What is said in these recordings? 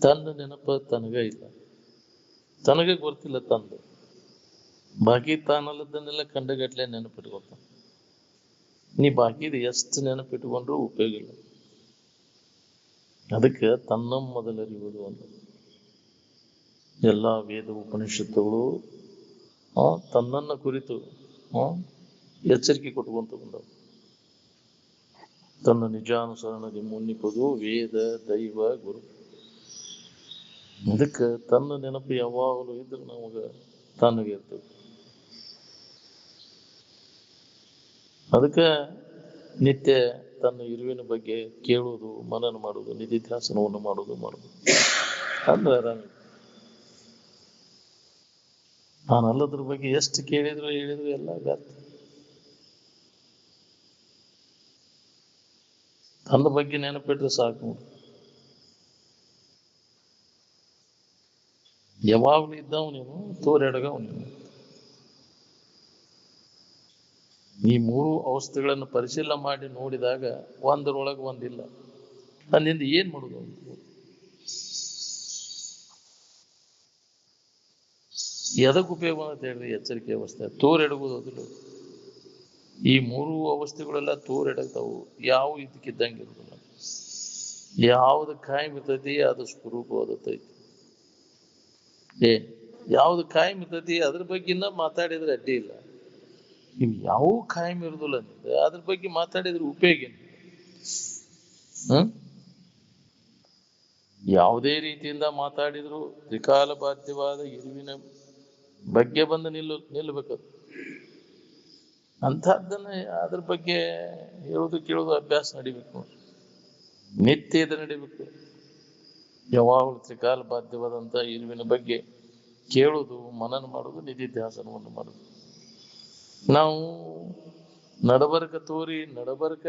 ತನ್ನ ನೆನಪ ತನಗ ಇಲ್ಲ, ತನಗ ಗೊತ್ತಿಲ್ಲ ತಂದು. ಬಾಕಿ ತಾನಲ್ಲದನ್ನೆಲ್ಲ ಕಂಡಗಟ್ಲೆ ನೆನಪಿಟ್ಕೊತ. ನೀ ಬಾಕಿದು ಎಷ್ಟು ನೆನಪಿಟ್ಕೊಂಡ್ರು ಉಪಯೋಗ ಇಲ್ಲ. ಅದಕ್ಕೆ ತನ್ನ ಮೊದಲರಿಯುವುದು ಅಂತ ಎಲ್ಲ ವೇದ ಉಪನಿಷತ್ತುಗಳು ತನ್ನನ್ನ ಕುರಿತು ಎಚ್ಚರಿಕೆ ಕೊಟ್ಕೊಂತ ಬಂದವು. ತನ್ನ ನಿಜಾನುಸರಣದಿ ಮುನ್ನಿಪದು ವೇದ ದೈವ ಗುರು. ಅದಕ್ಕೆ ತನ್ನ ನೆನಪು ಯಾವಾಗಲೂ ಇದ್ರೆ ನಮಗ ತನ್ನಗೆ ಇರ್ತದೆ. ಅದಕ್ಕೆ ನಿತ್ಯ ತನ್ನ ಇರುವಿನ ಬಗ್ಗೆ ಕೇಳುವುದು, ಮನನ ಮಾಡುವುದು, ನಿಧಿಧ್ಯಾಸನವನ್ನು ಮಾಡುವುದು ಅಂದ್ರೆ ಆರಾಮ. ನಾನಲ್ಲದ್ರ ಬಗ್ಗೆ ಎಷ್ಟು ಕೇಳಿದ್ರು ಹೇಳಿದ್ರು ಎಲ್ಲ ವ್ಯರ್ಥ. ತನ್ನ ಬಗ್ಗೆ ನೆನಪಿಟ್ರೆ ಸಾಕು. ಯಾವಾಗ್ಲೂ ಇದ್ದವ್ ನೀನು, ತೋರೆಡಗವ್ ನೀನು. ಈ ಮೂರು ಅವಸ್ಥೆಗಳನ್ನು ಪರಿಶೀಲನೆ ಮಾಡಿ ನೋಡಿದಾಗ ಒಂದರೊಳಗೆ ಒಂದಿಲ್ಲ. ಅಲ್ಲಿಂದ ಏನ್ ಮಾಡುದು? ಎದಕ್ಕೆ ಉಪಯೋಗ ಅಂತ ಹೇಳಿದ್ರೆ ಎಚ್ಚರಿಕೆ ಅವಸ್ಥೆ. ತೋರೆಡಗುವುದು ಅದಿಲ್ಲ. ಈ ಮೂರು ಅವಸ್ಥೆಗಳೆಲ್ಲ ತೋರೆಡಗ್ತಾವು. ಯಾವ ಇದಕ್ಕಿದ್ದಂಗೆ ಇರುದಿಲ್ಲ. ಯಾವ್ದು ಕಾಯಂ ಇರ್ತೈತಿ ಅದು ಸ್ವರೂಪವಾದತ್ತೈತಿ. ಯಾವ್ದು ಕಾಯಂ ಇರ್ತೈತಿ ಅದ್ರ ಬಗ್ಗೆನ ಮಾತಾಡಿದ್ರೆ ಅಡ್ಡಿ ಇಲ್ಲ. ನೀವು ಯಾವ ಕಾಯಂ ಇರುದಿಲ್ಲ ಅಂದ್ರೆ ಅದ್ರ ಬಗ್ಗೆ ಮಾತಾಡಿದ್ರೆ ಉಪಯೋಗ ಏನು? ಯಾವುದೇ ರೀತಿಯಿಂದ ಮಾತಾಡಿದ್ರು ತ್ರಿಕಾಲ ಬಾಧ್ಯವಾದ ಇರುವಿನ ಬಗ್ಗೆ ಬಂದು ನಿಲ್ಲಬೇಕು. ಅಂಥದ್ದನ್ನ ಅದ್ರ ಬಗ್ಗೆ ಹೇಳುದು ಕೇಳುದು ಅಭ್ಯಾಸ ನಡಿಬೇಕು. ನಿತ್ಯದ ನಡಿಬೇಕು. ಯಾವಾಗಲೂ ತ್ರಿಕಾಲ ಬಾಧ್ಯವಾದಂತ ಇರುವಿನ ಬಗ್ಗೆ ಕೇಳುದು, ಮನನ ಮಾಡುದು, ನಿಧಿಧ್ಯಾಸನವನ್ನು ಮಾಡುದು. ನಾವು ನಡಬರ್ಕ ತೋರಿ ನಡಬರ್ಕ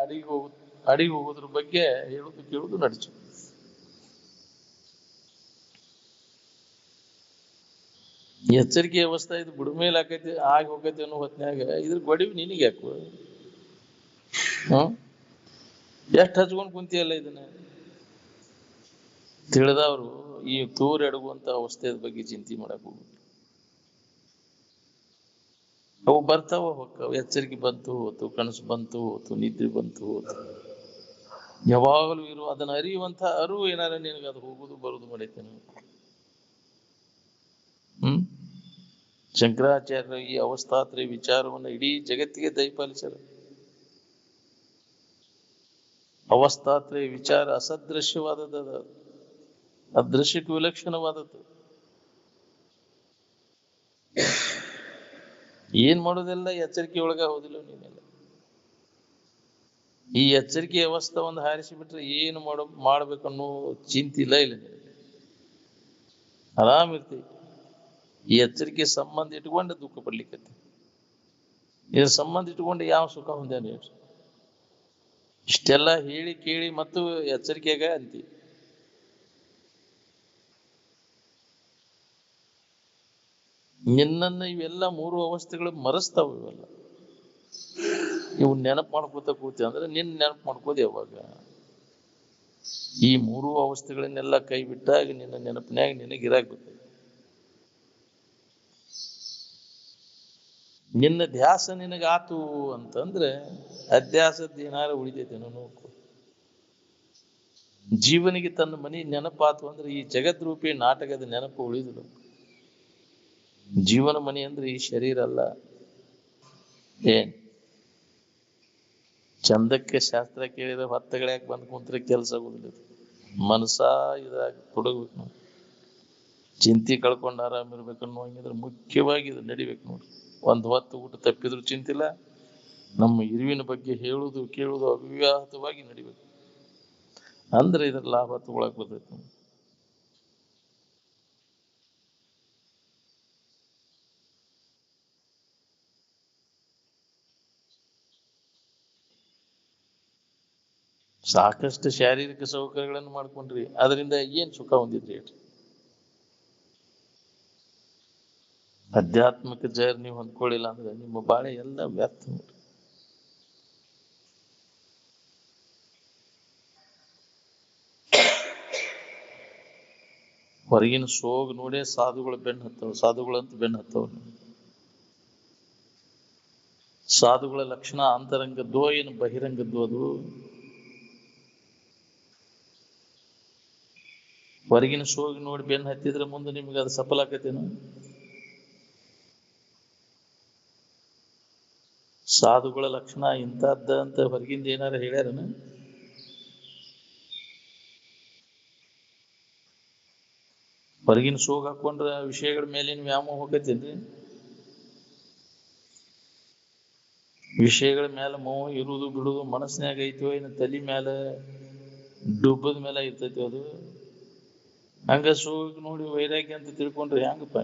ಅಡಿಗೆ ಹೋಗೋದ್ರ ಬಗ್ಗೆ ಹೇಳುದು ಕೇಳುದು ನಡಿಸು. ಎಚ್ಚರಿಕೆ ಅವಸ್ಥೆ ಇದು ಬುಡಮೇಲೆ ಆಕೈತಿ ಆಗಿ ಹೋಗೈತಿ ಅನ್ನೋ ಹೊತ್ನ್ಯಾಗ ಇದ್ರ ಗೊಡಿವಿ ನಿನಗೆ ಯಾಕು? ಎಷ್ಟು ಹಚ್ಕೊಂಡ್ ಕುಂತಿಯಲ್ಲ ಇದನ್ನ. ತಿಳಿದವರು ಈ ತೂರೆಡಗುವಂತ ಅವಸ್ಥೆಯ ಬಗ್ಗೆ ಚಿಂತೆ ಮಾಡಕ್ ಹೋಗ್ಬೇಕು. ಅವು ಬರ್ತಾವ ಹೋಗ್ತಾವ. ಎಚ್ಚರಿಕೆ ಬಂತು ಹೋತು, ಕನಸು ಬಂತು ಹೋತು, ನಿದ್ರೆ ಬಂತು ಹೋತು. ಯಾವಾಗಲೂ ಇರು. ಅದನ್ನ ಅರಿಯುವಂತ ಅರಿವು ಏನಾರ ನಿನಗೆ ಅದು ಹೋಗುದು ಬರುದು ಮಾಡೈತೇನೆ. ಶಂಕರಾಚಾರ್ಯರ ಈ ಅವಸ್ಥಾತ್ರಯ ವಿಚಾರವನ್ನು ಇಡೀ ಜಗತ್ತಿಗೆ ದಯಪಾಲಿಸ್ಯಾರ. ಅವಸ್ಥಾತ್ರಯ ವಿಚಾರ ಅಸದೃಶ್ಯವಾದದ್ದು, ಅದೃಶ್ಯಕ್ಕೆ ವಿಲಕ್ಷಣವಾದದ್ದು. ಏನ್ ಮಾಡೋದೆಲ್ಲ ಎಚ್ಚರಿಕೆ ಒಳಗ ಹೋದಿಲ್ಲ ನೀನೆಲ್ಲ. ಈ ಎಚ್ಚರಿಕೆ ಅವಸ್ಥೆ ಒಂದು ಹಾರಿಸಿಬಿಟ್ರೆ ಏನು ಮಾಡ್ಬೇಕನ್ನೋ ಚಿಂತಿಲ್ಲ ಇಲ್ಲ ನಿನಗೆ. ಆರಾಮಿರ್ತೀವಿ. ಈ ಎಚ್ಚರಿಕೆ ಸಂಬಂಧ ಇಟ್ಕೊಂಡು ದುಃಖ ಪಡ್ಲಿಕ್ಕತ್ತಿ. ಇದ್ರ ಸಂಬಂಧ ಇಟ್ಕೊಂಡು ಯಾವ ಸುಖ ಹೊಂದೇನೆ? ಇಷ್ಟೆಲ್ಲ ಹೇಳಿ ಕೇಳಿ ಮತ್ತು ಎಚ್ಚರಿಕೆಯಾಗ ಅಂತಿ. ನಿನ್ನನ್ನು ಇವೆಲ್ಲ ಮೂರು ಅವಸ್ಥೆಗಳು ಮರೆಸ್ತಾವ. ಇವೆಲ್ಲ ಇವು ನೆನಪು ಮಾಡ್ಕೋತ ಕೂತಿ ಅಂದ್ರೆ ನಿನ್ನ ನೆನಪು ಮಾಡ್ಕೋದು ಯಾವಾಗ? ಈ ಮೂರು ಅವಸ್ಥೆಗಳನ್ನೆಲ್ಲ ಕೈ ಬಿಟ್ಟಾಗ ನಿನ್ನ ನೆನಪಿನಾಗ ನಿನಗಿರಾಕ್ಬೇಕು. ನಿನ್ನ ಧ್ಯಾಸ ನಿನಗಾತು ಅಂತಂದ್ರೆ ಅಧ್ಯಾಸದ ಏನಾರ ಉಳಿತೈತೇನೋ ನೋಡ್ಕೊ. ಜೀವನಿಗೆ ತನ್ನ ಮನೆ ನೆನಪಾತು ಅಂದ್ರೆ ಈ ಜಗದ್ರೂಪಿ ನಾಟಕದ ನೆನಪು ಉಳಿದಿಲ್ಲ. ಜೀವನ ಮನೆ ಅಂದ್ರೆ ಈ ಶರೀರ ಅಲ್ಲ. ಚಂದಕ್ಕೆ ಶಾಸ್ತ್ರ ಕೇಳಿದ್ರೆ ಹೊತ್ತಗಳಾಕ ಬಂದ್ ಕುಂತ್ರೆ ಕೆಲಸ ಆಗುದಿಲ್ಲ. ಮನಸ್ಸ ಇದಾಗ ತೊಡಗ್ಬೇಕು ನಾವು. ಚಿಂತೆ ಕಳ್ಕೊಂಡು ಆರಾಮಿರ್ಬೇಕನ್ನೋ ಹಂಗಿದ್ರೆ ಮುಖ್ಯವಾಗಿ ಇದು ನಡಿಬೇಕು ನೋಡಿ. ಒಂದು ಹೊತ್ತು ಊಟ ತಪ್ಪಿದ್ರು ಚಿಂತಿಲ್ಲ. ನಮ್ಮ ಇರುವಿನ ಬಗ್ಗೆ ಹೇಳುದು ಕೇಳುದು ಅವ್ಯಾಹತವಾಗಿ ನಡಿಬೇಕು. ಅಂದ್ರೆ ಇದ್ರ ಲಾಭ ತಗೊಳಕ್ ಬರ್ತೈತಿ. ಸಾಕಷ್ಟು ಶಾರೀರಿಕ ಸೌಕರ್ಯಗಳನ್ನು ಮಾಡ್ಕೊಂಡ್ರಿ, ಅದರಿಂದ ಏನ್ ಸುಖ ಹೊಂದಿದ್ರಿ? ಆಧ್ಯಾತ್ಮಿಕ ಜರ್ನಿ ಹೊಂದ್ಕೊಳ್ಳಿಲ್ಲ ಅಂದ್ರೆ ನಿಮ್ಮ ಬಾಳೆ ಎಲ್ಲ ವ್ಯರ್ಥ. ಹೊರಗಿನ ಸೋಗ್ ನೋಡೇ ಸಾಧುಗಳು ಬೆನ್ನು ಹತ್ತವ, ಸಾಧುಗಳಂತ ಬೆನ್ನು ಹತ್ತವ. ಸಾಧುಗಳ ಲಕ್ಷಣ ಅಂತರಂಗದ್ದೋ ಏನು ಬಹಿರಂಗದ್ದೋ ಅದು. ಹೊರಗಿನ ಸೋಗಿ ನೋಡಿ ಬೆನ್ನು ಹತ್ತಿದ್ರೆ ಮುಂದೆ ನಿಮ್ಗೆ ಅದು ಸಫಲ ಆಕತೇನು? ಸಾಧುಗಳ ಲಕ್ಷಣ ಇಂಥದ್ದ ಅಂತ ಹೊರಗಿಂದ ಏನಾರ ಹೇಳ್ಯಾರನ? ಹೊರಗಿನ ಸೋಗ್ ಹಾಕೊಂಡ್ರ ವಿಷಯಗಳ ಮೇಲಿನ ವ್ಯಾಮೋಹ ಹೋಗತ್ತೇನ್ರಿ? ವಿಷಯಗಳ ಮೇಲೆ ಮೋಹ ಇರುವುದು ಬಿಡುವುದು ಮನಸ್ಸಿನಾಗ ಐತಿವೋ ಇನ್ನು ತಲೆ ಮೇಲೆ ಡುಬ್ಬದ ಮೇಲೆ ಇರ್ತೈತಿ ಅದು. ಹಂಗ ಸೋಗ್ ನೋಡಿ ವೈರಾಗ್ಯ ಅಂತ ತಿಳ್ಕೊಂಡ್ರೆ ಹೆಂಗಪ್ಪ?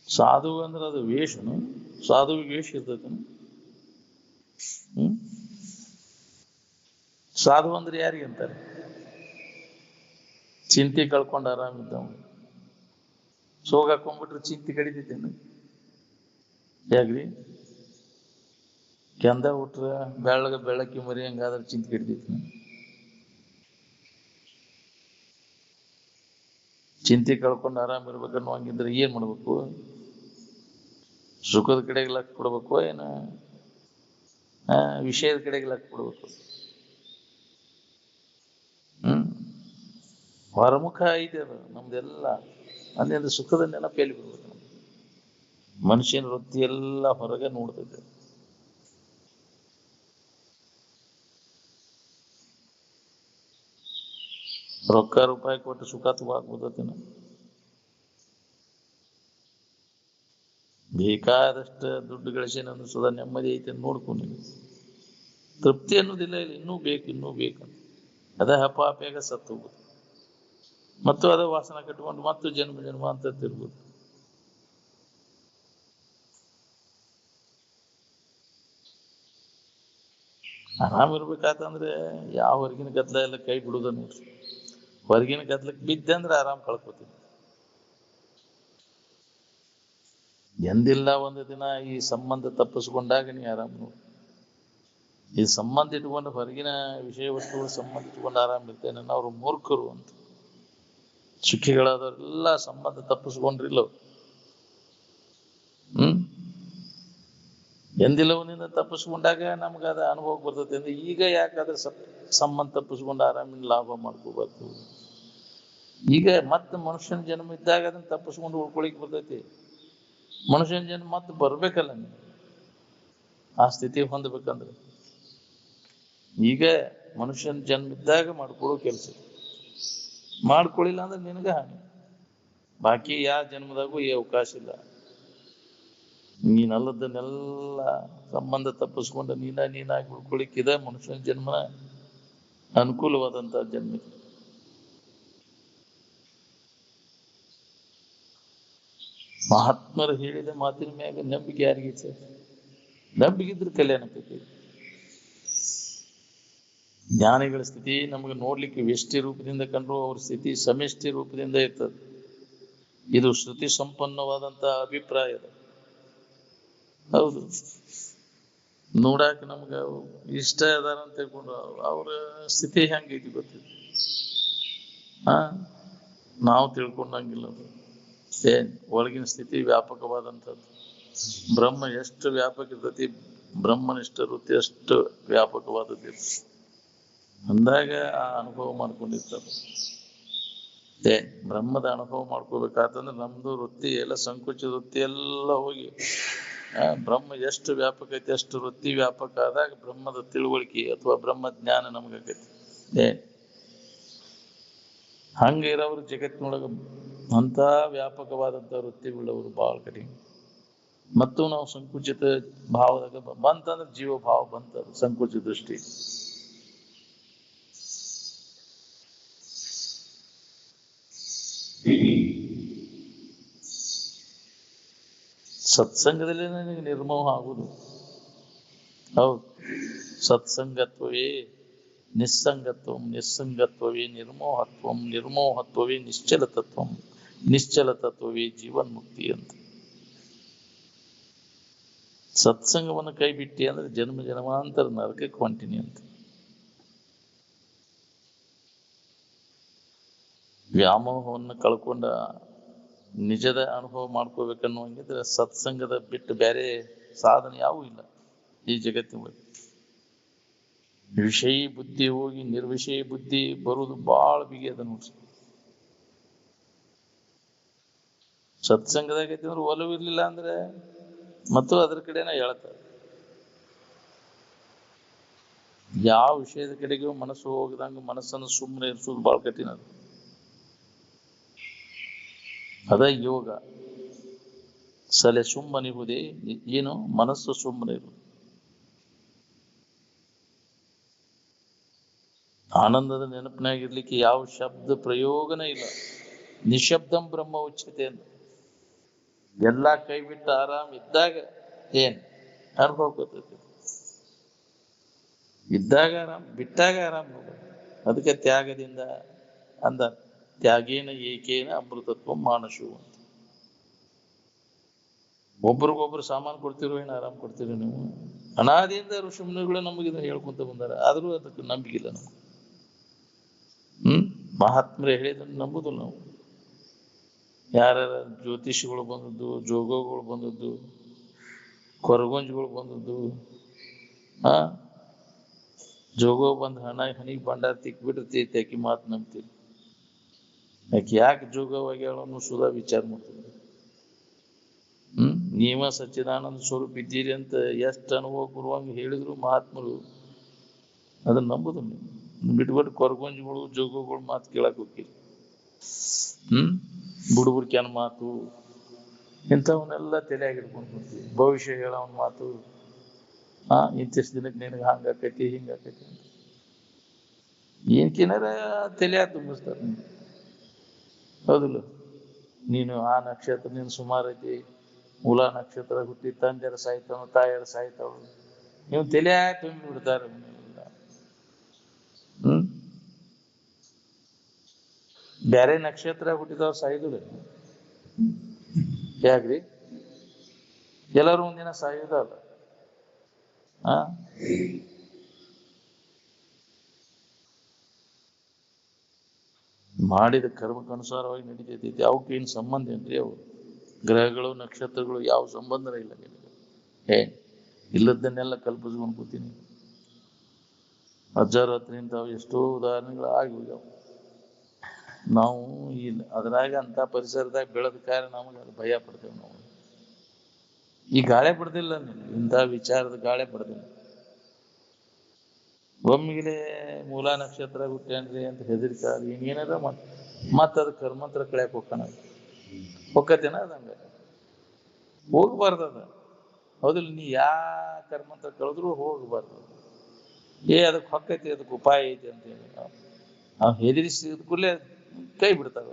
ಸಾಧು ಅಂದ್ರೆ ಅದು ವೇಷನು? ಸಾಧುವಿಗೆ ವೇಷ ಇರ್ತೈತಿ? ಸಾಧು ಅಂದ್ರೆ ಯಾರಿಗೆ ಅಂತಾರೆ? ಚಿಂತೆ ಕಳ್ಕೊಂಡು ಆರಾಮಿದ್ದವ. ಸೋಗ್ ಹಾಕೊಂಡ್ಬಿಟ್ರೆ ಚಿಂತೆ ಕಡಿತೈತೇನು? ಯಾಕ್ರಿ? ಕೆಂದ ಹುಟ್ರ ಬೆಳ್ಳಕ್ಕಿ ಮರಿ ಹಂಗಾದ್ರೆ ಚಿಂತೆ ಕಡಿತೈತಿ. ಚಿಂತೆ ಕಳ್ಕೊಂಡು ಆರಾಮ್ ಇರ್ಬೇಕನ್ನೋ ಹಂಗಿದ್ರೆ ಏನ್ ಮಾಡ್ಬೇಕು? ಸುಖದ ಕಡೆಗೆ ಲಕ್ಷ್ಯ ಕೊಡ್ಬೇಕು ಏನ ವಿಷಯದ ಕಡೆಗೆ ಲಕ್ಷ್ಯ ಕೊಡ್ಬೇಕು? ಹೊರಮುಖ ಐತೆ ಅದು ನಮ್ದೆಲ್ಲ. ಅಲ್ಲಿಂದ ಸುಖದ ನೆನಪು ಎಲ್ಲಿ ಬಿಡ್ಬೇಕು? ಮನುಷ್ಯನ ವೃತ್ತಿ ಎಲ್ಲ ಹೊರಗೆ ನೋಡ್ತೈತೆ. ರೊಕ್ಕ ರೂಪಾಯಿ ಕೊಟ್ಟು ಸುಖ ತಗೋತೇನ? ಬೇಕಾದಷ್ಟು ದುಡ್ಡು ಗಳಿಸೇನ ಅನ್ನಿಸೋದ ನೆಮ್ಮದಿ ಐತೆ ನೋಡ್ಕೊಂಡು ತೃಪ್ತಿ ಅನ್ನೋದಿಲ್ಲ. ಇಲ್ಲಿ ಇನ್ನೂ ಬೇಕು ಇನ್ನೂ ಬೇಕಂತ ಅದ ಹಪಾಪ್ಯಾಗ ಸತ್ತು ಹೋಗುದು. ಮತ್ತು ಅದ ವಾಸನ ಕಟ್ಕೊಂಡು ಮತ್ತು ಜನ್ಮ ಜನ್ಮ ಅಂತ ತಿರ್ಬೋದು. ಆರಾಮ್ ಇರ್ಬೇಕಾತಂದ್ರೆ ಯಾವ ಹೊರಗಿನ ಗದ್ಲ ಎಲ್ಲ ಕೈ ಬಿಡುದ ನೋಡ್ರಿ. ಹೊರಗಿನ ಗದ್ಲಕ್ಕೆ ಬಿದ್ದೆ ಅಂದ್ರೆ ಆರಾಮ್ ಕಳ್ಕೊತೀನಿ. ಎಂದಿಲ್ಲ ಒಂದು ದಿನ ಈ ಸಂಬಂಧ ತಪ್ಪಿಸ್ಕೊಂಡಾಗ ನೀ ಆರಾಮ್ ನೋಡಿ. ಈ ಸಂಬಂಧ ಇಟ್ಕೊಂಡು ಹೊರಗಿನ ವಿಷಯ ವಸ್ತುಗಳು ಸಂಬಂಧ ಇಟ್ಕೊಂಡು ಆರಾಮ್ ಇರ್ತೇನೆ ಅವ್ರು ಮೂರ್ಖರು ಅಂತ. ಸುಖಿಗಳಾದವರೆಲ್ಲ ಸಂಬಂಧ ತಪ್ಪಿಸ್ಕೊಂಡ್ರಿಲ್ಲ. ಎಂದಿಲ್ಲವನಿಂದ ತಪ್ಪಿಸ್ಕೊಂಡಾಗ ನಮ್ಗೆ ಅದ ಅನುಭವ ಬರ್ತೈತೆ. ಅಂದ್ರೆ ಈಗ ಯಾಕಾದ್ರೆ ಸಂಬಂಧ ತಪ್ಪಿಸ್ಕೊಂಡು ಆರಾಮಿನ ಲಾಭ ಮಾಡ್ಕೋಬಾರ್ದು? ಈಗ ಮತ್ತೆ ಮನುಷ್ಯನ ಜನ್ಮ ಇದ್ದಾಗ ಅದನ್ನ ತಪ್ಪಿಸ್ಕೊಂಡು ಉಳ್ಕೊಳಿಕ್ ಬರ್ತೈತಿ. ಮನುಷ್ಯನ ಜನ್ಮ ಮತ್ತೆ ಬರ್ಬೇಕಲ್ಲ ನೀವು ಆ ಸ್ಥಿತಿ ಹೊಂದಬೇಕಂದ್ರೆ. ಈಗ ಮನುಷ್ಯನ ಜನ್ಮ ಇದ್ದಾಗ ಮಾಡ್ಕೊಳ್ಳೋ ಕೆಲಸ. ಮಾಡ್ಕೊಳ್ಳಿಲ್ಲ ಅಂದ್ರೆ ನಿನಗ ಹಾನಿ. ಬಾಕಿ ಯಾವ ಜನ್ಮದಾಗೂ ಈ ಅವಕಾಶ ಇಲ್ಲ. ನೀನಲ್ಲದನ್ನೆಲ್ಲ ಸಂಬಂಧ ತಪ್ಪಿಸ್ಕೊಂಡು ನೀನಾಗಿ ಉಳ್ಕೊಳಿಕ್ಕಿದ ಮನುಷ್ಯನ ಜನ್ಮ ಅನುಕೂಲವಾದಂತಹ ಜನ್ಮ. ಮಹಾತ್ಮರು ಹೇಳಿದ ಮಾತಿನ ಮ್ಯಾಗ ನಂಬಿಕೆ ಯಾರಿಗೆ ಸರ್? ನಂಬಿಕೆ ಇದ್ರೆ ಕಲ್ಯಾಣ ಆಗ್ತೈತಿ. ಜ್ಞಾನಿಗಳ ಸ್ಥಿತಿ ನಮಗೆ ನೋಡ್ಲಿಕ್ಕೆ ವ್ಯಷ್ಟಿ ರೂಪದಿಂದ ಕಂಡ್ರು ಅವ್ರ ಸ್ಥಿತಿ ಸಮಷ್ಟಿ ರೂಪದಿಂದ ಇರ್ತದೆ. ಇದು ಶ್ರುತಿ ಸಂಪನ್ನವಾದಂತಹ ಅಭಿಪ್ರಾಯ. ಹೌದು, ನೋಡಾಕ ನಮ್ಗ ಇಷ್ಟ ಅದಾರ ಅಂತ ತಿಳ್ಕೊಂಡು ಅವ್ರ ಸ್ಥಿತಿ ಹೆಂಗೈತಿ ಗೊತ್ತಿಲ್ಲ. ನಾವು ತಿಳ್ಕೊಂಡಂಗಿಲ್ಲ. ಒಳಗಿನ ಸ್ಥಿತಿ ವ್ಯಾಪಕವಾದಂಥದ್ದು. ಬ್ರಹ್ಮ ಎಷ್ಟು ವ್ಯಾಪಕ ಇರ್ತತಿ, ಬ್ರಹ್ಮನಿಷ್ಠ ವೃತ್ತಿ ಅಷ್ಟು ವ್ಯಾಪಕವಾದದ್ದು. ಅಂದಾಗ ಆ ಅನುಭವ ಮಾಡ್ಕೊಂಡಿರ್ತಾರೆ. ಬ್ರಹ್ಮದ ಅನುಭವ ಮಾಡ್ಕೋಬೇಕಾತಂದ್ರೆ ನಮ್ದು ವೃತ್ತಿ ಎಲ್ಲ ಸಂಕುಚಿತ ವೃತ್ತಿ ಎಲ್ಲ ಹೋಗಿ ಬ್ರಹ್ಮ ಎಷ್ಟು ವ್ಯಾಪಕ ಐತಿ ಅಷ್ಟು ವೃತ್ತಿ ವ್ಯಾಪಕ ಆದಾಗ ಬ್ರಹ್ಮದ ತಿಳುವಳಿಕೆ ಅಥವಾ ಬ್ರಹ್ಮ ಜ್ಞಾನ ನಮ್ಗಾಗೈತಿ. ಹಂಗ ಇರೋರು ಜಗತ್ತಿನೊಳಗ ಅಂತ ವ್ಯಾಪಕವಾದಂತ ವೃತ್ತಿಗಳವರು ಬಹಳ ಕಡಿಮೆ. ಮತ್ತು ನಾವು ಸಂಕುಚಿತ ಭಾವದಾಗ ಬಂತಂದ್ರೆ ಜೀವ ಭಾವ ಬಂತ ಸಂಕುಚಿತ ದೃಷ್ಟಿ. ಸತ್ಸಂಗದಲ್ಲಿ ನನಗೆ ನಿರ್ಮೋಹ ಆಗುದು. ಹೌದು, ಸತ್ಸಂಗತ್ವವೇ ನಿಸ್ಸಂಗತ್ವಂ, ನಿಸ್ಸಂಗತ್ವವೇ ನಿರ್ಮೋಹತ್ವಂ, ನಿರ್ಮೋಹತ್ವವೇ ನಿಶ್ಚಲ ತತ್ವಂ, ನಿಶ್ಚಲ ತತ್ವವೇ ಜೀವನ್ಮುಕ್ತಿ ಅಂತ. ಸತ್ಸಂಗವನ್ನು ಕೈ ಬಿಟ್ಟಿ ಅಂದ್ರೆ ಜನ್ಮ ಜನ್ಮಾಂತರ ನರಕಕ್ಕೆ ಹೊಂಟಿನಿ ಅಂತ. ವ್ಯಾಮೋಹವನ್ನು ಕಳ್ಕೊಂಡ ನಿಜದ ಅನುಭವ ಮಾಡ್ಕೋಬೇಕನ್ನುವಂಗಿದ್ರೆ ಸತ್ಸಂಗದ ಬಿಟ್ಟು ಬೇರೆ ಸಾಧನೆ ಯಾವೂ ಇಲ್ಲ ಈ ಜಗತ್ತಿನೊಳಗೆ. ವಿಷಯಿ ಬುದ್ಧಿ ಹೋಗಿ ನಿರ್ವಿಷಯ ಬುದ್ಧಿ ಬರುವುದು ಬಹಳ ಬಿಗಿ ಅದ ನೋಡಿ. ಸತ್ಸಂಗದಾಗೈತಿ ಅಂದ್ರೆ ಒಲವಿರ್ಲಿಲ್ಲ ಅಂದ್ರೆ ಮತ್ತು ಅದ್ರ ಕಡೆನ ಹೇಳ್ತಾರೆ. ಯಾವ ವಿಷಯದ ಕಡೆಗೂ ಮನಸ್ಸು ಹೋಗದಂಗ ಮನಸ್ಸನ್ನು ಸುಮ್ಮನೆ ಇರಿಸೋದು ಬಹಳ ಕಠಿಣ ಅದು. ಅದ ಯೋಗ. ಸಲೆ ಸುಮ್ಮನಿರುವುದೇ ಏನು? ಮನಸ್ಸು ಸುಮ್ಮನೆ ಇರುವುದು. ಆನಂದದ ನೆನಪಿನಾಗಿರ್ಲಿಕ್ಕೆ ಯಾವ ಶಬ್ದ ಪ್ರಯೋಗನೇ ಇಲ್ಲ. ನಿಶಬ್ದಂ ಬ್ರಹ್ಮ ಉಚ್ಯತೆ ಅಂತ. ಎಲ್ಲಾ ಕೈ ಬಿಟ್ಟು ಆರಾಮ್ ಇದ್ದಾಗ ಏನ್ ಅನುಭವ ಗೊತ್ತೈತಿ. ಇದ್ದಾಗ ಆರಾಮ್, ಬಿಟ್ಟಾಗ ಆರಾಮ್. ಅದಕ್ಕೆ ತ್ಯಾಗದಿಂದ ಅಂದ ತ್ಯಾಗೇನ ಏಕೇನ ಅಮೃತತ್ವ ಮಾನಸು ಅಂತ. ಒಬ್ರಿಗೊಬ್ರು ಸಾಮಾನು ಕೊಡ್ತಿರೋ ಏನು ಆರಾಮ್ ಕೊಡ್ತಿರೋ ನೀವು? ಅನಾದಿಯಿಂದ ಋಷಿಮುನಿಗಳು ನಮಗೆ ಇದನ್ನ ಹೇಳ್ಕೊಂತ ಬಂದಾರ, ಆದ್ರೂ ಅದಕ್ಕೆ ನಂಬಿಕಿಲ್ಲ ನಮ್ಗೆ. ಮಹಾತ್ಮರು ಹೇಳಿದನ್ನು ನಂಬುದಿಲ್ಲ ನಾವು. ಯಾರ ಜ್ಯೋತಿಷಿಗಳು ಬಂದದ್ದು, ಜೋಗಗಳು ಬಂದದ್ದು, ಕೊರಗುಂಜಿಗಳು ಬಂದದ್ದು, ಜೋಗೋ ಬಂದ್ ಹಣಿಗೆ ಭಂಡಾರ ತಿಕ್ಬಿಟ್ಟಿರ್ತೈತಿ, ಆಕಿ ಮಾತು ನಂಬ್ತೀವಿ. ಆಕಿ ಯಾಕೆ ಜೋಗವಾಗಿ ಹೇಳೋನು ಸುಧಾ ವಿಚಾರ ಮಾಡ್ತೀವಿ. ನೀವ ಸಚ್ಚಿದಾನಂದ ಸ್ವರೂಪ ಇದ್ದೀರಿ ಅಂತ ಎಷ್ಟು ಅನುಭವ ಬರುವಂಗ ಹೇಳಿದ್ರು ಮಹಾತ್ಮರು ಅದನ್ನ ನಂಬುದಿಲ್ಲ. ಬಿಟ್ಬಿಟ್ಟು ಕೊರಗುಂಜಿಗಳು ಜೋಗಗಳು ಮಾತು ಕೇಳಕ್ ಹೋಗ್ತೀರಿ. ಬುಡುಬುರ್ಕ್ಯಾನ ಮಾತು ಇಂಥವನ್ನೆಲ್ಲ ತಲೆಯಾಗಿ ಹಿಡ್ಕೊಂಡು ಬರ್ತೀವಿ. ಭವಿಷ್ಯ ಹೇಳೋನ್ ಮಾತು, ಇಂತಿಷ್ಟು ದಿನಕ್ಕೆ ನಿನಗೆ ಹಂಗಾಕೈತಿ ಹಿಂಗಾಕೈತಿ ಅಂತ ಏನ್ಕಿನಾರ ತಲೆಯಾಗ ತುಂಬಿಸ್ತಾರ. ಹೌದಿಲ್ಲ? ನೀನು ಆ ನಕ್ಷತ್ರ ನೀನು ಸುಮಾರು ಐತಿ, ಮೂಲ ನಕ್ಷತ್ರ ಹುಟ್ಟಿ ತಂದೆಯರ ಸಾಯ್ತಾವ, ತಾಯಿಯರ ಸಾಯ್ತಾವ, ನೀವು ತಲೆಯಾಗ ತುಂಬಿ ಬಿಡ್ತಾರೆ. ಬೇರೆ ನಕ್ಷತ್ರ ಹುಟ್ಟಿದವ್ರು ಸಾಯುದಿಲ್ಲ. ಯಾಕ್ರಿ? ಎಲ್ಲರೂ ಒಂದಿನ ಸಾಯುವುದಲ್ಲ. ಮಾಡಿದ ಕರ್ಮಕ್ಕನುಸಾರವಾಗಿ ನಡೀತೈತಿ. ಅವಕ್ಕೆ ಏನು ಸಂಬಂಧ ಏನ್ರಿ? ಅವು ಗ್ರಹಗಳು ನಕ್ಷತ್ರಗಳು ಯಾವ ಸಂಬಂಧನೇ ಇಲ್ಲ ನಿನಗೆ. ಇಲ್ಲದನ್ನೆಲ್ಲ ಕಲ್ಪಿಸ್ಕೊಂಡು ಕೂತೀನಿ. ಅಜ್ಜಾರತ್ನಿಂದ ಎಷ್ಟೋ ಉದಾಹರಣೆಗಳು ಆಗಿ ಹೋಗ್ಯಾವ. ನಾವು ಇಲ್ಲ ಅದ್ರಾಗ ಅಂತ ಪರಿಸರದಾಗ ಬೆಳೆದ ಕಾರಣ ನಮಗೆ ಅದು ಭಯ ಪಡ್ತೇವೆ. ನಾವು ಈ ಗಾಳೆ ಪಡ್ದಿಲ್ಲ, ಇಂಥ ವಿಚಾರದ ಗಾಳೆ ಪಡ್ದಿಲ್ಲ. ಒಮ್ಮಿಗೆ ಮೂಲ ನಕ್ಷತ್ರ ಹುಟ್ಟೇನ್ರಿ ಅಂತ ಹೆದರಿಕ ಏನಾರ ಮತ್ತ ಅದ ಕರ್ಮಂತ್ರ ಕಳ್ಯಾಕ್ ಹೋಗ್ತಾನ. ಹೊಕ್ಕತೇನ ಅದಂಗ ಹೋಗ್ಬಾರ್ದದ. ಹೌದಿಲ್ಲ? ನೀ ಯಾ ಕರ್ಮಂತ್ರ ಕಳೆದ್ರು ಹೋಗ್ಬಾರ್ದು. ಅದಕ್ಕೆ ಹೊಕ್ಕೈತಿ, ಅದಕ್ಕೆ ಉಪಾಯ ಐತಿ ಅಂತ ಹೇಳಿ ನಾವು ಹೆದರಿಸಿದ ಕೂಡಲೇ ಕೈ ಬಿಡ್ತಾವ.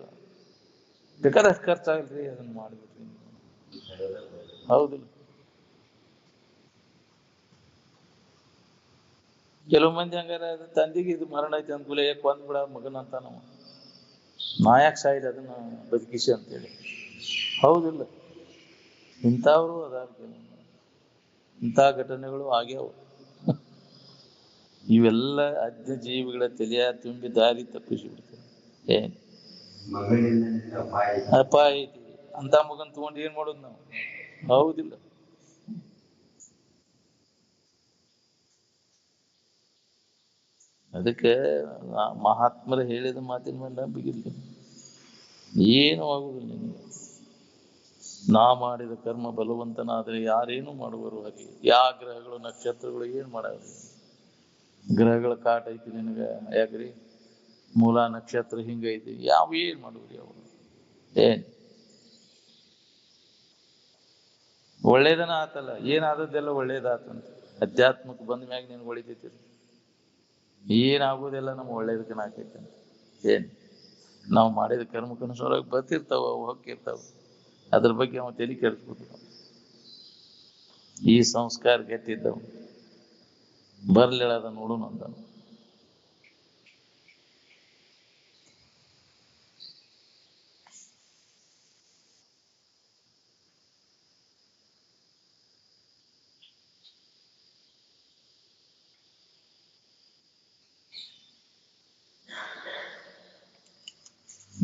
ಬೇಕಾದಷ್ಟು ಖರ್ಚಾಗಲ್ರಿ, ಅದನ್ನ ಮಾಡ್ಬಿಟ್ರಿ. ಹೌದಿಲ್ಲ? ಕೆಲವು ಮಂದಿ ಹಂಗಾರ ತಂದೆಗೆ ಇದು ಮರಣ ಐತಿ ಅಂದ್ಕೂಲೆ ಕೊಂದ್ ಬಿಡ ಮಗನ ಅಂತ ನಾವು ನಾಯಕ್ ಸಾಯಿದ ಅದನ್ನ ಬದುಕಿಸಿ ಅಂತೇಳಿ. ಹೌದಿಲ್ಲ? ಇಂಥವ್ರು ಅದಾರ. ಇಂಥ ಘಟನೆಗಳು ಆಗ್ಯಾವ. ಇವೆಲ್ಲ ಅಜ್ಞ ಜೀವಿಗಳ ತಲೆಯ ತುಂಬಿ ದಾರಿ ತಪ್ಪಿಸಿ ಬಿಡ್ತಾರೆ. ಅಪಾಯ ಐತಿ ಅಂತ ಮಗನ್ ತಗೊಂಡು ಏನ್ ಮಾಡೋದು ನಾವು? ಹೌದಿಲ್ಲ? ಅದಕ್ಕೆ ಮಹಾತ್ಮರು ಹೇಳಿದ ಮಾತಿನ ಮೇಲೆ ನಂಬಿಕೆ ಏನು ಆಗುದಿಲ್ಲ ನಿನಗೆ. ನಾ ಮಾಡಿದ ಕರ್ಮ ಬಲವಂತನಾದರೆ ಯಾರೇನು ಮಾಡುವರು ಹಾಗೆ. ಯಾವ ಗ್ರಹಗಳು ನಕ್ಷತ್ರಗಳು ಏನ್ ಮಾಡಾವ್ರಿ? ಗ್ರಹಗಳ ಕಾಟ ಐತಿ ನಿನಗ. ಯಾಕ್ರಿ? ಮೂಲ ನಕ್ಷತ್ರ ಹಿಂಗೈತಿ, ಯಾವ ಏನ್ ಮಾಡುವ್ರಿ ಅವರು? ಒಳ್ಳೇದನ ಆತಲ್ಲ, ಏನಾದದ್ದೆಲ್ಲ ಒಳ್ಳೇದಾತಂತ. ಅಧ್ಯಾತ್ಮಕ್ಕೆ ಬಂದ ಮ್ಯಾಗ ನೀನ್ ಒಳಿತೈತಿ. ಏನಾಗೋದೆಲ್ಲ ನಮ್ಗೆ ಒಳ್ಳೇದಕ್ಕನ ಆಕೈತಿ ಅಂತ. ನಾವು ಮಾಡಿದ ಕರ್ಮಕ್ಕನುಸಾರವಾಗಿ ಬರ್ತಿರ್ತಾವ, ಅವು ಹೊಕ್ಕಿರ್ತಾವ. ಅದ್ರ ಬಗ್ಗೆ ಅವ ತಲೆ ಕೆಡಿಸ್ಬೋದು. ಈ ಸಂಸ್ಕಾರ ಕೆಟ್ಟಿದ್ದವು ಬರ್ಲಿಲ್ಲ, ಅದ ನೋಡೋಣ ಅಂತ.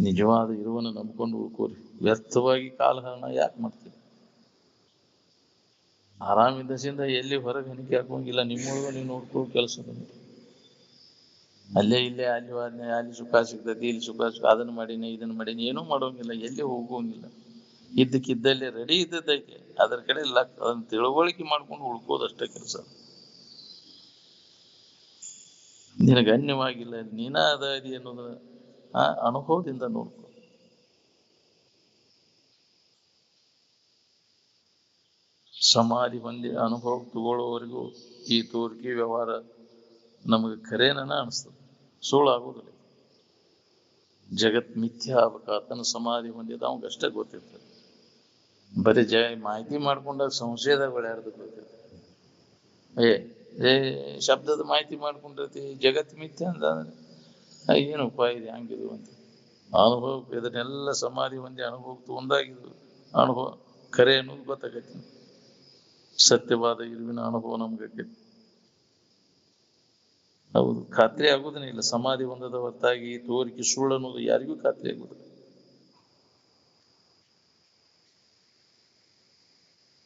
ನಿಜವಾದ ಇರುವನ್ನು ನಂಬ್ಕೊಂಡು ಉಳ್ಕೋರಿ. ವ್ಯರ್ಥವಾಗಿ ಕಾಲಹರಣ ಯಾಕೆ ಮಾಡ್ತೀರಿ? ಆರಾಮಿದ್ದಸಿಂದ ಎಲ್ಲಿ ಹೊರಗೆ ಹಣಿಕೆ ಹಾಕೋಂಗಿಲ್ಲ. ನಿಮ್ಮೊಳಗ ನೀವು ನೋಡ್ಕೋ ಕೆಲಸ ಬಂತು. ಅಲ್ಲೇ ಇಲ್ಲೇ ಅಲ್ಲಿ ಸುಖ ಸಿಗ್ತೈತಿ, ಇಲ್ಲಿ ಸುಖ ಅದನ್ನ ಮಾಡೀನಿ ಇದನ್ನ ಮಾಡೀನಿ, ಏನೂ ಮಾಡೋಂಗಿಲ್ಲ, ಎಲ್ಲಿ ಹೋಗೋಂಗಿಲ್ಲ. ಇದ್ದಕ್ಕಿದ್ದಲ್ಲಿ ರೆಡಿ ಇದ್ದದ್ದೈತೆ, ಅದ್ರ ಕಡೆ ಅದನ್ನ ತಿಳುವಳಿಕೆ ಮಾಡ್ಕೊಂಡು ಉಳ್ಕೋದಷ್ಟೇ ಕೆಲಸ. ನಿನಗೆ ಅನ್ಯವಾಗಿಲ್ಲ, ನೀನ ಅದ ಅದಿ ಅನ್ನೋದು ಅನುಭವದಿಂದ ನೋಡ್ಕೊ. ಸಮಾಧಿ ಹೊಂದಿ ಅನುಭವ ತಗೊಳ್ಳೋವರೆಗೂ ಈ ತೋರಿಕೆ ವ್ಯವಹಾರ ನಮಗೆ ಖರೇನ ಅನಿಸ್ತದೆ, ಸುಳ್ಳಾಗೋದಿಲ್ಲ. ಜಗತ್ ಮಿಥ್ಯ ಆಗ್ಬೇಕ, ತನ್ನ ಸಮಾಧಿ ಹೊಂದಿದ ಅವಂಗಷ್ಟೇ ಗೊತ್ತಿರ್ತದೆ. ಬರೀ ಮಾಹಿತಿ ಮಾಡ್ಕೊಂಡಾಗ ಸಂಶಯದಾಗ ಓಡಾಡ್ದು ಗೊತ್ತಿರ್ತದೆ. ಶಬ್ದದ ಮಾಹಿತಿ ಮಾಡ್ಕೊಂಡಿರ್ತಿ, ಜಗತ್ ಮಿಥ್ಯ ಅಂದ್ರೆ ಏನು ಉಪಾಯ ಇದೆ ಹಂಗಿದು ಅಂತ. ಅನುಭವ ಇದನ್ನೆಲ್ಲ ಸಮಾಧಿ ಹೊಂದಿ ಅನುಭವ ತಗೊಂಡಾಗಿದ್ದು ಅನುಭವ ಖರೆ ಅನ್ನೋದು ಗೊತ್ತಾಗೈತಿ. ಸತ್ಯವಾದ ಇರುವಿನ ಅನುಭವ ನಮ್ಗೆ ಹೌದು, ಖಾತ್ರಿ ಆಗುವುದನ್ನೇ ಇಲ್ಲ. ಸಮಾಧಿ ಹೊಂದದ ಹೊರತಾಗಿ ತೋರಿಕೆ ಸುಳ್ಳು ಅನ್ನೋದು ಯಾರಿಗೂ ಖಾತ್ರಿ ಆಗುವುದಿಲ್ಲ.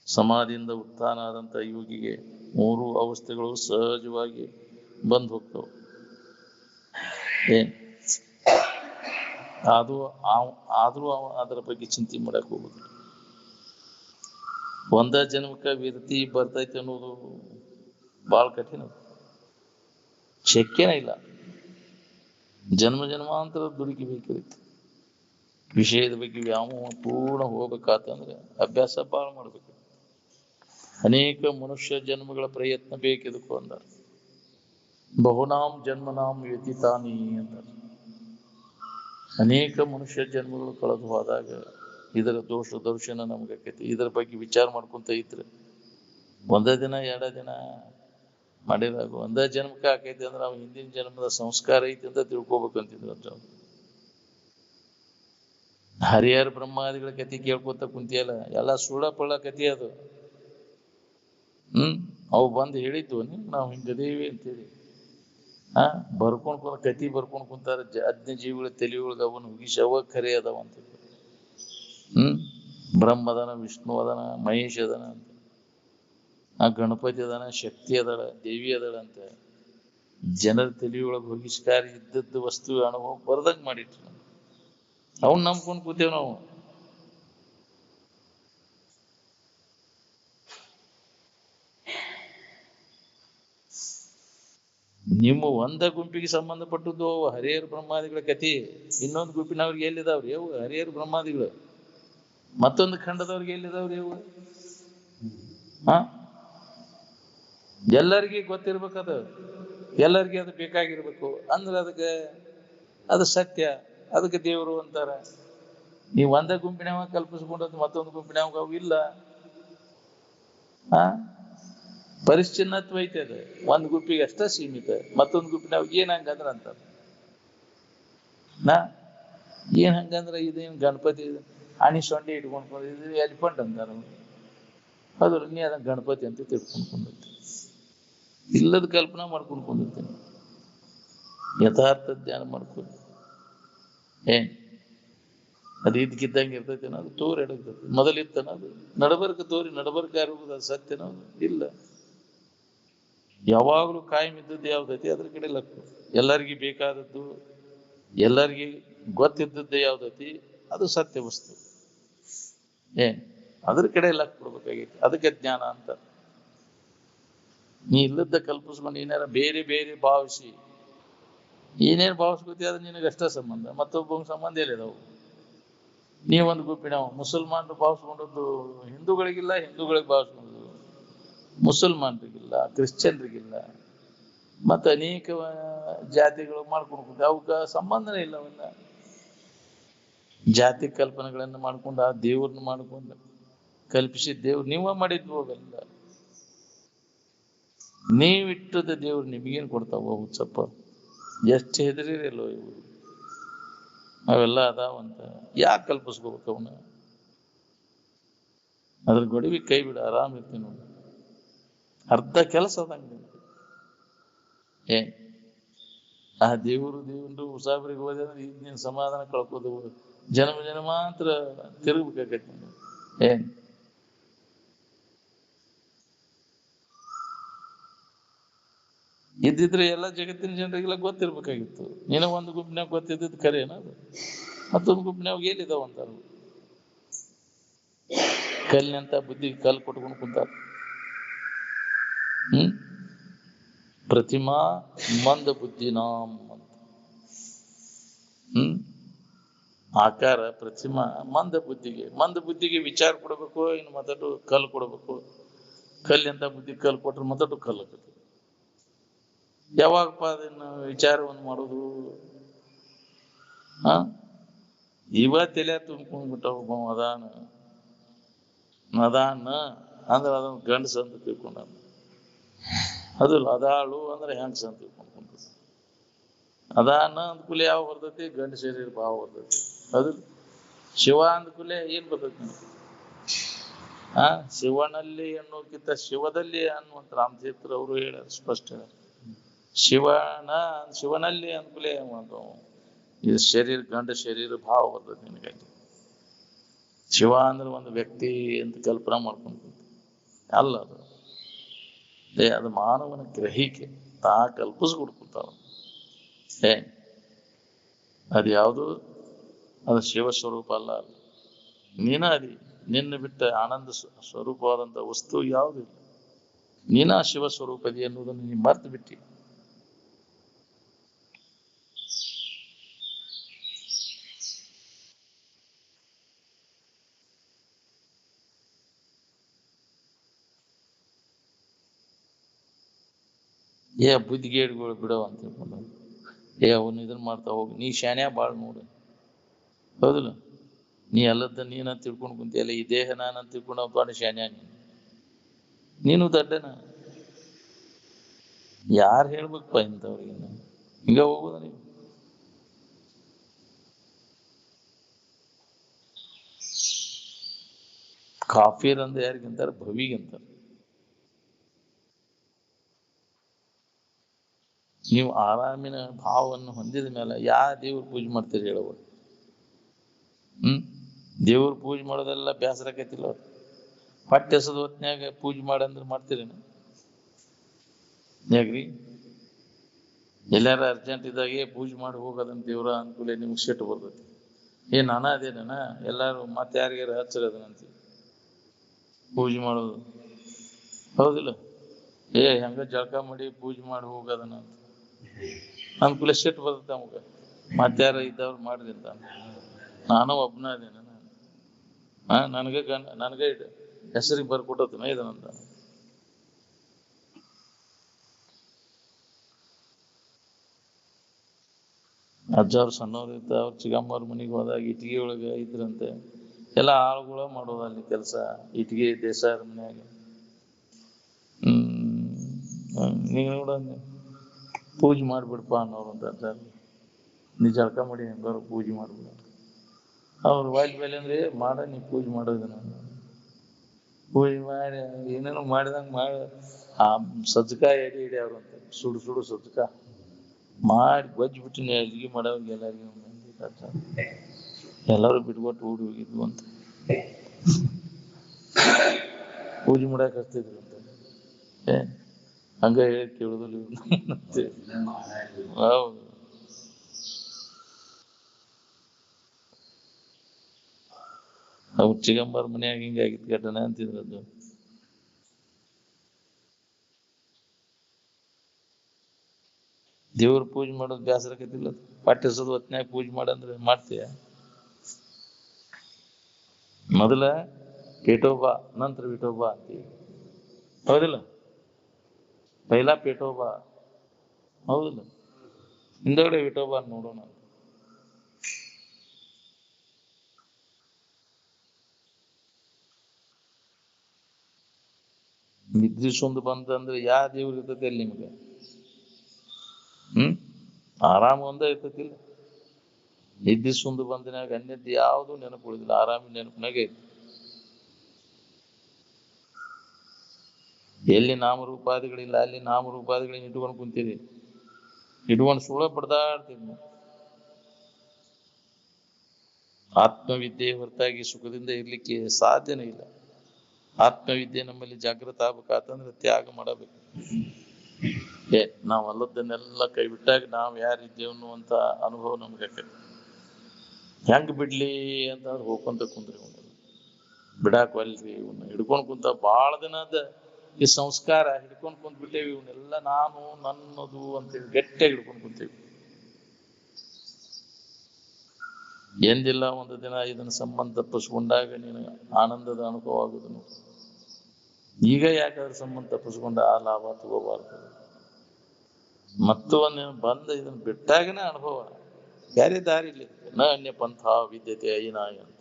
ಸಮಾಧಿಯಿಂದ ಉತ್ಥಾನ ಆದಂತ ಯೋಗಿಗೆ 3 ಅವಸ್ಥೆಗಳು ಸಹಜವಾಗಿ ಬಂದು ಹೋಗ್ತವೆ. ಆದ್ರೂ ಅದರ ಬಗ್ಗೆ ಚಿಂತೆ ಮಾಡಕ್ ಹೋಗುದಿಲ್ಲ. ಒಂದ ಜನ್ಮಕ್ಕ ವಿರತಿ ಬರ್ತೈತೆ ಅನ್ನೋದು ಬಹಳ ಕಠಿಣ, ಶಕ್ಯನೇ ಇಲ್ಲ. ಜನ್ಮಾಂತರ ದುಡುಕಿಬೇಕಿರುತ್ತೆ. ವಿಷಯದ ಬಗ್ಗೆ ವ್ಯಾಮೋಹ ಪೂರ್ಣ ಹೋಗ್ಬೇಕಾತಂದ್ರೆ ಅಭ್ಯಾಸ ಬಹಳ ಮಾಡ್ಬೇಕು. ಅನೇಕ ಮನುಷ್ಯ ಜನ್ಮಗಳ ಪ್ರಯತ್ನ ಬೇಕಿದಕ್ಕೂ ಅಂದಾರ. ಬಹುನಾಂ ಜನ್ಮನಾಂ ವ್ಯತಿತಾನಿ ಅಂದಾರ. ಅನೇಕ ಮನುಷ್ಯ ಜನ್ಮಗಳು ಕಳೆದು ಹೋದಾಗ ಇದರ ದೋಷ ದರ್ಶನ ನಮ್ಗಾಕೈತಿ. ಇದರ ಬಗ್ಗೆ ವಿಚಾರ ಮಾಡ್ಕೊಂತ ಇದ್ರೆ ಒಂದೇ ದಿನ 2 ದಿನ ಮಾಡಿದಾಗ ಒಂದೇ ಜನ್ಮಕ್ಕೆ ಆಕೈತಿ ಅಂದ್ರೆ ನಾವು ಹಿಂದಿನ ಜನ್ಮದ ಸಂಸ್ಕಾರ ಐತಿ ಅಂತ ತಿಳ್ಕೊಬೇಕಂತಿದ್ರು. ಹರಿಹರ ಬ್ರಹ್ಮಾದಿಗಳ ಕಥೆ ಕೇಳ್ಕೊತ ಕುಂತಿಯಲ್ಲ, ಎಲ್ಲ ಸುಳ್ಳ ಪಳ್ಳ ಕಥೆ ಅದು. ಅವು ಬಂದು ಹೇಳಿದ್ವು ನಾವು ಹಿಂಗದೇವಿ ಅಂತೇಳಿ ಬರ್ಕೊಂಡ್ ಕತಿ ಬರ್ಕೊಂಡ್ ಕುಂತಾರ. 15 ಜೀವಿಗಳ ತಲೆಯೊಳಗ ಅವನು ಹುಗಿಸಿ ಅವ ಖರೆ ಅದಾವ ಅಂತ. ಬ್ರಹ್ಮ ಅದನ, ವಿಷ್ಣು ಅದನ, ಮಹೇಶ್ ಅದನ ಅಂತ, ಗಣಪತಿ ಅದನ, ಶಕ್ತಿ ಅದಳ, ದೇವಿ ಅದಳ ಅಂತ ಜನರ ತಲೆಯೊಳಗೆ ಹುಗಿಸ್ಕಾರಿ ಇದ್ದದ್ದು ವಸ್ತು ಅನುಭವ ಬರ್ದಂಗ್ ಮಾಡಿಟ್ರು. ಅವನ್ ನಂಬ್ಕೊಂಡ್ ಕೂತೇವ್ ನಾವು. ನಿಮ್ಮ ಒಂದ ಗುಂಪಿಗೆ ಸಂಬಂಧಪಟ್ಟದ್ದು ಹರಿಹರ ಬ್ರಹ್ಮಾದಿಗಳ ಕಥೆ. ಇನ್ನೊಂದು ಗುಂಪಿನವ್ರಿಗೆ ಎಲ್ಲಿದಾವ್ರಿ ಅವು ಹರಿಹರ ಬ್ರಹ್ಮಾದಿಗಳು? ಮತ್ತೊಂದು ಖಂಡದವ್ರಿಗೆ ಎಲ್ಲಿದಾವ್ರಿ ಅವು? ಎಲ್ಲರಿಗೂ ಗೊತ್ತಿರ್ಬೇಕದು, ಎಲ್ಲರಿಗೂ ಅದು ಬೇಕಾಗಿರ್ಬೇಕು ಅಂದ್ರೆ ಅದಕ್ಕೆ ಅದು ಸತ್ಯ, ಅದಕ್ಕೆ ದೇವರು ಅಂತಾರ. ನೀವು ಒಂದೇ ಗುಂಪಿನವ ಕಲ್ಪಿಸ್ಕೊಂಡದ್ದು ಮತ್ತೊಂದು ಗುಂಪಿನವಾಗ ಅವು ಇಲ್ಲ. ಪರಿಚ್ಛಿನ್ನತ್ವ ಐತೆ. ಅದು ಒಂದ್ ಗುಂಪಿಗೆ ಅಷ್ಟ ಸೀಮಿತ, ಮತ್ತೊಂದು ಗುಂಪಿನವಾಗ ಏನ್ ಹಂಗಂದ್ರ ಅಂತಾರ. ಏನ್ ಹಂಗಂದ್ರ ಇದೇನ್ ಗಣಪತಿ ಆನಿ ಸೊಂಡಿ ಇಟ್ಕೊಂಡ್ ಇದು ಎಲಿಫೆಂಟ್ ಅಂತಾರ. ಅದು ನೀ ಅದನ್ನ ಗಣಪತಿ ಅಂತ ತಿಳ್ಕೊಂಡ್ಕೊಂಡಿರ್ತೀನಿ, ಇಲ್ಲದ ಕಲ್ಪನಾ ಮಾಡ್ಕೊಂಡ್ಕೊಂಡಿರ್ತೀನಿ. ಯಥಾರ್ಥ ಧ್ಯಾನ ಮಾಡ್ಕೊಂಡು ಅದು ಇದ್ಕಿದ್ದಂಗೆ ಇರ್ತೈತೇನೋ, ಅದು ತೋರಿ ಎಡಗ್ತೈತಿ. ಮೊದಲಿತ್ತನ ಅದು ನಡಬರ್ಕ ತೋರಿ ನಡಬರ್ಕ ಆಗುವುದು ಅದು ಸತ್ಯನೋ? ಇಲ್ಲ. ಯಾವಾಗಲೂ ಕಾಯಂ ಇದ್ದದ್ದು ಯಾವ್ದೈತಿ ಅದ್ರ ಕಡೆ ಲಕ್ಷ್ಯ. ಎಲ್ಲರಿಗೂ ಬೇಕಾದದ್ದು, ಎಲ್ಲರಿಗೂ ಗೊತ್ತಿದ್ದದ್ದು ಯಾವ್ದೈತಿ ಅದು ಸತ್ಯ ವಸ್ತು. ಅದ್ರ ಕಡೆ ಲಕ್ಷ್ಯ ಕೊಡ್ಬೇಕಾಗೈತಿ. ಅದಕ್ಕೆ ಜ್ಞಾನ ಅಂತ. ನೀ ಇಲ್ಲದ ಕಲ್ಪಿಸ್ಕೊಂಡು ಏನಾರ ಬೇರೆ ಬೇರೆ ಭಾವಿಸಿ ಏನೇನು ಭಾವಿಸ್ಕೊತಿ ಅದು ನಿನಗಷ್ಟ ಸಂಬಂಧ, ಮತ್ತೊಬ್ಬ ಸಂಬಂಧ ಎಲ್ಲಿದಾವು? ನೀವೊಂದು ಗುಂಪಿನವ ಮುಸಲ್ಮಾನರು ಭಾವಿಸ್ಕೊಂಡದ್ದು ಹಿಂದೂಗಳಿಗಿಲ್ಲ, ಹಿಂದೂಗಳಿಗೆ ಭಾವಿಸ್ಕೊಂಡದ್ದು ಮುಸಲ್ಮಾನರಿಗಿಲ್ಲ, ಕ್ರಿಶ್ಚಿಯನ್ರಿಗಿಲ್ಲ, ಮತ್ತೆ ಅನೇಕ ಜಾತಿಗಳು ಮಾಡ್ಕೊಂಡು ಅವಕ್ಕ ಸಂಬಂಧನೇ ಇಲ್ಲ. ಅವೆಲ್ಲ ಜಾತಿ ಕಲ್ಪನೆಗಳನ್ನ ಮಾಡ್ಕೊಂಡು ಆ ದೇವ್ರನ್ನ ಮಾಡ್ಕೊಂಡು ಕಲ್ಪಿಸಿದ ದೇವ್ರು ನೀವ ಮಾಡಿದ್ವು. ಅವೆಲ್ಲ ನೀವಿಟ್ಟದ ದೇವ್ರು ನಿಮಗೇನು ಕೊಡ್ತಾವ ಹುಚ್ಚಪ್ಪ? ಎಷ್ಟು ಹೆದರಿರಲ್ಲೋ ಇವು. ಅವೆಲ್ಲ ಅದಾವಂತ ಯಾಕೆ ಕಲ್ಪಿಸ್ಕೋಬೇಕು ಅವನ್ನ? ಅದ್ರ ಗೊಡವಿ ಕೈ ಬಿಡ, ಆರಾಮ್ ಇರ್ತೀನಿ ನೋಡಿ. ಅರ್ಧ ಕೆಲಸ ಅದಂಗೆ ಆ ದೇವ್ರು ಉಸಾಬರಿಗೆ ಹೋದೆ ಅಂದ್ರೆ ಈಗ ನೀನ್ ಸಮಾಧಾನ ಕಳ್ಕೋದು ಜನ್ಮಾಂತರ ತಿರುಗ್ಬೇಕಾಗೈತಿ. ಏನ್ ಇದ್ದಿದ್ರೆ ಎಲ್ಲ ಜಗತ್ತಿನ ಜನರಿಗೆಲ್ಲ ಗೊತ್ತಿರ್ಬೇಕಾಗಿತ್ತು. ಏನೋ ಒಂದು ಗುಂಪಿನಾಗ ಗೊತ್ತಿದ್ದದ್ದು ಕರೆಯೇನ ಅದು. ಮತ್ತೊಂದು ಗುಂಪಿನಾಗ ಎಲ್ಲಿದಾವ ಅಂತಾರ. ಕಲ್ಲಿನಂತ ಬುದ್ಧಿ ಕಲ್ಲು ಕೊಟ್ಕೊಂಡು ಕುಂತಾರ. ಪ್ರತಿಮಾ ಮಂದ ಬುದ್ಧಿನಾಂ ಅಂತ. ಆಕಾರ ಪ್ರತಿಮಾ ಮಂದ ಬುದ್ಧಿಗೆ ವಿಚಾರ ಕೊಡಬೇಕು. ಇನ್ನು ಮೊದಲು ಕಲ್ಲು ಕೊಡಬೇಕು. ಕಲ್ಲಿಂತ ಬುದ್ಧಿ ಕಲ್ಲು ಕೊಟ್ರೆ ಮೊದಲು ಕಲ್ಲು ಆಗುತ್ತೆ. ಯಾವಾಗಪ್ಪ ಅದನ್ನ ವಿಚಾರವನ್ನು ಮಾಡೋದು? ತಲೆ ತುಂಬ್ಕೊಂಡ್ಬಿಟ್ಟ ಒಬ್ಬ ಅದಾನ ಅಂದ್ರೆ ಅದನ್ನ ಗಂಡಸ ಅಂತ ತಿಳ್ಕೊಂಡ. ಅದು ಅದಾಳು ಅಂದ್ರೆ ಹೆಂಗಸ ಅಂತ ತಿಳ್ಕೊಂಡ್ಕೊಂಡು. ಅದಾನ ಅಂದ್ಕೂಲೆ ಯಾವ ಬರ್ತೈತಿ? ಗಂಡ ಶರೀರ ಭಾವ ಬರ್ತೈತಿ. ಅದು ಶಿವ ಅಂದ್ಕೂಲೆ ಏನ್ ಬರ್ತೈತಿ? ಶಿವನಲ್ಲಿ ಅನ್ನೋಕ್ಕಿಂತ ಶಿವದಲ್ಲಿ ಅನ್ನುವಂತ ರಾಮತೀರ್ಥರು ಅವರು ಹೇಳ್ಯಾರ ಸ್ಪಷ್ಟ. ಶಿವನಲ್ಲಿ ಅಂದ್ಕೂಲೆ ಇದು ಶರೀರ ಗಂಡ ಶರೀರ ಭಾವ ಬರ್ತೈತಿ ನಿನಗಾಗಿ. ಶಿವ ಅಂದ್ರೆ ಒಂದು ವ್ಯಕ್ತಿ ಅಂತ ಕಲ್ಪನಾ ಮಾಡ್ಕೊಂಡು ಅಲ್ಲ ಅದು. ಅದು ಮಾನವನ ಗ್ರಹಿಕೆ. ತಾ ಕಲ್ಪಿಸ್ಕೊಡ್ಕೊತಾವ. ಅದು ಯಾವುದು? ಅದು ಶಿವ ಸ್ವರೂಪ ಅಲ್ಲ. ನೀನ ಅದಿ. ನಿನ್ನ ಬಿಟ್ಟ ಆನಂದ ಸ್ವರೂಪವಾದಂತ ವಸ್ತು ಯಾವುದಿಲ್ಲ. ನೀನ ಶಿವ ಸ್ವರೂಪದಿ ಎನ್ನುವುದನ್ನು ನೀ ಮರ್ತು ಬಿಟ್ಟಿ. ಬುದ್ಧಿಗೇಡುಗಳು ಬಿಡವ ಅಂತ ತಿಳ್ಕೊಂಡು ಅವನು ಇದನ್ನ ಮಾಡ್ತಾ ಹೋಗಿ. ನೀ ಶಾನ್ಯಾ ಬಾಳ್ ನೋಡು. ಹೌದಿಲ್ಲ? ನೀ ಎಲ್ಲದ ನೀನ ತಿಳ್ಕೊಂಡು ಕುಂತಿಯಲ್ಲ. ಈ ದೇಹ ನಾನಂತ ತಿಳ್ಕೊಂಡು ಅವ್ನು ಶಾನ್ಯಾ. ನೀನು ದಡ್ಡನ. ಯಾರು ಹೇಳ್ಬೇಕಪ್ಪ ಇಂಥವ್ರಿಗೆ? ಹಿಂಗ ಹೋಗುದ ನೀವು. ಕಾಫೀರ್ ಅಂದ್ರೆ ಯಾರಿಗಂತಾರ? ಭವಿಗಂತಾರ. ನೀವು ಆರಾಮಿನ ಭಾವವನ್ನು ಹೊಂದಿದ ಮೇಲೆ ಯಾವ ದೇವ್ರ ಪೂಜೆ ಮಾಡ್ತೀರಿ ಹೇಳುವ? ದೇವ್ರ ಪೂಜೆ ಮಾಡೋದೆಲ್ಲ ಬೇಸರಕೈತಿಲ್ಲ. ಹೊಟ್ಟೆ ಎಸದ ಹೊತ್ನ್ಯಾಗ ಪೂಜೆ ಮಾಡಂದ್ರೆ ಮಾಡ್ತೀರೇನು? ಯಾಕ್ರಿ? ಎಲ್ಲಾರ ಅರ್ಜೆಂಟ್ ಇದ್ದಾಗೆ ಪೂಜೆ ಮಾಡಿ ಹೋಗೋದನ್ನ ದೇವ್ರ ಅನುಕೂಲ ನಿಮ್ಗೆ ಸಿಟ್ಟು ಬರ್ತೈತಿ. ನಾನ ಅದೇನ ಎಲ್ಲಾರು ಮತ್ತೆ ಯಾರಿಗಾರ ಹಚ್ಚರದನಂತ ಪೂಜೆ ಮಾಡೋದು. ಹೌದಿಲ್ಲ? ಹೆಂಗ ಜಳಕ ಮಾಡಿ ಪೂಜೆ ಮಾಡಿ ಹೋಗೋದನ ಅಂತ ಅನುಕೂಲ ಸಿಟ್ಟು ಬರ್ತೈತೆ ನಮ್ಗ. ಮತ್ತಾರ ಇದ್ದವ್ರು ಮಾಡ್ರಿ ಅಂತ. ನಾನು ಒಬ್ಬನ ಅದೇನ. ನನಗೆ ಹೆಸರಿಗೆ ಬರ್ಕೊಟ್ಟತನ ಇದನಂತ. ಅಜ್ಜವ್ರು ಸಣ್ಣವ್ರು ಇದ್ದ ಅವ್ರ ಚಿಕ್ಕಮ್ಮವ್ರ ಮನೆಗೆ ಹೋದಾಗ ಇಟ್ಟಿಗೆ ಒಳಗೆ ಇದ್ರಂತೆ. ಎಲ್ಲ ಆಳುಗಳ ಮಾಡೋದು ಅಲ್ಲಿ ಕೆಲಸ. ಇಟ್ಟಿಗೆ ದೇಸಾರ ಮನ್ಯಾಗ. ನೀ ನೋಡ ಪೂಜೆ ಮಾಡ್ಬಿಡ್ಪಾ ಅನ್ನೋರು ಅಂತ ಅಜ್ಜಾರ. ನೀ ಜಳಕ ಮಾಡಿ ಹೆಂಗಾರು ಪೂಜೆ ಮಾಡ್ಬಿಡ. ಅವ್ರು ವಾಯ್ಲ್ ಬೇಲೆ ಅಂದ್ರೆ ನೀ ಪೂಜೆ ಮಾಡೋದನ್ನ. ಪೂಜೆ ಮಾಡಿ ಏನೇನೋ ಮಾಡಿದಂಗ ಮಾಡಿ ಆ ಸಜ್ಜಕ ಎಡಿ ಅವ್ರಂತ ಸುಡು ಸಜ್ಜಕ ಮಾಡಿ ಗೊಜ್ಜು ಬಿಟ್ಟು ಅಲ್ಲಿಗೆ ಮಾಡೋವಾಗ ಎಲ್ಲರೂ ಬಿಟ್ಕೊಟ್ಟು ಓಡಿ ಹೋಗಿದ್ವು ಅಂತ. ಪೂಜೆ ಮಾಡಕ್ ಹಚ್ತಿದ್ರು ಅಂತ. ಹಂಗ ಹೇಳಿ ಕೇಳುದಿಲ್ಲ. ಹೌದು. ಅವ್ರ ಚಿಗಂಬರ್ ಮನ್ಯಾಗ ಹಿಂಗಾಗಿತ್ತು ಘಟನೆ ಅಂತಿದ್ರದ್ದು. ದೇವ್ರ ಪೂಜೆ ಮಾಡೋದು ಬೇಸರಕತಿಲ್ಲ. ಪಾಠ್ಯಸದ ಹೊತ್ನ್ಯಾಗ ಪೂಜೆ ಮಾಡಂದ್ರೆ ಮಾಡ್ತೀಯ? ಮೊದಲ ಪೇಟೋಬಾ ನಂತರ ವಿಠೋಬಾ ಅಂತೀವಿ. ಹೌದಿಲ್ಲ? ಪೈಲಾ ಪೇಟೋಬಾ. ಹೌದಿಲ್ಲ? ಹಿಂದಗಡೆ ವಿಠೋಬಾ ನೋಡೋಣ. ನಿದ್ರಿಸೊಂದು ಬಂತಂದ್ರೆ ಯಾವ ದೇವ್ರ ಇರ್ತೈತಿ ಅಲ್ಲಿ ನಿಮ್ಗೆ? ಆರಾಮ ಒಂದ ಇರ್ತೈತಿಲ್ಲ. ನಿದ್ರಿಸೊಂದು ಬಂದಿನಾಗ ಅನ್ಯದ್ದು ಯಾವುದು ನೆನಪು ಉಳಿದಿಲ್ಲ. ಆರಾಮಿನ ನೆನಪಿನಾಗ ಐತಿ. ಎಲ್ಲಿ ನಾಮರೂಪಾದಿಗಳಿಲ್ಲ ಅಲ್ಲಿ ನಾಮರೂಪಾದಿಗಳನ್ನ ಇಟ್ಕೊಂಡು ಕುಂತೀರಿ. ಹಿಡ್ಕೊಂಡು ಸುಳ ಬಡ್ದಾಡ್ತೀವಿ. ಆತ್ಮವಿದ್ಯೆ ಹೊರತಾಗಿ ಸುಖದಿಂದ ಇರ್ಲಿಕ್ಕೆ ಸಾಧ್ಯನೇ ಇಲ್ಲ. ಆತ್ಮವಿದ್ಯೆ ನಮ್ಮಲ್ಲಿ ಜಾಗೃತ ಆಗ್ಬೇಕಾತಂದ್ರೆ ತ್ಯಾಗ ಮಾಡಬೇಕು. ನಾವು ಅಲ್ಲದನ್ನೆಲ್ಲ ಕೈ ಬಿಟ್ಟಾಗ ನಾವು ಯಾರಿದ್ದೇವೆ ಅನ್ನುವಂತ ಅನುಭವ ನಮ್ಗೆ ಹೆಂಗ್ ಬಿಡ್ಲಿ ಅಂತ ಹೋಗ್ಕೊಂತ ಕುಂದ್ರಿ ಬಿಡಾಕಲ್ರಿ. ಇವನ್ನ ಹಿಡ್ಕೊಂಡ್ ಕುಂತ ಬಾಳ ದಿನ ಅದ ಈ ಸಂಸ್ಕಾರ ಹಿಡ್ಕೊಂಡ್ ಕುಂತ್ ಬಿಟ್ಟೇವಿ. ಇವನ್ನೆಲ್ಲ ನಾನು ನನ್ನದು ಅಂತೇಳಿ ಗಟ್ಟಿಯಾಗಿ ಹಿಡ್ಕೊಂಡ್ ಕುಂತೇವಿ. ಎಂದಿಲ್ಲ ಒಂದು ದಿನ ಇದನ್ನ ಸಂಬಂಧ ತಪ್ಪಿಸ್ಕೊಂಡಾಗ ನೀನು ಆನಂದದ ಅನುಭವ ಆಗುದು. ಈಗ ಯಾಕಾದ್ರೆ ಸಂಬಂಧ ತಪ್ಪಿಸ್ಕೊಂಡ ಆ ಲಾಭ ತಗೋಬಾರ್ದು. ಮತ್ತು ಒಂದು ಬಂದ ಇದನ್ನ ಬಿಟ್ಟಾಗನೇ ಅನುಭವ. ಯಾರೇ ದಾರಿ ಇಲ್ಲ. ನ ಅನ್ಯ ಪಂಥ ವಿದ್ಯತೆ ಐನಾಯ ಅಂತ.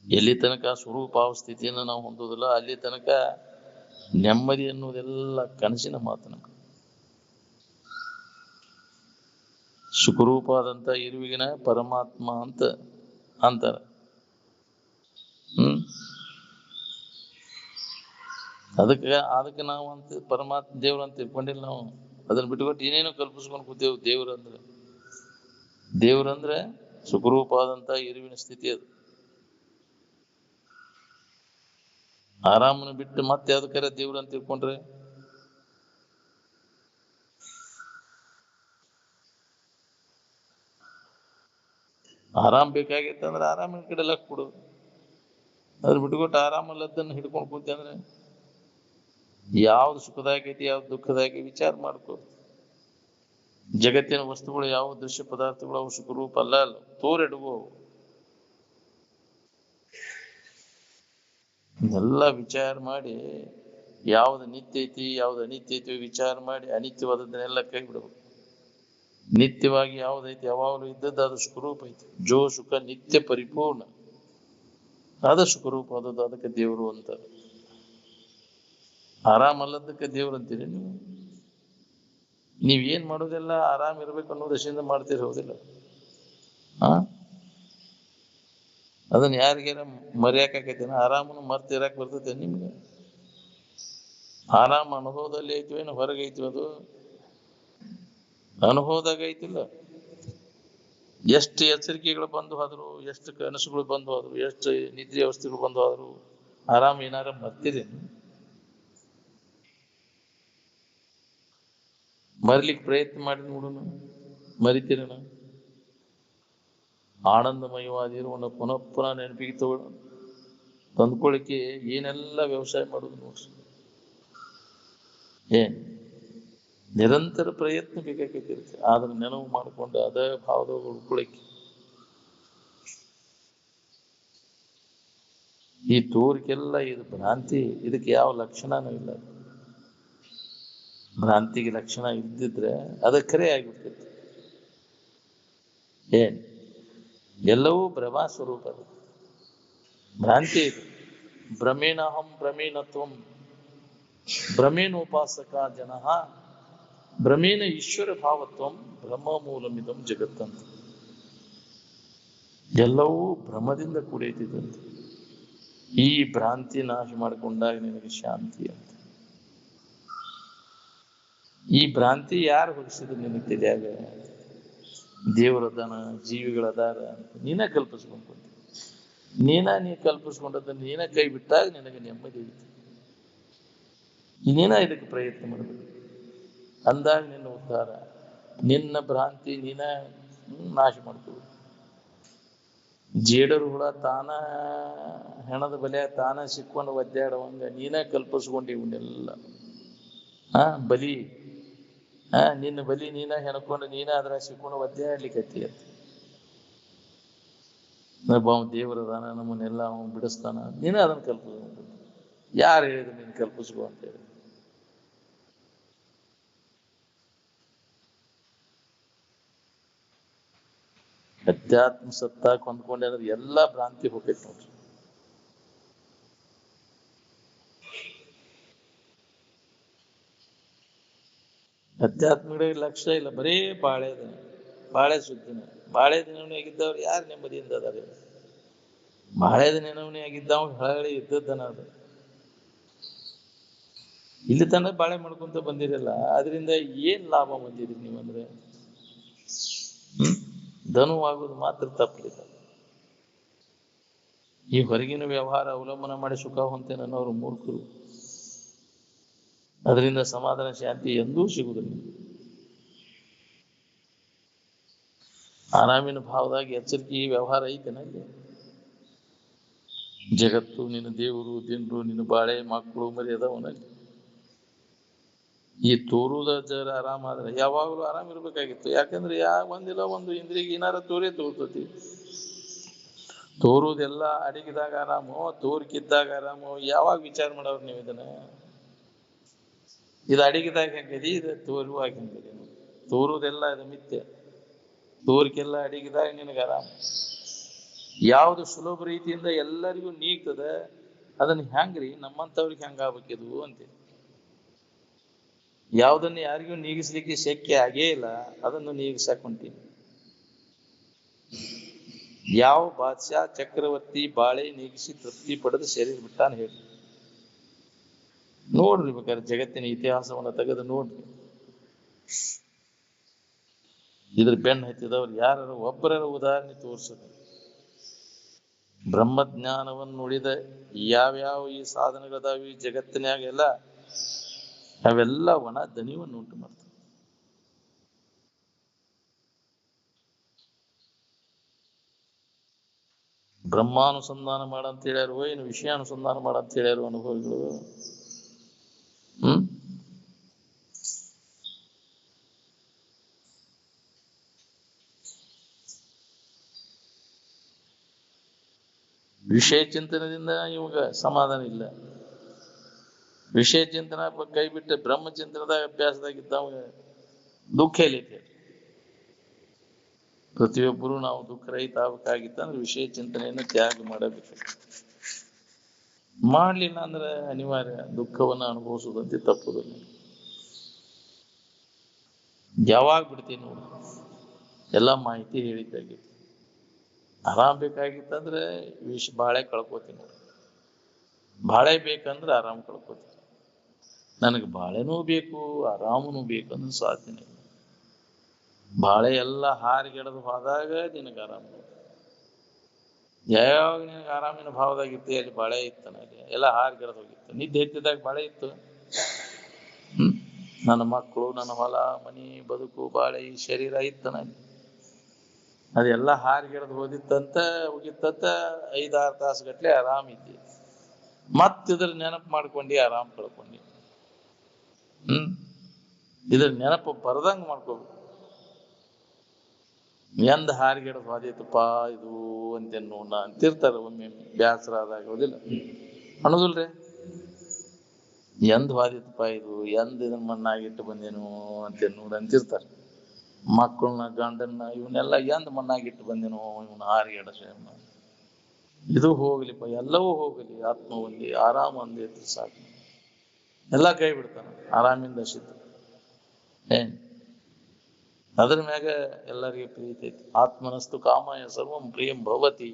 ಎಲ್ಲಿ ತನಕ ಸ್ವರೂಪಾವ ಸ್ಥಿತಿಯನ್ನು ನಾವು ಹೊಂದೋದಿಲ್ಲ ಅಲ್ಲಿ ತನಕ ನೆಮ್ಮದಿ ಅನ್ನೋದೆಲ್ಲ ಕನಸಿನ ಮಾತು. ನಮ್ಗೆ ಸುಖರೂಪವಾದಂತ ಇರುವಿಗಿನ ಪರಮಾತ್ಮ ಅಂತ ಅಂತಾರ. ಅದಕ್ಕೆ ನಾವು ಅಂತ ಪರಮಾತ್ಮ ದೇವ್ರ ಅಂತ ತಿಳ್ಕೊಂಡಿಲ್ಲ. ನಾವು ಅದನ್ನ ಬಿಟ್ಕೊಟ್ಟು ಏನೇನೋ ಕಲ್ಪಿಸ್ಕೊಂಡು ಕೂತೇವು. ದೇವ್ರಂದ್ರೆ ಸುಖರೂಪವಾದಂತ ಇರುವಿನ ಸ್ಥಿತಿ. ಅದು ಆರಾಮನ ಬಿಟ್ಟು ಮತ್ತೆ ಯಾವ್ದಕ್ಕಾರ ದೇವ್ರ ಅಂತ ತಿಳ್ಕೊಂಡ್ರೆ ಆರಾಮ್ ಬೇಕಾಗಿತ್ತು ಅಂದ್ರೆ ಆರಾಮಿನ ಕಡೆ ಲಕ್ ಕೊಡು. ಅದ್ರ ಬಿಟ್ಕೊಟ್ಟು ಆರಾಮಲ್ಲದನ್ನ ಹಿಡ್ಕೊಂಡು ಕೂತಿ ಅಂದ್ರೆ ಯಾವ್ದು ಸುಖದಾಯಕ ಐತಿ ಯಾವ್ದು ದುಃಖದಾಯಕ ವಿಚಾರ ಮಾಡ್ಕೋ. ಜಗತ್ತಿನ ವಸ್ತುಗಳು ಯಾವ ದೃಶ್ಯ ಪದಾರ್ಥಗಳು ಅವು ಸುಖರೂಪ ಅಲ್ಲ ತೋರೆಡುವು. ಎಲ್ಲ ವಿಚಾರ ಮಾಡಿ ಯಾವ್ದು ನಿತ್ಯ ಐತಿ ಯಾವ್ದು ಅನಿತ್ಯ ಐತಿ ವಿಚಾರ ಮಾಡಿ ಅನಿತ್ಯವಾದದ್ದನ್ನೆಲ್ಲ ಕೈ ಬಿಡಬೇಕು. ನಿತ್ಯವಾಗಿ ಯಾವ್ದೈತಿ ಯಾವಾಗಲೂ ಇದ್ದದ್ದು ಅದು ಸುಖರೂಪ ಐತಿ. ಜೋ ಸುಖ ನಿತ್ಯ ಪರಿಪೂರ್ಣ ಅದ ಸುಖರೂಪ ಆದದ್ದು. ಅದಕ್ಕೆ ದೇವರು ಅಂತ. ಆರಾಮಲ್ಲದಕ್ಕೆ ದೇವ್ರು ಅಂತೀರಿ ನೀವು. ನೀವೇನ್ ಮಾಡೋದೆಲ್ಲ ಆರಾಮ್ ಇರ್ಬೇಕು ಅನ್ನೋ ದಶೆಯಿಂದ ಮಾಡ್ತೀರಿ, ಹೌದಿಲ್ಲ? ಅದನ್ನ ಯಾರಿಗಾರ ಮರ್ಯಾಕೈತೇನ? ಆರಾಮನು ಮರ್ತಿರಕ್ ಬರ್ತೈತೆ ನಿಮ್ಗೆ? ಆರಾಮ ಅನುಭವದಲ್ಲಿ ಐತಿವ ಏನು ಹೊರಗೆ ಐತಿವ? ಅದು ಅನುಭವದಾಗ ಐತಿಲ್ಲ. ಎಷ್ಟು ಎಚ್ಚರಿಕೆಗಳು ಬಂದು ಹೋದ್ರು, ಎಷ್ಟು ಕನಸುಗಳು ಬಂದು ಹೋದ್ರು, ಎಷ್ಟು ನಿದ್ರೆ ಅವಸ್ಥೆಗಳು ಬಂದು ಹೋದ್ರು, ಆರಾಮ್ ಏನಾರ ಮರ್ತಿರಿ? ಮರಿಲಿಕ್ಕೆ ಪ್ರಯತ್ನ ಮಾಡಿ ನೋಡೋಣ, ಮರಿತೀರಣ? ಆನಂದಮಯವಾದಿರುವನ್ನ ಪುನಃ ಪುನಃ ನೆನಪಿಗೆ ತಂದ್ಕೊಳ್ಳಿಕ್ಕೆ ಏನೆಲ್ಲ ವ್ಯವಸಾಯ ಮಾಡೋದು ನೋಡ್ರಿ. ನಿರಂತರ ಪ್ರಯತ್ನ ಬೇಕಾಗಿರುತ್ತೆ. ಆದ್ರೆ ನೆನವು ಮಾಡಿಕೊಂಡು ಅದೇ ಭಾವದಾಗ ಉಳ್ಕೊಳಕ್ಕೆ. ಈ ತೋರಿಕೆಲ್ಲ ಇದು ಭ್ರಾಂತಿ. ಇದಕ್ಕೆ ಯಾವ ಲಕ್ಷಣನೂ ಇಲ್ಲ. ಭ್ರಾಂತಿಗೆ ಲಕ್ಷಣ ಇದ್ದಿದ್ರೆ ಅದ ಖರೆ ಆಗಿಬಿಡ್ತೈತಿ. ಎಲ್ಲವೂ ಭ್ರಮಾ ಸ್ವರೂಪ. ಭ್ರಾಂತಿ ಇದು. ಭ್ರಮೇಣಹಂ ಭ್ರಮೇಣತ್ವಂ ಭ್ರಮೇಣೋಪಾಸಕ ಜನಃ ಭ್ರಮೇಣ ಈಶ್ವರ ಭಾವತ್ವಂ ಬ್ರಹ್ಮ ಮೂಲಮಿದಂ ಜಗತ್ತಂತ. ಎಲ್ಲವೂ ಭ್ರಮದಿಂದ ಕೂಡೈತಿದಂತೆ. ಈ ಭ್ರಾಂತಿ ನಾಶ ಮಾಡಿಕೊಂಡಾಗ ನಿನಗೆ ಶಾಂತಿ ಅಂತ. ಈ ಭ್ರಾಂತಿ ಯಾರು ಹೊರಿಸಿದ್ರು ನಿನಗೆ ತಿಳಿಯಾಗ? ದೇವರದಾನ, ಜೀವಿಗಳದಾರ ಅಂತ ನೀನ ಕಲ್ಪಿಸ್ಕೊಂಡು ನೀ ಕಲ್ಪಿಸ್ಕೊಂಡದನ್ನ ನೀನ ಕೈ ಬಿಟ್ಟಾಗ ನಿನಗೆ ನೆಮ್ಮದಿ ಐತಿ. ನೀನ ಇದಕ್ಕೆ ಪ್ರಯತ್ನ ಮಾಡಬೇಕು. ಅಂದಾಗ ನಿನ್ನ ಉದ್ಧಾರ. ನಿನ್ನ ಭ್ರಾಂತಿ ನೀನ ನಾಶ ಮಾಡ್ಕೋಬೇಕು. ಜೇಡರು ಹುಳ ತಾನ ಹೆಣದ ಬಲೆ ತಾನ ಸಿಕ್ಕೊಂಡು ಒದ್ದಾಡುವಂಗ ನೀನ ಕಲ್ಪಿಸ್ಕೊಂಡು ಇವನ್ನೆಲ್ಲ ಬಲಿ ನಿನ್ನ ಬಲಿ ನೀನ ಹೆಣ್ಕೊಂಡು ನೀನ ಅದ್ರ ಸಿಕ್ಕೊಂಡು ಒದ್ದಾಡ್ಲಿಕ್ಕತ್ತಿ ಅಂತ. ದೇವರದಾನ, ನಮ್ಮನ್ನೆಲ್ಲ ಅವನು ಬಿಡಿಸ್ತಾನ, ನೀನ ಅದನ್ನ ಕಲ್ಪಿಸ್ಕೊಂಡು. ಯಾರು ಹೇಳಿದ್ರು ನೀನು ಕಲ್ಪಿಸ್ಕೊ ಅಂತೇಳಿ? ಅಧ್ಯಾತ್ಮ ಸತ್ತ ಕೊಂದ್ಕೊಂಡೆ ಅನ್ನೋದು ಎಲ್ಲಾ ಭ್ರಾಂತಿ ಹೋಗೈತಿ ನೋಡ್ರಿ. ಅಧ್ಯಾತ್ಮಗಳಿಗೆ ಲಕ್ಷ್ಯ ಇಲ್ಲ, ಬರೀ ಬಾಳೆ ದಿನ, ಬಾಳೆ ಸುದ್ದಿನ. ಬಾಳೆ ದಿನವಣಿಯಾಗಿದ್ದವ್ರು ಯಾರು ನೆಮ್ಮದಿಯಿಂದ ಅದಾರೆ? ಬಾಳೆ ದಿನವಣಿಯಾಗಿದ್ದವ ಹಳಗಳಿ ಇದ್ದದ್ದನ ಅದು. ಇಲ್ಲಿ ತನಕ ಬಾಳೆ ಮಾಡ್ಕೊಂತ ಬಂದಿರಲ್ಲ, ಅದರಿಂದ ಏನ್ ಲಾಭ ಬಂದಿದ್ರಿ ನೀವಂದ್ರೆ? ಧನುವಾಗುವುದು ಮಾತ್ರ ತಪ್ಪಲಿಲ್ಲ. ಈ ಹೊರಗಿನ ವ್ಯವಹಾರ ಅವಲಂಬನ ಮಾಡಿ ಸುಖ ಹೊಂತೇನೆ ಅನ್ನೋರು ಮೂರ್ಖರು. ಅದರಿಂದ ಸಮಾಧಾನ ಶಾಂತಿ ಎಂದೂ ಸಿಗುವುದಿಲ್ಲ. ಆರಾಮಿನ ಭಾವದಾಗಿ ಎಚ್ಚರಿಕೆ ಈ ವ್ಯವಹಾರ ಐತೆನ ಇಲ್ಲಿ. ಜಗತ್ತು ನಿನ್ನ ದೇವರು, ದಿನರು ನಿನ್ನ ಬಾಳೆ, ಮಕ್ಕಳು ಮರಿ ಅದಾವನಲ್ಲಿ. ಈ ತೋರುದ ಜರ ಆರಾಮ ಆದ್ರೆ ಯಾವಾಗಲೂ ಆರಾಮ್ ಇರ್ಬೇಕಾಗಿತ್ತು. ಯಾಕಂದ್ರೆ ಒಂದಿಲ್ಲ ಒಂದು ಇಂದ್ರಿಗೆ ಏನಾರ ತೋರೇ ತೋರ್ತತಿ. ತೋರುದೆಲ್ಲ ಅಡಗಿದಾಗ ಆರಾಮು, ತೋರ್ಕಿದ್ದಾಗ ಆರಾಮು. ಯಾವಾಗ ವಿಚಾರ ಮಾಡೋರು ನೀವು ಇದನ್ನ? ಇದು ಅಡಗಿದಾಗ ಹೆಂಗದಿ, ಇದು ತೋರುವಾಗ ಹೆಂಗದಿ? ತೋರುದೆಲ್ಲ ಇದು ಮಿಥ್ಯ, ತೋರಿಕೆಲ್ಲ ಅಡಗಿದಾಗ ನಿನಗೆ ಆರಾಮ. ಯಾವುದು ಸುಲಭ ರೀತಿಯಿಂದ ಎಲ್ಲರಿಗೂ ನೀಗ್ತದೆ ಅದನ್ನ ಹೆಂಗ್ರಿ ನಮ್ಮಂತವ್ರಿಗೆ ಹೆಂಗಾಗಬೇಕಿದು ಅಂತ. ಯಾವುದನ್ನು ಯಾರಿಗೂ ನೀಗಿಸ್ಲಿಕ್ಕೆ ಶಕ್ಯ ಆಗೇ ಇಲ್ಲ, ಅದನ್ನು ನೀಗಿಸಕ್ ಹೊಂಟೀನಿ. ಯಾವ ಬಾದ್ಶಾ ಚಕ್ರವರ್ತಿ ಬಾಳೆ ನೀಗಿಸಿ ತೃಪ್ತಿ ಪಡೆದು ಶರೀರ ಬಿಟ್ಟಾನ ಹೇಳಿ? ನೋಡ್ರಿ, ಬೇಕಾದ್ರೆ ಜಗತ್ತಿನ ಇತಿಹಾಸವನ್ನ ತೆಗೆದು ನೋಡ್ರಿ. ಇದ್ರ ಬೆನ್ನು ಹತ್ತಿದವ್ರು ಯಾರು ಒಬ್ಬರ ಉದಾಹರಣೆ ತೋರಿಸದ. ಬ್ರಹ್ಮಜ್ಞಾನವನ್ನು ಉಳಿದ ಯಾವ್ಯಾವ ಈ ಸಾಧನೆಗಳದಾವ ಈ ಜಗತ್ತಿನಾಗ ಎಲ್ಲ, ಅವೆಲ್ಲ ಒಣ ದಣಿವನ್ನು ಉಂಟು ಮಾಡ್ತವೆ. ಬ್ರಹ್ಮಾನುಸಂಧಾನ ಮಾಡಂತ ಹೇಳ್ಯಾರು, ಏನು ವಿಷಯಾನುಸಂಧಾನ ಮಾಡಂತ ಹೇಳ್ಯಾರು ಅನುಭವಿಗಳು? ವಿಷಯ ಚಿಂತನದಿಂದ ಇವಾಗ ಸಮಾಧಾನ ಇಲ್ಲ. ವಿಷಯ ಚಿಂತನ ಕೈ ಬಿಟ್ಟು ಬ್ರಹ್ಮಚಿಂತನದಾಗ ಅಭ್ಯಾಸದಾಗಿದ್ದವಾಗ ದುಃಖ ಇಲ್ಲೈತೆ. ಪ್ರತಿಯೊಬ್ಬರು ನಾವು ದುಃಖ ರಹಿತ ಆಗ್ಬೇಕಾಗಿತ್ತಂದ್ರೆ ವಿಷಯ ಚಿಂತನೆಯನ್ನು ತ್ಯಾಗ ಮಾಡಬೇಕು. ಮಾಡ್ಲಿಲ್ಲ ಅಂದ್ರೆ ಅನಿವಾರ್ಯ ದುಃಖವನ್ನ ಅನುಭವಿಸುವುದಂತೆ ತಪ್ಪುದಿಲ್ಲ. ಯಾವಾಗ ಬಿಡ್ತೀನಿ ನೋಡಿ, ಎಲ್ಲ ಮಾಹಿತಿ ಹೇಳಿದ್ದಾಗಿತ್ತು. ಆರಾಮ್ ಬೇಕಾಗಿತ್ತಂದ್ರೆ ಬಾಳೆ ಕಳ್ಕೊತೀನಿ ನೋಡಿ. ಬಾಳೆ ಬೇಕಂದ್ರೆ ಆರಾಮ್ ಕಳ್ಕೊತೀನಿ. ನನಗೆ ಬಾಳೆನೂ ಬೇಕು ಆರಾಮನೂ ಬೇಕಂದ್ರೆ ಸಾಧ್ಯನೇ ಇಲ್ಲ. ಬಾಳೆ ಎಲ್ಲ ಹಾರಿಗೆಡದು ಹೋದಾಗ ನಿನಗೆ ಆರಾಮ. ಯಾವಾಗ ನಿನಗೆ ಆರಾಮಿನ ಭಾವದಾಗಿತ್ತು ಅಲ್ಲಿ ಬಾಳೆ ಇತ್ತು, ನನಗೆ ಎಲ್ಲ ಹಾರಿಗೆಡದು ಹೋಗಿತ್ತು. ನಿದ್ದೆ ಎತ್ತಿದಾಗ ಬಾಳೆ ಇತ್ತು. ನನ್ನ ಮಕ್ಕಳು, ನನ್ನ ಹೊಲ ಮನಿ ಬದುಕು ಬಾಳೆ ಈ ಶರೀರ ಇತ್ತು ನನಗೆ. ಅದೆಲ್ಲ ಹಾರಿಗೆಡದು ಹೋಗಿತ್ತಂತ 5-6 ತಾಸು ಗಟ್ಲೆ ಆರಾಮಿದ್ದಿ. ಮತ್ತಿದ್ರ ನೆನಪು ಮಾಡ್ಕೊಂಡು ಆರಾಮ್ ಕಳ್ಕೊಂಡಿ. ಇದ್ರ ನೆನಪು ಬರದಂಗ ಮಾಡ್ಕೋಬೇಕು. ಎಂದ ಹಾರಿಗೆಡದು ಹೋದಿತ್ತಪ್ಪ ಇದು ಅಂತೇನು ಅಂತಿರ್ತಾರ ಒಮ್ಮೆ ಬ್ಯಾಸರ ಆದಾಗ, ಹೌದಿಲ್ಲ? ಅನ್ನೋದಿಲ್ರಿ, ಎಂದ್ ಹೋದಿತ್ತಪ್ಪ ಇದು, ಎಂದ್ ಇದನ್ನ ಮಣ್ಣಾಗಿಟ್ಟು ಬಂದೇನು ಅಂತೇನು ಅಂತಿರ್ತಾರ. ಮಕ್ಕಳನ್ನ ಗಂಡನ್ನ ಇವನ್ನೆಲ್ಲ ಎಂದ್ ಮಣ್ಣಾಗಿಟ್ಟು ಬಂದೇನೋ ಇವನ್ ಹಾರಿಗೆಡ. ಇದು ಹೋಗ್ಲಿಪ್ಪ, ಎಲ್ಲವೂ ಹೋಗಲಿ, ಆತ್ಮ ಒಂದಿ ಆರಾಮ ಒಂದೇ ಇದ್ರೆ ಸಾಕು. ಎಲ್ಲ ಕೈ ಬಿಡ್ತಾನ ಆರಾಮಿಂದ ಸಿದ್ಧ. ಅದ್ರ ಮ್ಯಾಗ ಎಲ್ಲರಿಗೂ ಪ್ರೀತಿ ಐತಿ. ಆತ್ಮನಸ್ತು ಕಾಮಾಯ ಸರ್ವಂ ಪ್ರಿಯಂ ಭವತಿ.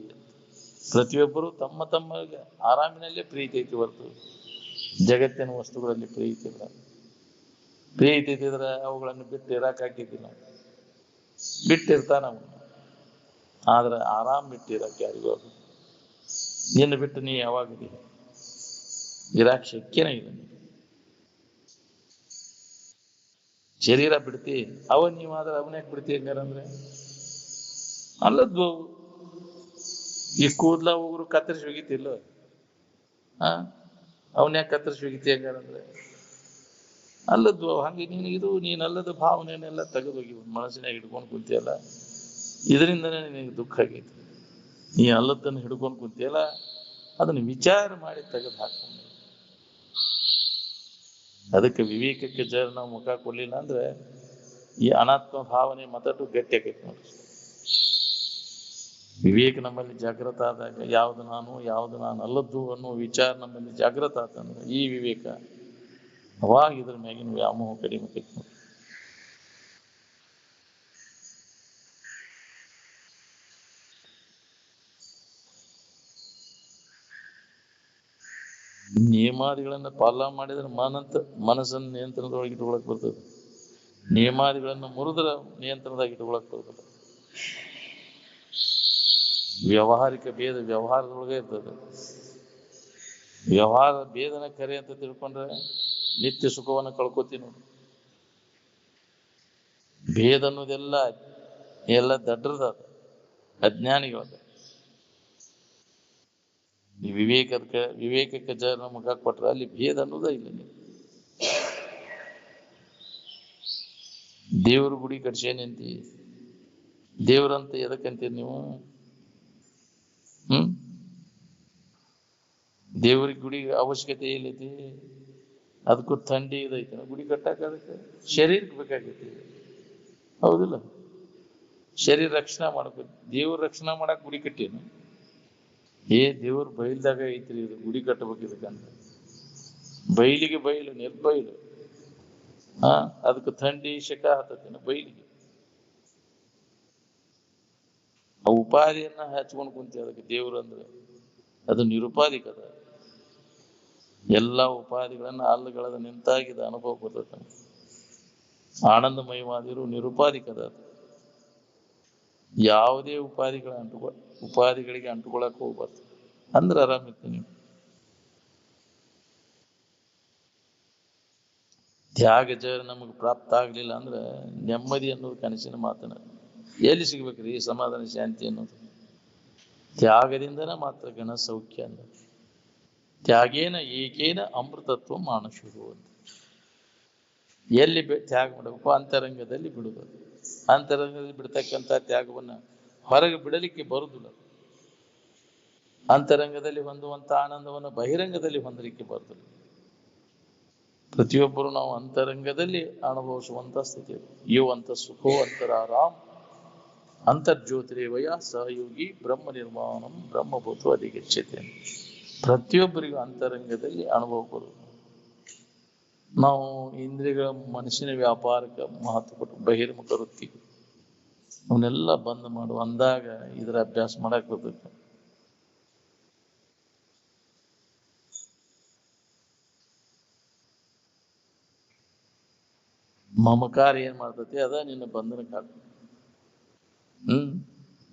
ಪ್ರತಿಯೊಬ್ಬರು ತಮ್ಮ ತಮ್ಮಗೆ ಆರಾಮಿನಲ್ಲೇ ಪ್ರೀತಿ ಐತಿ ಹೊರತು ಜಗತ್ತಿನ ವಸ್ತುಗಳಲ್ಲಿ ಪ್ರೀತಿ ಇಲ್ಲ. ಪ್ರೀತಿ ಇದ್ದಿದ್ರೆ ಅವುಗಳನ್ನು ಬಿಟ್ಟು ಇರಾಕ್ ಹಾಕಿದ್ದಿಲ್ಲ. ಬಿಟ್ಟಿರ್ತಾನ ಅವನು, ಆದ್ರೆ ಆರಾಮ್ ಬಿಟ್ಟಿರಕ್ ಯಾರಿಗೂ ಅದು. ನಿನ್ನ ಬಿಟ್ಟು ನೀ ಯಾವಾಗಲಿ ಇರಾಕ್ ಶಕ್ಯನೇ ಇಲ್ಲ. ಶರೀರ ಬಿಡ್ತಿ, ನೀವಾದ್ರೆ ಅವನ್ಯಾಕೆ ಬಿಡ್ತಿ? ಹೆಂಗಾರಂದ್ರೆ ಅಲ್ಲದ್ದು ಈ ಕೂದ್ಲ ಹೋಗ್ರು ಕತ್ತರಿಸಿ ಹೋಗಿತಿಲ್ಲ, ಅವನ್ಯಾಕೆ ಕತ್ತರಿಸಿ ಹೋಗಿತಿ? ಹೆಂಗಾರಂದ್ರೆ ಅಲ್ಲದ್ದು ಹಂಗೆ ನೀನಲ್ಲದ ಭಾವನೆಯನ್ನೆಲ್ಲ ತೆಗೆದೋಗಿ ಮನಸ್ಸಿನಾಗ ಹಿಡ್ಕೊಂಡು ಕುಂತಿಯಲ್ಲ, ಇದರಿಂದನೇ ನಿನಗೆ ದುಃಖ ಆಗೈತಿ. ನೀ ಅಲ್ಲದನ್ನು ಹಿಡ್ಕೊಂಡು ಕುಂತಿಯಲ್ಲ, ಅದನ್ನು ವಿಚಾರ ಮಾಡಿ ತೆಗೆದು ಹಾಕೊಂಡು. ಅದಕ್ಕೆ ವಿವೇಕಕ್ಕೆ ನಾವು ಮುಖ ಕೊಡ್ಲಿಲ್ಲ ಅಂದ್ರೆ ಈ ಅನಾತ್ಮ ಭಾವನೆ ಮತ್ತಷ್ಟು ಗಟ್ಟಿ ಆಕೈತಿ ನೋಡ್ರಿ. ವಿವೇಕ ನಮ್ಮಲ್ಲಿ ಜಾಗೃತ ಆದಾಗ ಯಾವ್ದು ನಾನು ಅಲ್ಲದ್ದು ಅನ್ನೋ ವಿಚಾರ ನಮ್ಮಲ್ಲಿ ಜಾಗೃತ ಆತಂದ್ರೆ ಈ ವಿವೇಕ, ಅವಾಗ ಇದ್ರ ಮ್ಯಾಗಿನ ವ್ಯಾಮೋಹ ಕಡಿಮೆ ಆಕೈತಿ ನೋಡ್ರಿ. ನಿಯಮಾದಿಗಳನ್ನ ಪಾಲನೆ ಮಾಡಿದ್ರೆ ಮನಸ್ಸನ್ನು ನಿಯಂತ್ರಣದೊಳಗೆ ಇಟ್ಕೊಳಕ್ ಬರ್ತದೆ. ನಿಯಮಾದಿಗಳನ್ನ ಮುರಿದ್ರ ನಿಯಂತ್ರಣದಾಗ ಇಟ್ಕೊಳಕ್ ಬರ್ತದೆ. ವ್ಯವಹಾರಿಕ ಭೇದ ವ್ಯವಹಾರದೊಳಗೆ ಇರ್ತದೆ. ವ್ಯವಹಾರ ಭೇದನ ಕರೆ ಅಂತ ತಿಳ್ಕೊಂಡ್ರೆ ನಿತ್ಯ ಸುಖವನ್ನು ಕಳ್ಕೊತೀವಿ ನೋಡಿ. ಭೇದ ಅನ್ನೋದೆಲ್ಲ ಎಲ್ಲ ದಡ್ರದ ಅಜ್ಞಾನಿಗಳದ. ಈ ವಿವೇಕಕ್ಕೆ ಜನ ಮುಖ ಕೊಟ್ರೆ ಅಲ್ಲಿ ಭೇದ ಅನ್ನೋದ ಇಲ್ಲ. ನೀವು ದೇವ್ರ ಗುಡಿ ಕಟ್ಸೇನಂತಿ, ದೇವ್ರಂತ ಎದಕ್ಕಂತೀರಿ ನೀವು? ದೇವ್ರಿಗೆ ಗುಡಿ ಅವಶ್ಯಕತೆ ಎಲ್ಲೈತಿ? ಅದಕ್ಕೂ ಥಂಡಿ ಇದೈತಿ, ಗುಡಿ ಕಟ್ಟಾಕ ಅದಕ್ಕೆ ಶರೀರಕ್ಕೆ ಬೇಕಾಗೈತಿ, ಹೌದಿಲ್ಲ? ಶರೀರ ರಕ್ಷಣೆ ಮಾಡ್ಬೇಕು. ದೇವ್ರ ರಕ್ಷಣೆ ಮಾಡಕ್ ಗುಡಿ ಕಟ್ಟೇನು? ದೇವ್ರ ಬೈಲ್ದಾಗ ಐತ್ರಿ, ಇದು ಗುಡಿ ಕಟ್ಟಬೇಕು ಇದಕ್ಕಂತ. ಬೈಲಿಗೆ ಬೈಲು ನಿರ್ಬೈಲು, ಅದಕ್ಕೆ ಥಂಡಿ ಶಕ ಹತ್ತೇನ ಬೈಲಿಗೆ. ಆ ಉಪಾಧಿಯನ್ನ ಹಚ್ಕೊಂಡು ಕುಂತಿ ಅದಕ್ಕೆ. ದೇವ್ರು ಅಂದ್ರೆ ಅದು ನಿರುಪಾಧಿಕದ. ಎಲ್ಲ ಉಪಾಧಿಗಳನ್ನ ಅಲ್ಲಗಳದ ನಿಂತಾಗಿದ ಅನುಭವ ಬರ್ತದೆ. ಆನಂದಮಯವಾದಿರು ನಿರುಪಾಧಿಕದ. ಯಾವುದೇ ಉಪಾಧಿಗಳಿಗೆ ಅಂಟುಕೊಳ್ಳಕ್ ಹೋಗ್ಬಾರ್ದು. ಅಂದ್ರೆ ಆರಾಮಿರ್ತೀನಿ ನೀವು. ತ್ಯಾಗಜ ನಮಗೆ ಪ್ರಾಪ್ತ ಆಗ್ಲಿಲ್ಲ ಅಂದ್ರೆ ನೆಮ್ಮದಿ ಅನ್ನೋದು ಕನಸಿನ ಮಾತನ. ಎಲ್ಲಿ ಸಿಗ್ಬೇಕ್ರಿ ಈ ಸಮಾಧಾನ ಶಾಂತಿ ಅನ್ನೋದು? ತ್ಯಾಗದಿಂದನ ಮಾತ್ರ ಗಣ ಸೌಖ್ಯ ಅಂದ. ತ್ಯಾಗೇನ ಏಕೇನ ಅಮೃತತ್ವ ಮಾನಶುರು ಅಂತ. ಎಲ್ಲಿ ತ್ಯಾಗ ಮಾಡಬೇಕು? ಅಂತರಂಗದಲ್ಲಿ ಬಿಡುವುದು. ಅಂತರಂಗದಲ್ಲಿ ಬಿಡ್ತಕ್ಕಂಥ ತ್ಯಾಗವನ್ನ ಹೊರಗೆ ಬಿಡಲಿಕ್ಕೆ ಬರುದಿಲ್ಲ. ಅಂತರಂಗದಲ್ಲಿ ಹೊಂದುವಂತ ಆನಂದವನ್ನು ಬಹಿರಂಗದಲ್ಲಿ ಹೊಂದಲಿಕ್ಕೆ ಬರುದಿಲ್ಲ. ಪ್ರತಿಯೊಬ್ಬರು ನಾವು ಅಂತರಂಗದಲ್ಲಿ ಅನುಭವಿಸುವಂತ ಸ್ಥಿತಿ. ಇವಂತ ಸುಖೋ ಅಂತರಾರಾಮ್ ಅಂತರ್ಜ್ಯೋತಿರೇವಯ ಸಹಯೋಗಿ ಬ್ರಹ್ಮ ನಿರ್ಮಾಣಂ ಬ್ರಹ್ಮಭೂತ ಅಧಿಗಚ್ಚತೆ. ಪ್ರತಿಯೊಬ್ಬರಿಗೂ ಅಂತರಂಗದಲ್ಲಿ ಅನುಭವ ಬರುವುದು. ನಾವು ಇಂದ್ರಿಯಗಳ ಮನಸ್ಸಿನ ವ್ಯಾಪಾರಕ್ಕೆ ಮಹತ್ವ ಕೊಟ್ಟು ಬಹಿರ್ಮುಖ ವೃತ್ತಿ ಅವನ್ನೆಲ್ಲ ಬಂದ್ ಮಾಡು ಅಂದಾಗ ಇದರ ಅಭ್ಯಾಸ ಮಾಡಕ್ ಬರ್ತೈತೆ. ಮಮಕಾರ ಏನ್ ಮಾಡ್ತತಿ? ಅದ ನಿನ್ನ ಬಂಧನಕ್ಕೆ ಹಾಕ.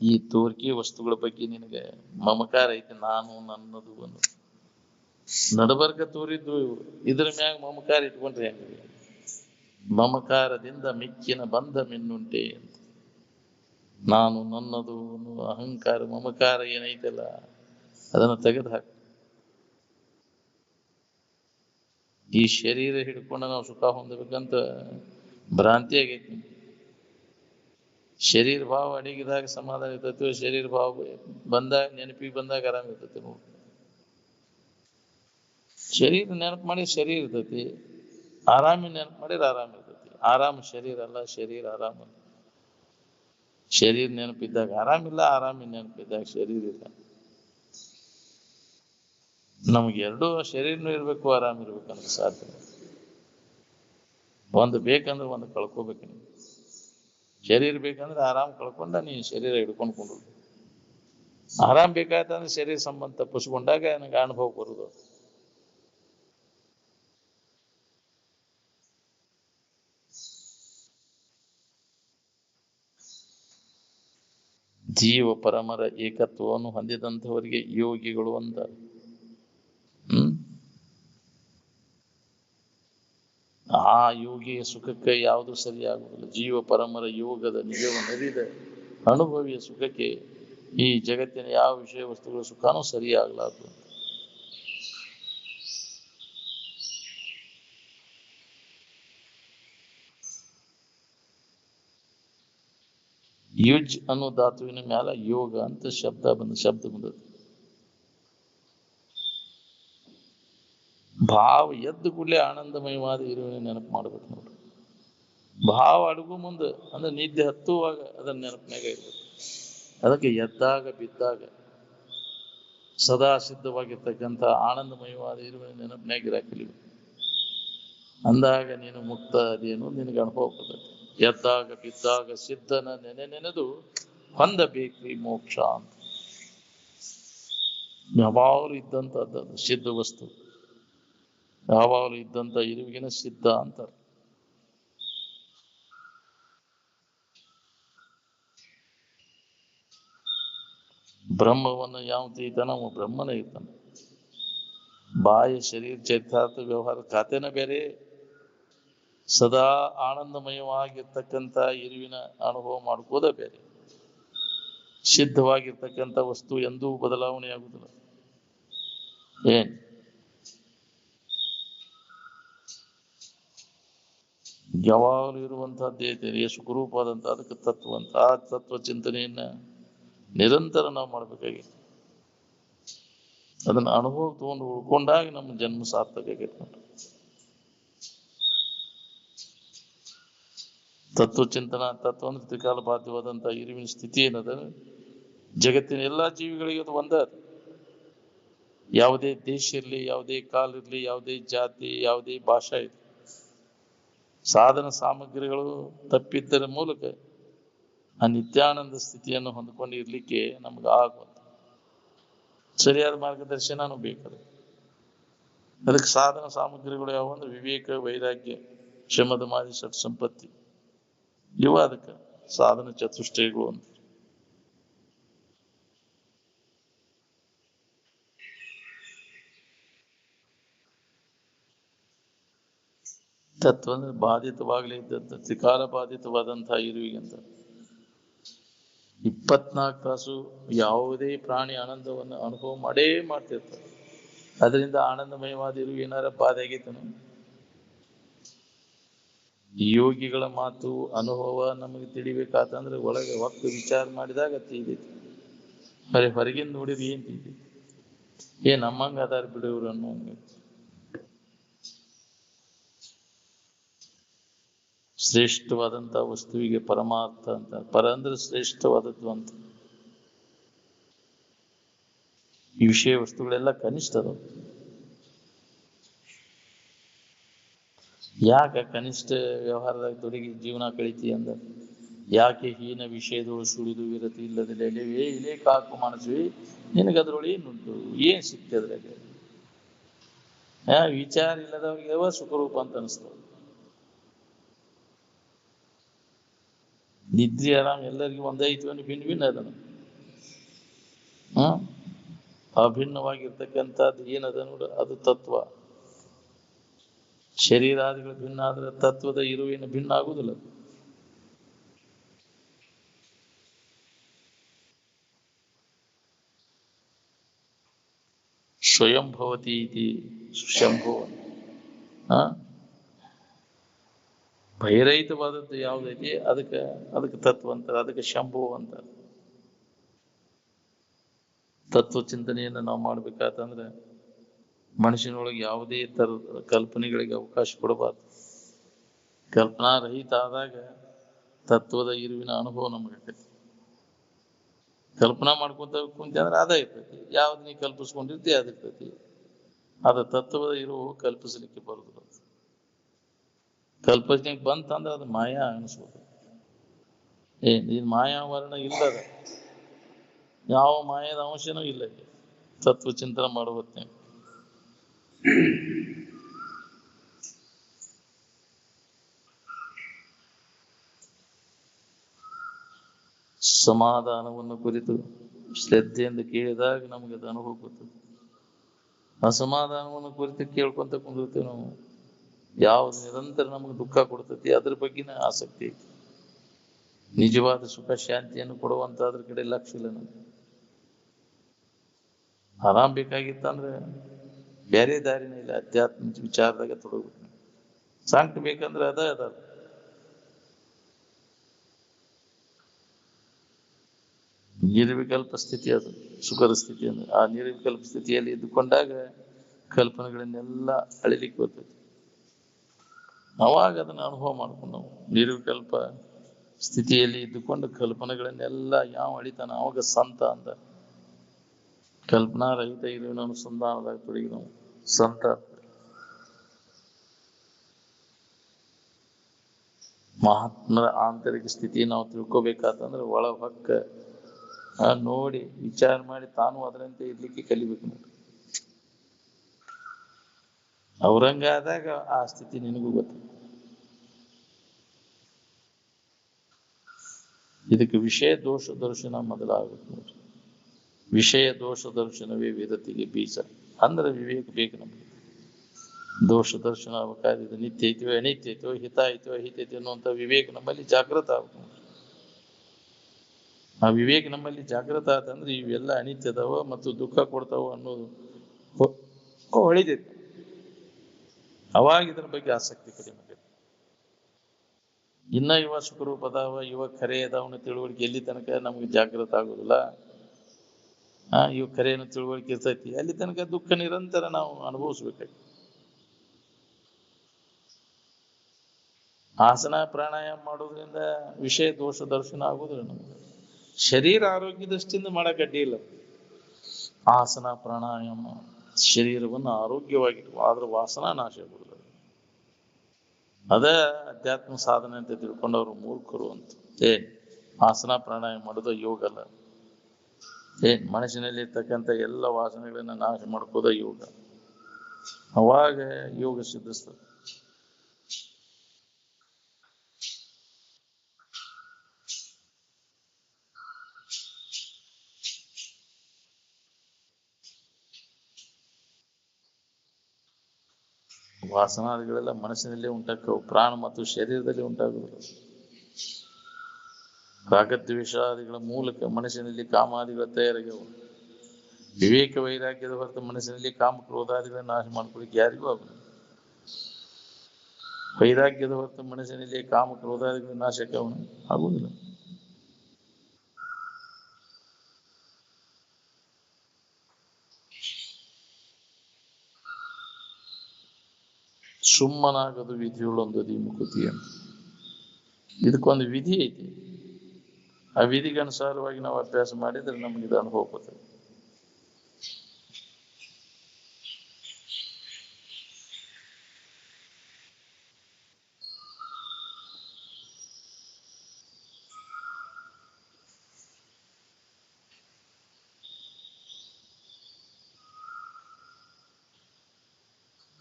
ಈ ತೋರ್ಕಿ ವಸ್ತುಗಳ ಬಗ್ಗೆ ನಿನಗೆ ಮಮಕಾರ ಐತಿ. ನಾನು ನನ್ನದು ಒಂದು ನಡಬರ್ಕ ತೋರಿದ್ದು ಇದ್ರ ಮ್ಯಾಗ ಮಮಕಾರ ಇಟ್ಕೊಂಡ್ರೆ ಹೆಂಗ? ಮಮಕಾರದಿಂದ ಮಿಕ್ಕಿನ ಬಂಧ ಮಿನ್ನುಂಟೆ ಅಂತ. ನಾನು ನನ್ನದು ಅಹಂಕಾರ ಮಮಕಾರ ಏನೈತಲ್ಲ ಅದನ್ನ ತೆಗೆದು ಹಾಕ. ಈ ಶರೀರ ಹಿಡ್ಕೊಂಡು ನಾವು ಸುಖ ಹೊಂದಬೇಕಂತ ಭ್ರಾಂತಿ ಆಗೈತಿ. ಶರೀರ ಭಾವ ಅಡಗಿದಾಗ ಸಮಾಧಾನ ಇರ್ತೈತಿ. ಶರೀರ ಭಾವ ಬಂದಾಗ ನೆನಪಿಗೆ ಬಂದಾಗ ಆರಾಮ ಇರ್ತೈತಿ. ನೋಡಿ, ಶರೀರ ನೆನಪು ಮಾಡಿ ಶರೀರ ಇರ್ತೈತಿ, ಆರಾಮಿ ನೆನಪು ಮಾಡಿದ್ರೆ ಆರಾಮ ಇರ್ತೈತಿ. ಆರಾಮ ಶರೀರ ಅಲ್ಲ, ಶರೀರ ಆರಾಮ ಅಲ್ಲ. ಶರೀರ ನೆನಪಿದ್ದಾಗ ಆರಾಮಿಲ್ಲ, ಆರಾಮಿ ನೆನಪಿದ್ದಾಗ ಶರೀರ ಇಲ್ಲ. ನಮ್ಗೆ ಎರಡೂ ಶರೀರನೂ ಇರ್ಬೇಕು, ಆರಾಮ ಇರ್ಬೇಕಂದ್ರೆ ಸಾಧ್ಯ. ಒಂದು ಬೇಕಂದ್ರೆ ಒಂದು ಕಳ್ಕೋಬೇಕು. ನೀವು ಶರೀರ ಬೇಕಂದ್ರೆ ಆರಾಮ್ ಕಳ್ಕೊಂಡ ನೀ ಶರೀರ ಹಿಡ್ಕೊಂಡ್ಕೊಂಡು. ಆರಾಮ್ ಬೇಕಾಯ್ತಂದ್ರೆ ಶರೀರ ಸಂಬಂಧ ತಪ್ಪಿಸ್ಕೊಂಡಾಗ ನನಗೆ ಅನುಭವ ಬರುದು. ಜೀವ ಪರಮರ ಏಕತ್ವವನ್ನು ಹೊಂದಿದಂಥವರಿಗೆ ಯೋಗಿಗಳು ಅಂತ. ಆ ಯೋಗಿಯ ಸುಖಕ್ಕೆ ಯಾವುದು ಸರಿಯಾಗುವುದಿಲ್ಲ. ಜೀವ ಪರಮರ ಯೋಗದ ನಿಜವನ್ನರಿದ ಅನುಭವಿಯ ಸುಖಕ್ಕೆ ಈ ಜಗತ್ತಿನ ಯಾವ ವಿಷಯ ವಸ್ತುಗಳ ಸುಖನೂ ಸರಿಯಾಗಲಾರದು. ಯುಜ್ ಅನ್ನೋ ಧಾತುವಿನ ಮ್ಯಾಲ ಯೋಗ ಅಂತ ಶಬ್ದ ಬಂದದ್ದು. ಭಾವ ಎದ್ದು ಕೂಡಲೇ ಆನಂದಮಯವಾದ ಇರುವಿನ ನೆನಪು ಮಾಡ್ಬೇಕು. ನೋಡ್ರಿ, ಭಾವ ಅಡುಗು ಮುಂದೆ ಅಂದ್ರೆ ನಿದ್ದೆ ಹತ್ತುವಾಗ ಅದನ್ನ ನೆನಪಿನಾಗ ಇರ್ಬೇಕು. ಅದಕ್ಕೆ ಎದ್ದಾಗ ಬಿದ್ದಾಗ ಸದಾ ಸಿದ್ಧವಾಗಿರ್ತಕ್ಕಂಥ ಆನಂದಮಯವಾದ ಇರುವಿನ ನೆನಪಿನಾಗ ಇರಾಕಿಲ್ಲ. ಅಂದಾಗ ನೀನು ಮುಕ್ತ ಅದೇನು ನಿನಗೆ ಅನುಭವ ಬರ್ತದೆ. ಎದ್ದಾಗ ಬಿದ್ದಾಗ ಸಿದ್ಧನ ನೆನೆದು ಹೊಂದಬೇಕು ಮೋಕ್ಷ ಅಂತ. ಯಾವಾಗಲೂ ಇದ್ದಂಥದ್ದು ಸಿದ್ಧ ವಸ್ತು. ಯಾವಾಗಲೂ ಇದ್ದಂತ ಇರುವಿಗಿನ ಸಿದ್ಧ ಅಂತಾರೆ. ಬ್ರಹ್ಮವನ್ನು ಯಾವ ತಿಳಿತಾನ ಅವ ಬ್ರಹ್ಮನೇ ಇರ್ತಾನೆ. ಬಾಹ್ಯ ಶರೀರ ಚರಿತಾರ್ಥ ವ್ಯವಹಾರ ಖಾತೆನ ಬೇರೆ, ಸದಾ ಆನಂದಮಯವಾಗಿರ್ತಕ್ಕಂಥ ಇರುವಿನ ಅನುಭವ ಮಾಡ್ಕೋದ ಬೇರೆ. ಸಿದ್ಧವಾಗಿರ್ತಕ್ಕಂಥ ವಸ್ತು ಎಂದೂ ಬದಲಾವಣೆ ಆಗುವುದಿಲ್ಲ. ಏನ್ ಯಾವಾಗಲೂ ಇರುವಂತಹದ್ದೇ ಸುಖರೂಪವಾದಂತ ಅದಕ್ಕೆ ತತ್ವ ಅಂತ. ಆ ತತ್ವ ಚಿಂತನೆಯನ್ನ ನಿರಂತರ ನಾವು ಮಾಡ್ಬೇಕಾಗಿತ್ತು. ಅದನ್ನ ಅನುಭವ ತಗೊಂಡು ಉಳ್ಕೊಂಡಾಗ ನಮ್ಮ ಜನ್ಮ ಸಾರ್ಥಕ ಆಗೈತೆ. ತತ್ವ ಚಿಂತನ, ತತ್ವ ಅಂದ್ರೆ ತ್ರಿಕಾಲ ಬಾಧ್ಯವಾದಂತ ಇರುವಿನ ಸ್ಥಿತಿ ಏನದ, ಜಗತ್ತಿನ ಎಲ್ಲಾ ಜೀವಿಗಳಿಗೆ ಅದು ಒಂದ. ಯಾವುದೇ ದೇಶ ಇರ್ಲಿ, ಯಾವುದೇ ಕಾಲ ಇರ್ಲಿ, ಯಾವುದೇ ಜಾತಿ, ಯಾವುದೇ ಭಾಷಾ ಇರ್ಲಿ, ಸಾಧನ ಸಾಮಗ್ರಿಗಳು ತಪ್ಪಿದ್ದರ ಮೂಲಕ ಆ ನಿತ್ಯಾನಂದ ಸ್ಥಿತಿಯನ್ನು ಹೊಂದ್ಕೊಂಡು ಇರ್ಲಿಕ್ಕೆ ನಮ್ಗೆ ಆಗುವಂತ ಸರಿಯಾದ ಮಾರ್ಗದರ್ಶನೂ ಬೇಕಾದ. ಅದಕ್ಕೆ ಸಾಧನ ಸಾಮಗ್ರಿಗಳು ಯಾವ ಅಂದ್ರೆ ವಿವೇಕ, ವೈರಾಗ್ಯ, ಶ್ರಮದ ಮಾದಿ, ಷಟ್ ಸಂಪತ್ತಿ, ಇವ ಅದಕ್ಕೆ ಸಾಧನ ಚತುಷ್ಟಯಗಳು ಅಂತ. ತತ್ವ ಅಂದ್ರೆ ಬಾಧಿತವಾಗಲೇ ಇದ್ದಂತ ತ್ರಿಕಾಲ ಬಾಧಿತವಾದಂತಹ ಇರುವಿಗಂತ 24 ತಾಸು ಯಾವುದೇ ಪ್ರಾಣಿ ಆನಂದವನ್ನು ಅನುಭವ ಮಾಡೇ ಮಾಡ್ತಿರ್ತಾರೆ. ಅದರಿಂದ ಆನಂದಮಯವಾದ ಇರುವು ಏನಾರ ಬಾಧೆ ಆಗೈತನ? ಯೋಗಿಗಳ ಮಾತು ಅನುಭವ ನಮಗೆ ತಿಳಿಬೇಕಾತಂದ್ರೆ ಒಳಗೆ ಹೊತ್ತು ವಿಚಾರ ಮಾಡಿದಾಗ ತಿಳಿದೈತಿ. ಬರೀ ಹೊರಗಿಂದ ನೋಡಿದ್ರೆ ಏನ್ ತಿಳಿದೈತಿ? ನಮ್ಮಂಗ ಅದಾರ ಬಿಡುವರು ಅನ್ನೋ ಶ್ರೇಷ್ಠವಾದಂತ ವಸ್ತುವಿಗೆ ಪರಮಾರ್ಥ ಅಂತ. ಪರ ಅಂದ್ರೆ ಶ್ರೇಷ್ಠವಾದದ್ದು ಅಂತ. ಈ ವಿಷಯ ವಸ್ತುಗಳೆಲ್ಲ ಕನಿಷ್ಠ ಅದಾವ. ಯಾಕೆ ಕನಿಷ್ಠ ವ್ಯವಹಾರದಾಗ ತೊಡಗಿ ಜೀವನ ಕಳಿತಿ ಅಂದ? ಯಾಕೆ ಹೀನ ವಿಷಯದೊಳು ಸುಳಿದು ವಿರತಿ ಇಲ್ಲದಿಲ್ಲ ಎಲೆವೇ ಇಲೇ ಕಾಕು ಮನಸ್ವಿ ನಿನಗದ್ರೊಳಗೆ ಏನುಂಟು? ಏನ್ ಸಿಕ್ತಿ ಅದ್ರಾಗ? ವಿಚಾರ ಇಲ್ಲದವ್ರಿಗೆ ಯಾವ ಸುಖರೂಪ ಅಂತ ಅನಿಸ್ತವ. ನಿದ್ರಿ ಆರಾಮ್ ಎಲ್ಲರಿಗೂ ಒಂದೇ ಐತಿ, ಭಿನ್ನ ಭಿನ್ನ ಅದನ್ನು. ಅಭಿನ್ನವಾಗಿರ್ತಕ್ಕಂಥದ್ದು ಏನದ ನೋಡ, ಅದು ತತ್ವ. ಶರೀರಾದಿಗಳು ಭಿನ್ನ ಆದ್ರೆ ತತ್ವದ ಇರುವಿನ ಭಿನ್ನ ಆಗುದಿಲ್ಲ. ಸ್ವಯಂ ಭವತಿ ಇತಿ ಶಂಭೋ. ಭಯರಹಿತವಾದದ್ದು ಯಾವುದೈತಿ ಅದಕ್ಕೆ ತತ್ವ ಅಂತಾರೆ, ಅದಕ್ಕೆ ಶಂಭು ಅಂತಾರೆ. ತತ್ವ ಚಿಂತನೆಯನ್ನು ನಾವು ಮಾಡ್ಬೇಕಾತಂದ್ರೆ ಮನುಷ್ಯನೊಳಗೆ ಯಾವುದೇ ತರದ ಕಲ್ಪನೆಗಳಿಗೆ ಅವಕಾಶ ಕೊಡಬಾರ್ದು. ಕಲ್ಪನಾರಹಿತ ಆದಾಗ ತತ್ವದ ಇರುವಿನ ಅನುಭವ ನಮಗಾಕೈತಿ. ಕಲ್ಪನಾ ಮಾಡ್ಕೊಂತ ಕುಂತ ಅಂದ್ರೆ ಅದ ಇರ್ತೈತಿ. ಯಾವ್ದು ನೀ ಕಲ್ಪಿಸ್ಕೊಂಡಿರ್ತಿ ಅದಿರ್ತೈತಿ. ಅದ ತತ್ವದ ಇರುವು ಕಲ್ಪಿಸ್ಲಿಕ್ಕೆ ಬರುದಿಲ್ಲ. ಕಲ್ಪನೆಗೆ ಬಂತಂದ್ರೆ ಅದು ಮಾಯಾ ಅನಿಸ್ಬೋದು. ಇದು ಮಾಯಾವರಣ ಇಲ್ಲದ, ಯಾವ ಮಾಯದ ಅಂಶನೂ ಇಲ್ಲ ತತ್ವ ಚಿಂತನೆ ಮಾಡುವ ಹೊತ್ತಿನಾಗ. ಸಮಾಧಾನವನ್ನು ಕುರಿತು ಶ್ರದ್ಧೆಯಿಂದ ಕೇಳಿದಾಗ ನಮ್ಗೆ ಅದು ಅನುಭವ ಬರ್ತದೆ. ಅಸಮಾಧಾನವನ್ನು ಕುರಿತು ಕೇಳ್ಕೊಂತ ಕುಂದಿರ್ತೀವಿ ನಾವು. ಯಾವ್ದು ನಿರಂತರ ನಮ್ಗೆ ದುಃಖ ಕೊಡ್ತೈತಿ ಅದ್ರ ಬಗ್ಗೆನೇ ಆಸಕ್ತಿ ಐತಿ. ನಿಜವಾದ ಸುಖ ಶಾಂತಿಯನ್ನು ಕೊಡುವಂತ ಅದ್ರ ಕಡೆ ಲಕ್ಷ್ಯ ಇಲ್ಲ ನಮ್ಗೆ. ಆರಾಮ್ ಬೇಕಾಗಿತ್ತಂದ್ರೆ ಬೇರೆ ದಾರಿನೇ ಇಲ್ಲ, ಅಧ್ಯಾತ್ಮ ವಿಚಾರದಾಗ ತೊಡಗ್ಬೇಕು. ಸಾಂಕ್ಟ್ ಬೇಕಂದ್ರೆ ಅದ ನಿರ್ವಿಕಲ್ಪ ಸ್ಥಿತಿ, ಅದು ಸುಖದ ಸ್ಥಿತಿ. ಅಂದ್ರೆ ಆ ನಿರ್ವಿಕಲ್ಪ ಸ್ಥಿತಿಯಲ್ಲಿ ಇದ್ದುಕೊಂಡಾಗ ಕಲ್ಪನೆಗಳನ್ನೆಲ್ಲ ಅಳಿಲಿಕ್ಕೆ ಬರ್ತೈತಿ. ಅವಾಗ ಅದನ್ನ ಅನುಭವ ಮಾಡ್ಕೊಂಡು ನಾವು ನಿರ್ವಿಕಲ್ಪ ಸ್ಥಿತಿಯಲ್ಲಿ ಇದ್ದುಕೊಂಡು ಕಲ್ಪನೆಗಳನ್ನೆಲ್ಲ ಯಾವ ಅಳಿತಾನ ಅವಾಗ ಸಂತ ಅಂತ. ಕಲ್ಪನಾ ರಹಿತ ಇರುವಿನ ಅನುಸಂಧಾನದಾಗ ತೊಡಗಿ ನಾವು ಸಂತ. ಮಹಾತ್ಮರ ಆಂತರಿಕ ಸ್ಥಿತಿ ನಾವು ತಿಳ್ಕೊಬೇಕಾತಂದ್ರೆ ಒಳ ಹೊಕ್ಕ ನೋಡಿ ವಿಚಾರ ಮಾಡಿ ತಾನು ಅದರಂತೆ ಇರ್ಲಿಕ್ಕೆ ಕಲಿಬೇಕು ನೋಡಿ. ಔರಂಗ ಆದಾಗ ಆ ಸ್ಥಿತಿ ನಿನಗೂ ಗೊತ್ತ. ಇದಕ್ಕೆ ವಿಷಯ ದೋಷ ದರ್ಶನ ಮೊದಲಾಗುತ್ತೆ ನೋಡಿ. ವಿಷಯ ದೋಷ ದರ್ಶನವೇ ವೇದತೆಗೆ ಬೀಜ. ಅಂದ್ರೆ ವಿವೇಕ ಬೇಕು ನಮಗೆ. ದೋಷ ದರ್ಶನ ಆಗಬೇಕಾದ್ರೆ ಇದು ನಿತ್ಯ ಐತಿವೋ ಅನಿತ್ಯ ಐತಿವೋ ಹಿತ ಐತಿವೋ ಅಹಿತ ಐತಿ ಅನ್ನುವಂಥ ವಿವೇಕ ನಮ್ಮಲ್ಲಿ ಜಾಗೃತ ಆಗ್ಬೇಕು. ಆ ವಿವೇಕ ನಮ್ಮಲ್ಲಿ ಜಾಗೃತ ಆತಂದ್ರೆ ಇವೆಲ್ಲ ಅನಿತ್ಯದವ ಮತ್ತು ದುಃಖ ಕೊಡ್ತಾವ ಅನ್ನೋದು ಹೊಳಿತೈತಿ. ಅವಾಗ ಇದ್ರ ಬಗ್ಗೆ ಆಸಕ್ತಿ ಕಡಿಮೆ ಆಗುತ್ತೆ. ಇನ್ನ ಇವ ಸುಖರೂಪದಾವ, ಇವ ಖರೆ ಅದಾವನ ತಿಳುವಳಿಕೆ ಎಲ್ಲಿ ತನಕ ನಮ್ಗೆ ಜಾಗೃತ ಆಗೋದಿಲ್ಲ, ಇವ ಖರೆಯನ್ನು ತಿಳುವಳಿಕೆ ಇರ್ತೈತಿ, ಅಲ್ಲಿ ತನಕ ದುಃಖ ನಿರಂತರ ನಾವು ಅನುಭವಿಸ್ಬೇಕಾಗಿ. ಆಸನ ಪ್ರಾಣಾಯಾಮ ಮಾಡೋದ್ರಿಂದ ವಿಷಯ ದೋಷ ದರ್ಶನ ಆಗೋದಿಲ್ಲ ನಮ್ಗೆ. ಶರೀರ ಆರೋಗ್ಯ ದೃಷ್ಟಿಯಿಂದ ಮಾಡಕ್ ಅಡ್ಡಿ ಇಲ್ಲ. ಆಸನ ಪ್ರಾಣಾಯಾಮ ಶರೀರವನ್ನು ಆರೋಗ್ಯವಾಗಿಟ್ಟು, ಆದ್ರೆ ವಾಸನಾ ನಾಶ ಆಗುದಿಲ್ಲ. ಅದೇ ಅಧ್ಯಾತ್ಮ ಸಾಧನೆ ಅಂತ ತಿಳ್ಕೊಂಡವ್ರು ಮೂರ್ಖರು ಅಂತ. ಆಸನ ಪ್ರಾಣಾಯಾಮ ಮಾಡೋದು ಯೋಗ ಅಲ್ಲ. ಮನಸ್ಸಿನಲ್ಲಿ ಇರ್ತಕ್ಕಂಥ ಎಲ್ಲ ವಾಸನೆಗಳನ್ನ ನಾಶ ಮಾಡ್ಕೋದ ಯೋಗ. ಅವಾಗ ಯೋಗ ಸಿದ್ಧಿಸ್ತದೆ. ವಾಸನಾದಿಗಳೆಲ್ಲ ಮನಸ್ಸಿನಲ್ಲೇ ಉಂಟಾಕವು, ಪ್ರಾಣ ಮತ್ತು ಶರೀರದಲ್ಲಿ ಉಂಟಾಗುವುದಿಲ್ಲ. ರಾಗದ್ವೇಷಾದಿಗಳ ಮೂಲಕ ಮನಸ್ಸಿನಲ್ಲಿ ಕಾಮಾದಿಗಳ ತಯಾರಾಗ್ಯವು. ವಿವೇಕ ವೈರಾಗ್ಯದ ಹೊರತು ಮನಸ್ಸಿನಲ್ಲಿ ಕಾಮ ಕ್ರೋಧಾದಿಗಳನ್ನು ನಾಶ ಮಾಡ್ಕೊಳ್ಳಿಕ್ಕೆ ಯಾರಿಗೂ ಆಗುದಿಲ್ಲ. ವೈರಾಗ್ಯದ ಹೊರತು ಮನಸ್ಸಿನಲ್ಲಿ ಕಾಮ ಕ್ರೋಧಾದಿಗಳ ನಾಶಕ್ಕೆ ಅವನು ಆಗುವುದಿಲ್ಲ. ಸುಮ್ಮನಾಗದು ವಿಧಿಯುಳ್ಳೊಂದು ಮುಕುತಿ ಅಂತ. ಇದಕ್ಕೊಂದು ವಿಧಿ ಐತಿ. ಆ ವಿಧಿಗೆ ಅನುಸಾರವಾಗಿ ನಾವು ಅಭ್ಯಾಸ ಮಾಡಿದ್ರೆ ನಮ್ಗೆ ಇದು ಅನುಭವ ಬರ್ತದೆ.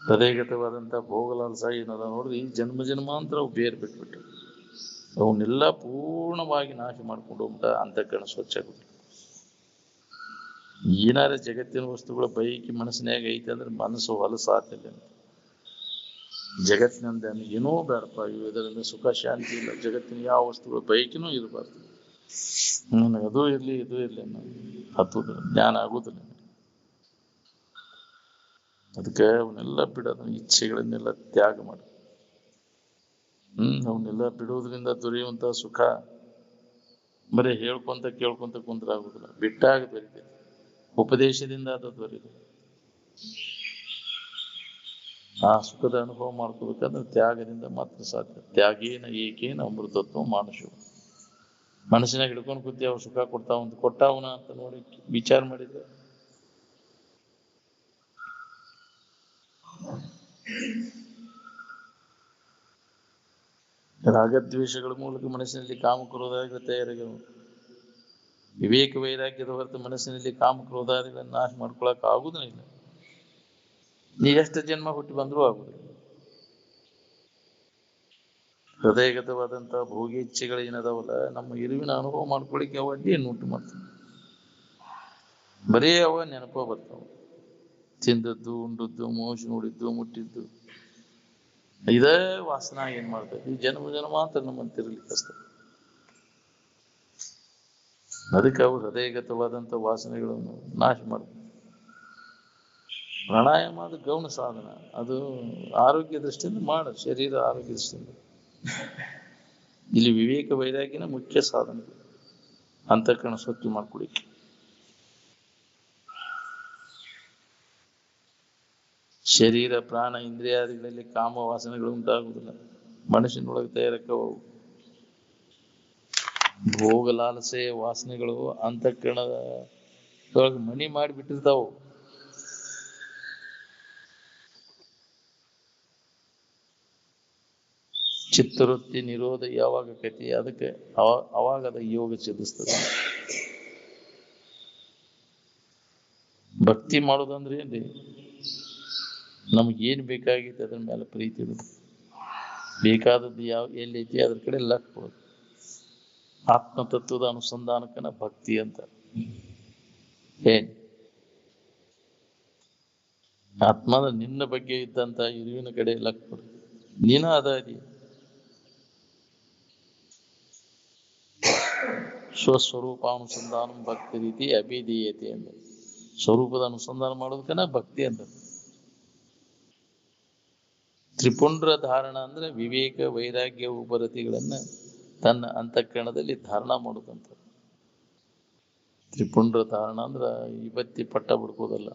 ಹೃದಯಗತವಾದಂಥ ಭೋಗಲಾಲಸ ಏನದ ನೋಡ್ರಿ, ಈ ಜನ್ಮ ಜನ್ಮಾಂತರ ಅವು ಬೇರ್ ಬಿಟ್ಬಿಟ್ಟು ಅವನ್ನೆಲ್ಲ ಪೂರ್ಣವಾಗಿ ನಾಶ ಮಾಡ್ಕೊಂಡು ಹೋಗ್ಬಿಟ್ಟ ಅಂತಃಕರಣ ಸ್ವಚ್ಛ ಆಗುತ್ತೆ. ಏನಾರ ಜಗತ್ತಿನ ವಸ್ತುಗಳ ಬೈಕಿ ಮನಸ್ಸಿನಾಗ ಐತೆ ಅಂದ್ರೆ ಮನಸ್ಸು ಹೊಲಸಾತಿಲ್ಲ ಅಂತ. ಜಗತ್ತಿನಿಂದ ಏನೋ ಬೇಡಪ್ಪ, ಇದರಿಂದ ಸುಖ ಶಾಂತಿ ಇಲ್ಲ, ಜಗತ್ತಿನ ಯಾವ ವಸ್ತುಗಳ ಬೈಕಿನೂ ಇರಬಾರ್ದು, ನನಗೆ ಅದು ಇರ್ಲಿ ಇದು ಇರ್ಲಿ ಅನ್ನೋ ಹತ್ತುವುದಿಲ್ಲ, ಜ್ಞಾನ ಆಗುದಿಲ್ಲ. ಅದಕ್ಕೆ ಅವನ್ನೆಲ್ಲ ಬಿಡೋದು, ಇಚ್ಛೆಗಳನ್ನೆಲ್ಲ ತ್ಯಾಗ ಮಾಡು. ಅವನ್ನೆಲ್ಲ ಬಿಡುವುದರಿಂದ ದೊರೆಯುವಂತ ಸುಖ ಬರೀ ಹೇಳ್ಕೊಂತ ಕೇಳ್ಕೊಂತ ಕುಂತ್ರ ಆಗುದಿಲ್ಲ, ಬಿಟ್ಟಾಗ ದೊರೀತೈತಿ. ಉಪದೇಶದಿಂದ ಅದು ದೊರೀತೈತಿ. ಆ ಸುಖದ ಅನುಭವ ಮಾಡ್ಕೋಬೇಕಂದ್ರೆ ತ್ಯಾಗದಿಂದ ಮಾತ್ರ ಸಾಧ್ಯ. ತ್ಯಾಗೇನ ಏಕೇನ ಅಮೃತತ್ವ ಮಾನುಷ. ಮನಸ್ಸಿನಾಗ ಹಿಡ್ಕೊಂಡು ಕೂತಿ ಅವ್ ಸುಖ ಕೊಟ್ಟಾವನ ಅಂತ ನೋಡಿ ವಿಚಾರ ಮಾಡಿದ್ರೆ ರಾಗದ್ವೇಷಗಳ ಮೂಲಕ ಮನಸ್ಸಿನಲ್ಲಿ ಕಾಮಕ್ರೋಧಾದಿಗಳು ತಯಾರಾಗ್ಯವು. ವಿವೇಕ ವೈರಾಗ್ಯದ ಹೊರತು ಮನಸ್ಸಿನಲ್ಲಿ ಕಾಮಕ್ರೋಧಾದಿಗಳನ್ನು ನಾಶ ಮಾಡ್ಕೊಳಕ್ ಆಗುದಿಲ್ಲ. ನೀ ಎಷ್ಟು ಜನ್ಮ ಹುಟ್ಟಿ ಬಂದ್ರೂ ಆಗುದಿಲ್ಲ. ಹೃದಯಗತವಾದಂತಹ ಭೋಗೇಚ್ಛೆಗಳು ಏನದಾವಲ್ಲ, ನಮ್ಮ ಇರುವಿನ ಅನುಭವ ಮಾಡ್ಕೊಳಿಕ್ಕೆ ಅವ ಅಡ್ಡಿಯನ್ನು ಉಂಟು ಮಾಡ್ತಾವ. ಬರೀ ಅವ ನೆನಪ ಬರ್ತಾವ. ತಿಂದದ್ದು, ಉಂಡದ್ದು, ಮೋಸ ನೋಡಿದ್ದು, ಮುಟ್ಟಿದ್ದು, ಇದೇ ವಾಸನ ಏನ್ ಮಾಡ್ತದೆ, ಈ ಜನ್ಮ ಮಾತ್ರ ನಮ್ಮನ್ನು ತಿರ್ಲಿಕ್ಕೆ ಹಚ್ತದೆ. ಅದಕ್ಕೆ ಅವು ಹೃದಯಗತವಾದಂಥ ವಾಸನೆಗಳನ್ನು ನಾಶ ಮಾಡ್ತದೆ. ಪ್ರಾಣಾಯಾಮ ಅದು ಗೌಣ ಸಾಧನ, ಅದು ಆರೋಗ್ಯ ದೃಷ್ಟಿಯಿಂದ ಮಾಡ, ಶರೀರ ಆರೋಗ್ಯ ದೃಷ್ಟಿಯಿಂದ. ಇಲ್ಲಿ ವಿವೇಕ ವೈರಾಗ್ಯನ ಮುಖ್ಯ ಸಾಧನ, ಅಂತಃಕರಣ ಸ್ವಚ್ಛ ಮಾಡ್ಕೊಳಿಕ್ಕೆ. ಶರೀರ ಪ್ರಾಣ ಇಂದ್ರಿಯಾದಿಗಳಲ್ಲಿ ಕಾಮ ವಾಸನೆಗಳು ಉಂಟಾಗುವುದಿಲ್ಲ, ಮನಸ್ಸಿನೊಳಗೆ ತಯಾರಕ್ಕವು. ಭೋಗ ಲಾಲಸೆಯ ವಾಸನೆಗಳು ಅಂತಃಕರಣದ ಮಣಿ ಮಾಡಿಬಿಟ್ಟಿರ್ತಾವು. ಚಿತ್ತವೃತ್ತಿ ನಿರೋಧ ಯಾವಾಗ ಕತಿ, ಅದಕ್ಕೆ ಅವಾಗ ಅದ ಯೋಗ ಸಿದ್ಧಿಸ್ತದೆ. ಭಕ್ತಿ ಮಾಡೋದಂದ್ರೆ ಏನ್ರಿ, ನಮ್ಗೇನು ಬೇಕಾಗೈತೆ ಅದ್ರ ಮೇಲೆ ಪ್ರೀತಿ ಇರುತ್ತೆ. ಬೇಕಾದದ್ದು ಎಲ್ಲೈತಿ ಅದ್ರ ಕಡೆ ಲಕ್ ಕೊಡೋದು. ಆತ್ಮತತ್ವದ ಅನುಸಂಧಾನಕ್ಕನ ಭಕ್ತಿ ಅಂತ. ಏನ್ ಆತ್ಮದ ನಿನ್ನ ಬಗ್ಗೆ ಇದ್ದಂತ ಇರುವಿನ ಕಡೆ ಲಕ್ ಕೊಡು. ನೀನ ಅದಿ ಸ್ವಸ್ವರೂಪಾನುಸಂಧಾನ ಭಕ್ತಿ ರೀತಿ ಅಭಿಧೀಯತೆ ಅಂತ. ಸ್ವರೂಪದ ಅನುಸಂಧಾನ ಮಾಡೋದಕ್ಕನ ಭಕ್ತಿ ಅಂತ. ತ್ರಿಪುಂಡ್ರ ಧಾರಣ ಅಂದ್ರೆ ವಿವೇಕ ವೈರಾಗ್ಯ ಉಪರತಿಗಳನ್ನ ತನ್ನ ಅಂತಃಕರಣದಲ್ಲಿ ಧಾರಣ ಮಾಡೋದಂತ. ತ್ರಿಪುಂಡ್ರ ಧಾರಣ ಅಂದ್ರ ಇವತ್ತಿ ಪಟ್ಟ ಬಿಡ್ಕೋದಲ್ಲ.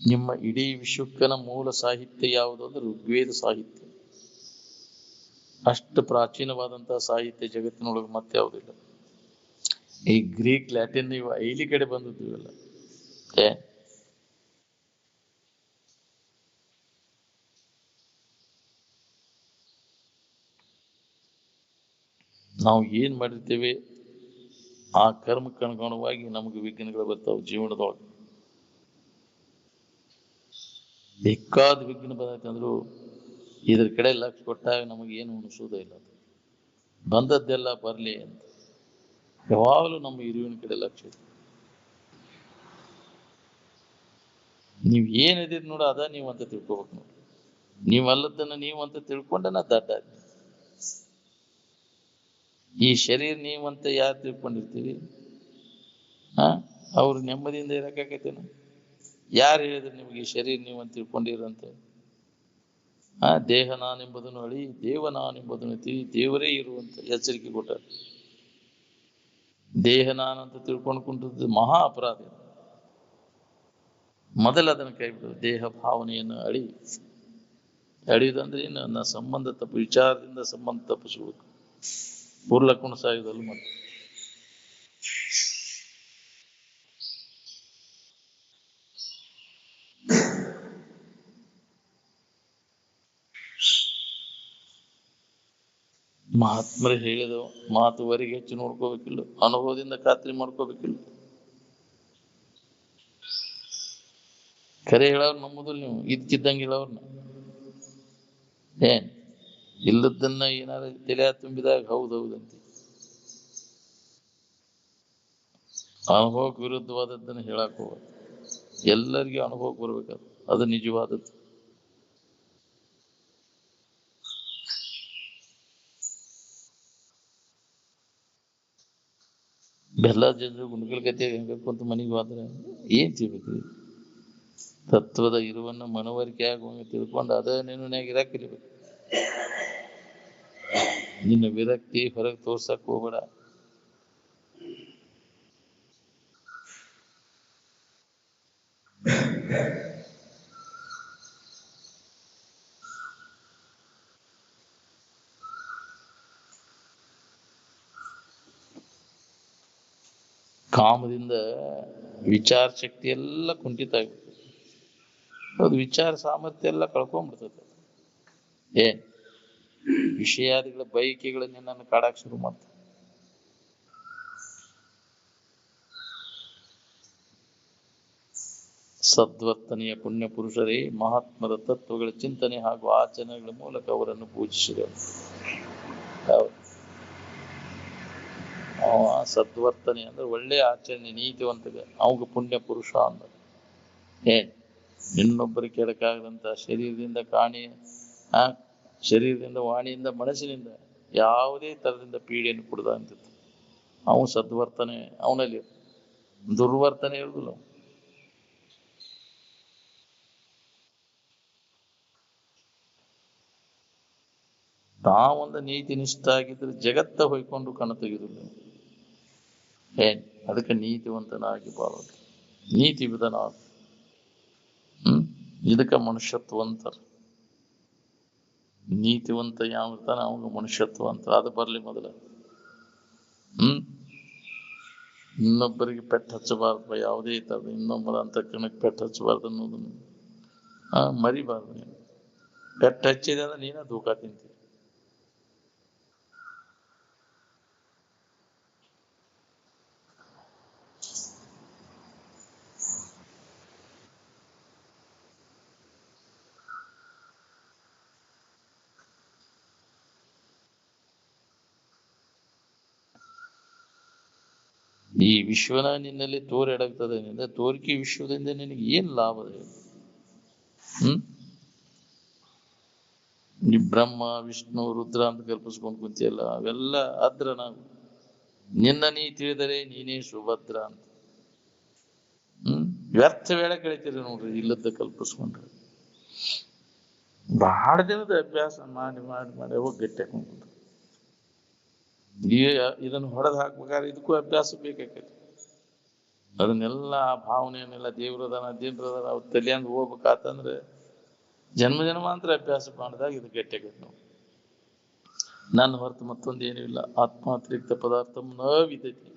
ನಿಮ್ಮ ಇಡೀ ವಿಶ್ವಕ್ಕನ ಮೂಲ ಸಾಹಿತ್ಯ ಯಾವುದು ಅಂದ್ರೆ ಋಗ್ವೇದ ಸಾಹಿತ್ಯ. ಅಷ್ಟು ಪ್ರಾಚೀನವಾದಂತಹ ಸಾಹಿತ್ಯ ಜಗತ್ತಿನೊಳಗೆ ಮತ್ತೆ ಯಾವುದಿಲ್ಲ. ಈ ಗ್ರೀಕ್ ಲ್ಯಾಟಿನ್ ಇವ ಐಲಿ ಕಡೆ ಬಂದದ್ದು ಇವೆಲ್ಲ. ನಾವು ಏನ್ ಮಾಡಿರ್ತೇವೆ ಆ ಕರ್ಮಕ್ಕೆ ಅನುಗುಣವಾಗಿ ನಮಗೆ ವಿಘ್ನಗಳು ಬರ್ತಾವೆ ಜೀವನದೊಳಗೆ. ಬೇಕಾದ ವಿಘ್ನ ಬಂದೈತಂದ್ರು ಇದ್ರ ಕಡೆ ಲಕ್ಷ ಕೊಟ್ಟಾಗ ನಮಗೇನು ಅನಿಸೋದೇ ಇಲ್ಲ. ಬಂದದ್ದೆಲ್ಲ ಬರ್ಲಿ ಅಂತ ಯಾವಾಗಲೂ ನಮ್ಮ ಇರುವಿನ ಕಡೆ ಲಕ್ಷ್ಯ ಇದೆ. ನೀವ್ ಏನಿದ್ದೀರಿ ನೋಡ ಅದ ನೀವು ಅಂತ ತಿಳ್ಕೊಬೇಕು ನೋಡಿ. ನೀವಲ್ಲದನ್ನ ನೀವು ಅಂತ ತಿಳ್ಕೊಂಡನ ದಡ್ಡ. ಈ ಶರೀರ ನೀವಂತ ಯಾರು ತಿಳ್ಕೊಂಡಿರ್ತೀರಿ ಅವ್ರು ನೆಮ್ಮದಿಯಿಂದ ಇರಕಾಕೈತೇನ? ಯಾರು ಹೇಳಿದ್ರು ನಿಮ್ಗೆ ಈ ಶರೀರ ನೀವಂತ ತಿಳ್ಕೊಂಡಿರಂತೆ? ದೇಹ ನಾನೆಂಬುದನ್ನು ಅಳಿ ದೇವ ನಾನೆಂಬುದನ್ನು ತಿಳಿ ದೇವರೇ ಇರುವಂತ ಎಚ್ಚರಿಕೆ ಕೊಟ್ಟ. ದೇಹ ನಾನಂತ ತಿಳ್ಕೊಂಡು ಕುಂಟದ್ದು ಮಹಾ ಅಪರಾಧ. ಮೊದಲ ಅದನ್ನು ಕೈ ಬಿಡು. ದೇಹ ಭಾವನೆಯನ್ನು ಅಳಿಯುವುದಂದ್ರೆ ನನ್ನ ಸಂಬಂಧ ತಪ್ಪು ವಿಚಾರದಿಂದ ಸಂಬಂಧ ತಪ್ಪಿಸ್ಬೇಕು. ಪೂರ್ಲಕ್ಕುಣ ಸಾಯುವುದಲ್ಲ ಮತ್ತೆ. ಮಹಾತ್ಮರು ಹೇಳಿದ ಮಾತುವರೆಗೆ ಹೆಚ್ಚು ನೋಡ್ಕೋಬೇಕಿಲ್ಲ, ಅನುಭವದಿಂದ ಖಾತ್ರಿ ಮಾಡ್ಕೋಬೇಕಿಲ್ಲ. ಖರೆ ಹೇಳೋರು ನಂಬುದಿಲ್ಲ ನೀವು, ಇದ್ಕಿದ್ದಂಗೆ ಹೇಳೋರ್ನ. ಇಲ್ಲದನ್ನ ಏನಾರ ತಲೆ ತುಂಬಿದಾಗ ಹೌದೌದಂತೆ. ಅನುಭವಕ್ಕೆ ವಿರುದ್ಧವಾದದ್ದನ್ನು ಹೇಳಕ್ ಹೋಗೋದು. ಎಲ್ಲರಿಗೂ ಅನುಭವಕ್ಕೆ ಬರ್ಬೇಕಾದ ಅದು ನಿಜವಾದದ್ದು. ಬೆಲ್ಲ ಜನರು ಗುಂಡ್ಕಲ್ ಗತಿ ಹೆಂಗಬೇಕು ಅಂತ ಮನೆಗೆ ಹೋದ್ರೆ ಏನ್ ತಿಳ್ಬೇಕ್ರಿ? ತತ್ವದ ಇರುವನ್ನ ಮನವರಿಕೆ ಆಗುವಂಗೆ ತಿಳ್ಕೊಂಡು ಅದ ನೆನನಾಗ ಇರಾಕಿರ್ಬೇಕು. ನಿನ್ನ ವಿರಕ್ತಿ ಹೊರಗೆ ತೋರ್ಸಕ್ ಹೋಗ್ಬೇಡ. ಕಾಮದಿಂದ ವಿಚಾರ ಶಕ್ತಿ ಎಲ್ಲ ಕುಂಠಿತ ಆಗ್ಬಿಡ್ತದೆ. ಹೌದು, ವಿಚಾರ ಸಾಮರ್ಥ್ಯ ಎಲ್ಲ ಕಳ್ಕೊಂಡ್ಬಿಡ್ತದೆ. ವಿಷಯಾದಿಗಳ ಬಯಕೆಗಳನ್ನೇ ನನ್ನ ಕಾಡಾಕ್ ಶುರು ಮಾಡ್ತದೆ. ಸದ್ವರ್ತನೆಯ ಪುಣ್ಯ ಪುರುಷರೇ ಮಹಾತ್ಮರ ತತ್ವಗಳ ಚಿಂತನೆ ಹಾಗೂ ಆಚರಣೆಗಳ ಮೂಲಕ ಅವರನ್ನು ಪೂಜಿಸಿದರು. ಸದ್ವರ್ತನೆ ಅಂದ್ರೆ ಒಳ್ಳೆ ಆಚರಣೆ, ನೀತಿವಂತಗ ಅವಾಗ ಪುಣ್ಯ ಪುರುಷ ಅಂದ. ಇನ್ನೊಬ್ಬರಿಗೆ ಕೆಡಕಾಗದಂತ ಶರೀರದಿಂದ ಶರೀರದಿಂದ ವಾಣಿಯಿಂದ ಮನಸ್ಸಿನಿಂದ ಯಾವುದೇ ತರದಿಂದ ಪೀಡೆಯನ್ನು ಕುಡ್ದ ಅಂತಿತ್ತು. ಅವನು ಸದ್ವರ್ತನೆ ಅವನಲ್ಲಿ, ದುರ್ವರ್ತನೆ ಇರುವುದಿಲ್ಲ. ತಾವೊಂದು ನೀತಿ ನಿಷ್ಠ ಆಗಿದ್ರೆ ಜಗತ್ತ ಹೊಯ್ಕೊಂಡು ಕಣ ತೆಗೆದಿಲ್ಲ. ಅದಕ್ಕೆ ನೀತಿವಂತನಾಗಿ ಬಾಳೋದು, ನೀತಿ ವಿಧಾನ. ಇದಕ್ಕ ಮನುಷ್ಯತ್ವ ಅಂತಾರ. ನೀತಿವಂತ ಯಾವ ಇರ್ತಾನ ಅವಾಗ ಮನುಷ್ಯತ್ವ ಅಂತ. ಅದು ಬರ್ಲಿ ಮೊದಲ. ಇನ್ನೊಬ್ಬರಿಗೆ ಪೆಟ್ಟು ಹಚ್ಚಬಾರ್ದು, ಯಾವುದೇ ತರದ ಇನ್ನೊಬ್ಬರ ಅಂತಃಕರಣಕ್ಕೆ ಪೆಟ್ಟು ಹಚ್ಚಬಾರ್ದು ಅನ್ನೋದನ್ನು ಮರಿಬಾರ್ದು. ನೀನು ಪೆಟ್ಟು ಹಚ್ಚಿದೆ ಅಂದ್ರೆ ನೀನ ಧೂಕ ತಿಂತಿ. ಈ ವಿಶ್ವನ ನಿನ್ನಲ್ಲಿ ತೋರೆಡಾಗ್ತದೆ ನಿಂದ ತೋರಿಕೆ ವಿಶ್ವದಿಂದ ನಿನಗೆ ಏನ್ ಲಾಭ ಇದೆ? ಈ ಬ್ರಹ್ಮ ವಿಷ್ಣು ರುದ್ರ ಅಂತ ಕಲ್ಪಿಸ್ಕೊಂಡ್ ಕುಂತಿಯಲ್ಲ, ಅವೆಲ್ಲ ಅದ್ರ ನಾವು ನಿನ್ನ ನೀ ತಿಳಿದರೆ ನೀನೇ ಸುಭದ್ರ ಅಂತ. ವ್ಯರ್ಥ ವೇಳೆ ಕಳಿತೀರಿ ನೋಡ್ರಿ ಇಲ್ಲದ ಕಲ್ಪಿಸ್ಕೊಂಡ್ರಿ. ಬಹಳ ದಿನದ ಅಭ್ಯಾಸ ಮಾಡಿ ಮಾಡಿ ಮಾಡಿ ಹೋಗಿ ಗಟ್ಟಿ ಹಾಕೊಂಡ್ಬಿಟ್ಟು ಇದನ್ನು ಹೊಡೆದು ಹಾಕ್ಬೇಕಾದ್ರೆ ಇದಕ್ಕೂ ಅಭ್ಯಾಸ ಬೇಕಾಕೈತಿ. ಅದನ್ನೆಲ್ಲ ಆ ಭಾವನೆಯನ್ನೆಲ್ಲ ದೇವ್ರದಾನ ದೇವ್ರದಾನ ಅವ್ರ ತಲೆಯಂಗ್ ಹೋಗ್ಬೇಕಾತಂದ್ರೆ ಜನ್ಮ ಜನ್ಮಾಂತರ ಅಭ್ಯಾಸ ಮಾಡಿದಾಗ ಇದು ಗಟ್ಟಿ ಆಗೈತಿ. ನಾವು ನನ್ನ ಹೊರತು ಮತ್ತೊಂದು ಏನೂ ಇಲ್ಲ. ಆತ್ಮಾತಿರಿಕ್ತ ಪದಾರ್ಥ ನ ವಿದತಿ.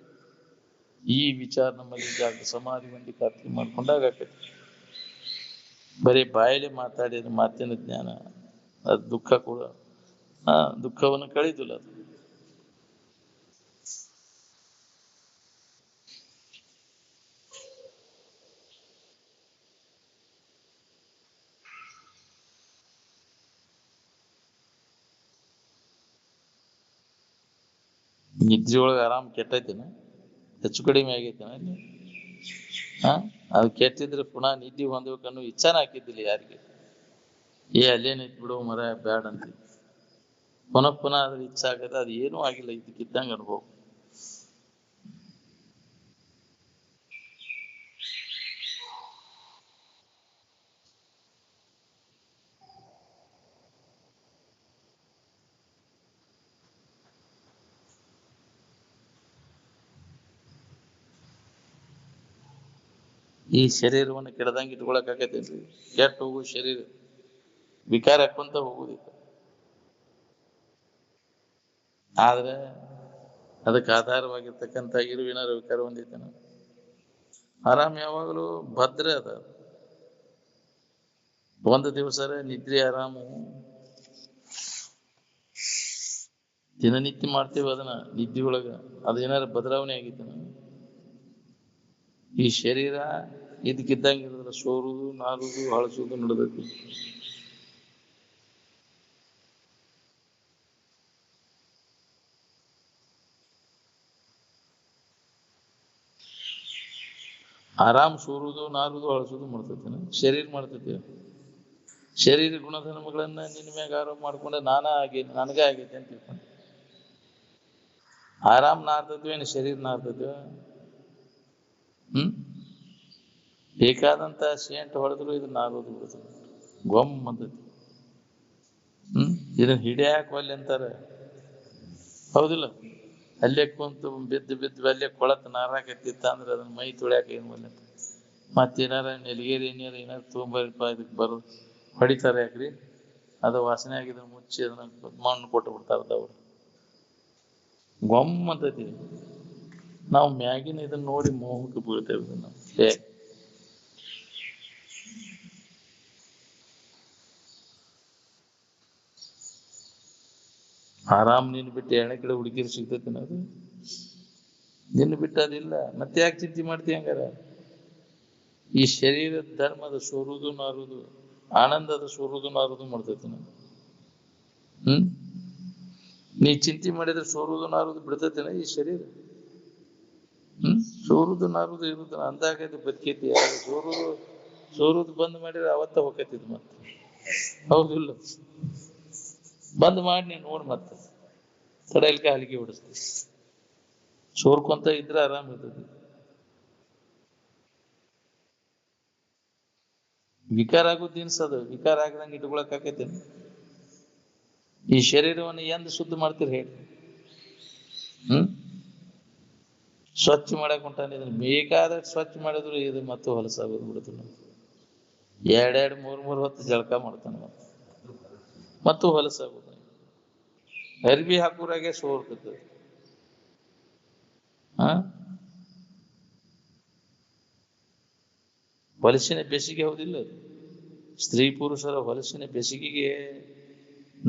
ಈ ವಿಚಾರ ನಮ್ಮಲ್ಲಿ ಸಮಾಧಿ ಮಂದಿ ಖಾತ್ರಿ ಮಾಡ್ಕೊಂಡಾಗ ಆಕೈತಿ. ಬರೀ ಬಾಯಲ್ಲಿ ಮಾತಾಡಿದ್ರೆ ಮಾತಿನ ಜ್ಞಾನ ಅದು ದುಃಖ ಕೂಡ ದುಃಖವನ್ನು ಕಳೀದಿಲ್ಲ. ಅದು ನಿದ್ರಿ ಒಳಗೆ ಆರಾಮ್ ಕೆಟ್ಟೈತಿನ ಹೆಚ್ಚು ಕಡಿಮೆ ಆಗೈತಿನ ಅಲ್ಲಿ? ಅದು ಕೆಟ್ಟಿದ್ರೆ ಪುನಃ ನಿದ್ದೆ ಹೊಂದ್ಬೇಕನ್ನೋ ಇಚ್ಛಾನ ಹಾಕಿದ್ದಿಲ್ಲ ಯಾರಿಗೆ. ಅಲ್ಲೇನೈತ್ ಬಿಡು ಮರ ಬ್ಯಾಡ ಅಂತ ಪುನಃ ಪುನಃ ಅದ್ರ ಇಚ್ಛೆ ಆಗದ. ಅದು ಏನೂ ಆಗಿಲ್ಲ, ಇದಕ್ಕಿದ್ದಂಗ ಅನುಭವ. ಈ ಶರೀರವನ್ನು ಕೆಡದಂಗೆ ಇಟ್ಕೊಳಕ್ ಆಕೈತೇನ್ರಿ? ಕೆಟ್ಟ ಹೋಗು ಶರೀರ ವಿಕಾರ ಹಾಕೊಂತ ಹೋಗುದಿಲ್ಲ. ಆದ್ರೆ ಅದಕ್ಕೆ ಆಧಾರವಾಗಿರ್ತಕ್ಕಂಥ ಇರುವಿನ ವಿಕಾರ ಹೊಂದಿದ್ದಾನ. ಆರಾಮ್ ಯಾವಾಗಲೂ ಭದ್ರ ಅದ. ಒಂದು ದಿವಸ ನಿದ್ರೆ ಆರಾಮು ದಿನನಿತ್ಯ ಮಾಡ್ತೇವೆ ಅದನ್ನ ನಿದ್ದೆ ಒಳಗ. ಅದೇನಾರ ಬದಲಾವಣೆ ಆಗಿದ್ದಾನ? ಈ ಶರೀರ ಇದಕ್ಕಿದ್ದಂಗೆ ಇರೋದ್ರ ಸೋರುದು ನಾರುದು ಹಳಸುದು ನಡೆದೈತಿ. ಆರಾಮ್ ಸೋರುದು ನಾರುದು ಹಳಸುದು ಮಾಡ್ತೈತಿ. ಶರೀರ ಮಾಡ್ತೈತಿ. ಶರೀರ ಗುಣಧರ್ಮಗಳನ್ನ ನಿನ್ನ ಮ್ಯಾಗ ಆರೋಪ ಮಾಡ್ಕೊಂಡ ನನಗ ಆಗೈತಿ ಅಂತ ತಿಳ್ಕೊಂಡೆ. ಆರಾಮ್ ನಾರ್ತೈತಿ ಏನು ಶರೀರ ನಾರ್ತೈತಿ? ಬೇಕಾದಂತ ಸೇಂಟ್ ಹೊಡೆದ್ರು ಇದು ನಾರೋದು ಬಿಡ್ತದೆ, ಗೊಮ್ ಅಂತೈತಿ. ಇದನ್ನ ಹಿಡಿಯಾಕ ಒಲ್ಲೆ ಅಂತಾರ, ಹೌದಿಲ್ಲ? ಅಲ್ಲೇ ಕುಂತು ಬಿದ್ದು ಬಿದ್ದು ಅಲ್ಲೇ ಕೊಳತ್ ನಾರಾಕತ್ತಿತ್ತ ಅಂದ್ರೆ ಅದನ್ನ ಮೈ ತುಳ್ಯಾಕ ಏನ್ ಒಲ್ಲೆ ಅಂತ. ಮತ್ತೇನಾರ ನೆಲಗೇರಿ ಏನಾರ ತೊಗೊಂಬರಪ್ಪ ಇದಕ್ಕೆ ಬರೋದು ಹೊಡಿತಾರೆ ಯಾಕ್ರಿ? ಅದು ವಾಸನೆ ಆಗಿದ್ರೆ ಮುಚ್ಚಿ ಅದನ್ನ ಮಣ್ಣು ಕೊಟ್ಟು ಬಿಡ್ತಾರದ ಅವ್ರು. ಗೊಮ್ಮ ಅಂತೈತಿ. ನಾವು ಮ್ಯಾಗಿನ ಇದನ್ನ ನೋಡಿ ಮೋಹಕ್ಕೆ ಬೀಳ್ತೇವೆ. ನಾವು ಆರಾಮ್ ನಿನ್ ಬಿಟ್ಟು ಎಣ್ಣೆ ಕಡೆ ಹುಡುಗಿರು ಸಿಗ್ತೈತಿ ಅದು? ನಿನ್ನ ಬಿಟ್ಟು ಅದಿಲ್ಲ. ಮತ್ತೆ ಯಾಕೆ ಚಿಂತೆ ಮಾಡ್ತೀವಿ ಹಂಗಾರ? ಈ ಶರೀರದ ಧರ್ಮದ ಸೋರುದು ನಾರುದು, ಆನಂದದ ಸೋರುದು ನಾರುದು ಮಾಡ್ತೈತಿ. ನೀ ಚಿಂತೆ ಮಾಡಿದ್ರೆ ಸೋರುದು ನಾರುದು ಬಿಡ್ತೈತಿನ ಈ ಶರೀರ? ಸೋರುದು ನಾರುದು ಇರುದ ಅಂದಾಗೈತಿ ಬದುಕೈತಿ. ಸೋರುದು ಬಂದ್ ಮಾಡಿದ್ರೆ ಅವತ್ತ ಹೋಗೈತಿದ್ ಮತ್ತೆ, ಹೌದಿಲ್ಲ? ಬಂದ್ ಮಾಡಿ ನೀನ್ ನೋಡ್ ಮತ್ತೆ ತಡೆಯಲ್ಕ ಹಲಿಗೆ ಹೊಡಿಸ್ತಿ. ಸೋರ್ಕೊಂತ ಇದ್ರೆ ಆರಾಮ್ ಇರ್ತೈತಿ. ವಿಕಾರ ಆಗೋದು ದಿನ್ಸದು. ವಿಕಾರ ಆಗದಂಗೆ ಇಟ್ಕೊಳಕ್ ಆಕೈತೇನೆ? ಈ ಶರೀರವನ್ನು ಎಂದ ಶುದ್ಧ ಮಾಡ್ತೀರಿ ಹೇಳಿ? ಸ್ವಚ್ಛ ಮಾಡಕ್ ಹೊಂಟಾನ. ಬೇಕಾದ ಸ್ವಚ್ಛ ಮಾಡಿದ್ರು ಇದು ಮತ್ತು ಹೊಲಸಾಗೋದು ಬಿಡುದಿಲ್ಲ. ಎರಡೆರಡು ಮೂರ್ ಹೊತ್ತು ಜಳಕ ಮಾಡ್ತಾನ ಮತ್ತು ಹೊಲಸಾಗೋದು. ಅರ್ಬಿ ಹಾಕುರಾಗೆ ಸೋರ್ತದೆ. ಹೊಲಸಿನ ಬೆಸಿಗೆ ಹೌದಿಲ್ಲ? ಸ್ತ್ರೀ ಪುರುಷರ ಹೊಲಸಿನ ಬೆಸಿಗೆಗೆ